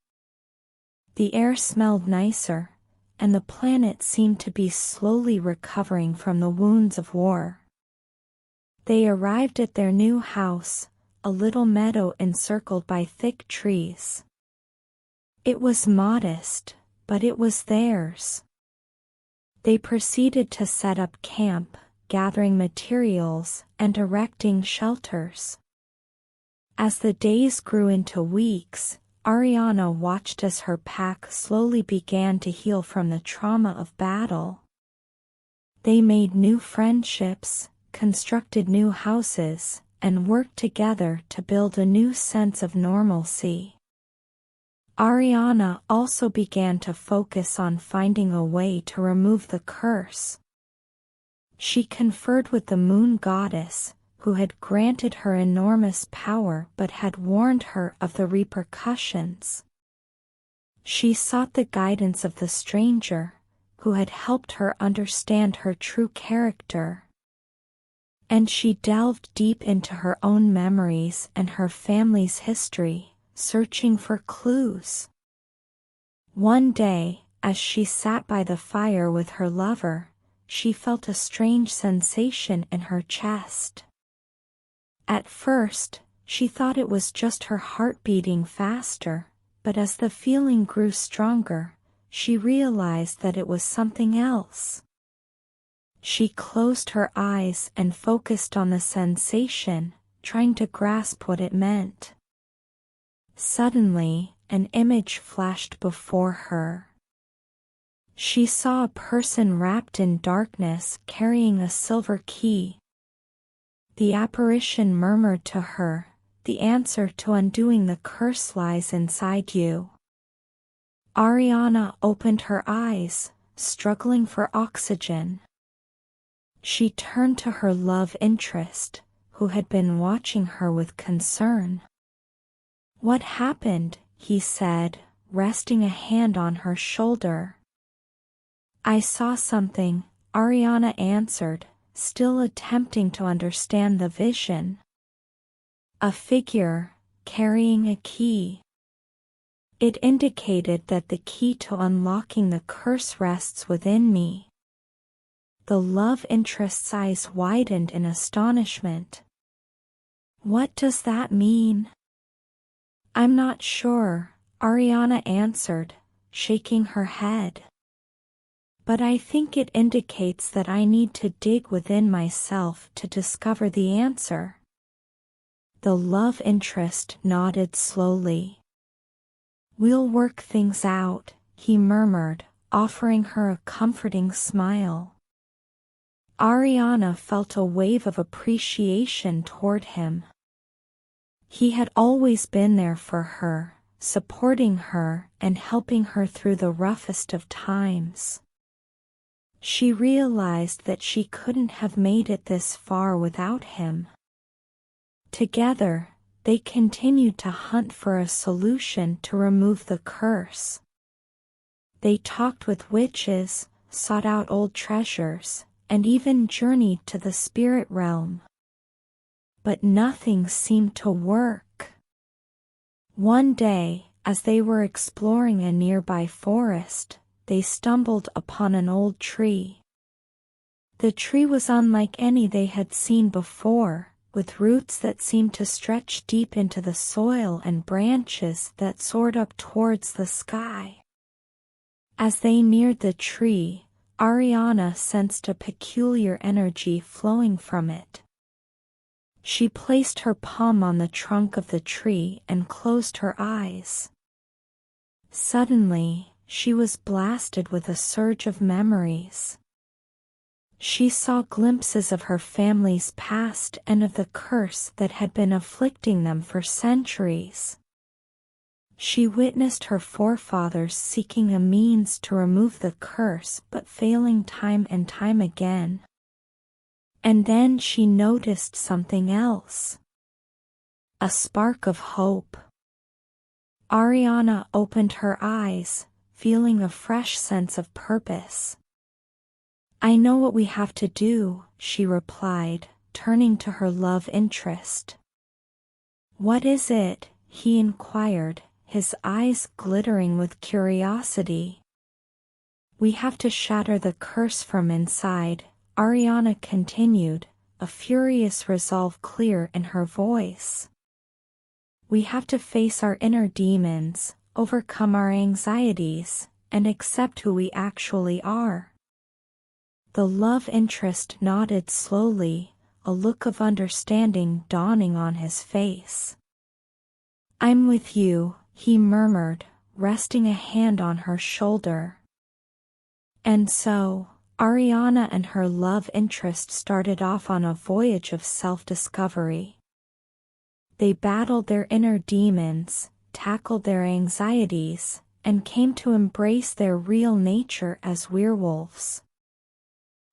The air smelled nicer, and the planet seemed to be slowly recovering from the wounds of war. They arrived at their new house, a little meadow encircled by thick trees. It was modest, but it was theirs. They proceeded to set up camp, gathering materials and erecting shelters. As the days grew into weeks, Ariana watched as her pack slowly began to heal from the trauma of battle. They made new friendships, constructed new houses, and worked together to build a new sense of normalcy. Ariana also began to focus on finding a way to remove the curse. She conferred with the moon goddess, who had granted her enormous power but had warned her of the repercussions. She sought the guidance of the stranger, who had helped her understand her true character. And she delved deep into her own memories and her family's history, searching for clues. One day, as she sat by the fire with her lover, she felt a strange sensation in her chest. At first, she thought it was just her heart beating faster, but as the feeling grew stronger, she realized that it was something else. She closed her eyes and focused on the sensation, trying to grasp what it meant. Suddenly, an image flashed before her. She saw a person wrapped in darkness carrying a silver key. The apparition murmured to her, "The answer to undoing the curse lies inside you." Ariana opened her eyes, struggling for oxygen. She turned to her love interest, who had been watching her with concern. "What happened?" he said, resting a hand on her shoulder. "I saw something," Ariana answered, still attempting to understand the vision. "A figure, carrying a key. It indicated that the key to unlocking the curse rests within me." The love interest's eyes widened in astonishment. "What does that mean?" "I'm not sure," Ariana answered, shaking her head. "But I think it indicates that I need to dig within myself to discover the answer." The love interest nodded slowly. "We'll work things out," he murmured, offering her a comforting smile. Ariana felt a wave of appreciation toward him. He had always been there for her, supporting her and helping her through the roughest of times. She realized that she couldn't have made it this far without him. Together, they continued to hunt for a solution to remove the curse. They talked with witches, sought out old treasures, and even journeyed to the spirit realm. But nothing seemed to work. One day, as they were exploring a nearby forest, they stumbled upon an old tree. The tree was unlike any they had seen before, with roots that seemed to stretch deep into the soil and branches that soared up towards the sky. As they neared the tree, Ariana sensed a peculiar energy flowing from it. She placed her palm on the trunk of the tree and closed her eyes. Suddenly, she was blasted with a surge of memories. She saw glimpses of her family's past and of the curse that had been afflicting them for centuries. She witnessed her forefathers seeking a means to remove the curse but failing time and time again. And then she noticed something else. A spark of hope. Ariana opened her eyes, feeling a fresh sense of purpose. "I know what we have to do," she replied, turning to her love interest. "What is it?" he inquired, his eyes glittering with curiosity. "We have to shatter the curse from inside," Ariana continued, a furious resolve clear in her voice. "We have to face our inner demons, overcome our anxieties, and accept who we actually are." The love interest nodded slowly, a look of understanding dawning on his face. "I'm with you," he murmured, resting a hand on her shoulder. And so, Ariana and her love interest started off on a voyage of self-discovery. They battled their inner demons, tackled their anxieties, and came to embrace their real nature as werewolves.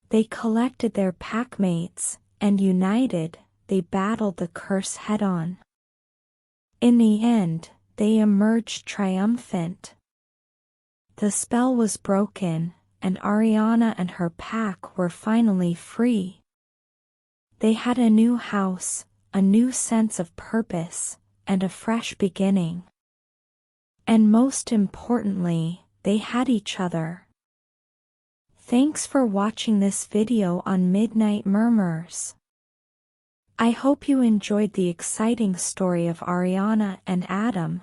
They collected their packmates, and united, they battled the curse head-on. In the end, they emerged triumphant. The spell was broken, and Ariana and her pack were finally free. They had a new house, a new sense of purpose, and a fresh beginning. And most importantly, they had each other. Thanks for watching this video on Midnight Murmurs. I hope you enjoyed the exciting story of Ariana and Adam.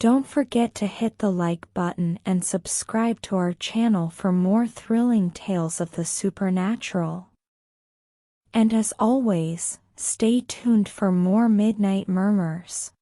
Don't forget to hit the like button and subscribe to our channel for more thrilling tales of the supernatural. And as always, stay tuned for more Midnight Murmurs.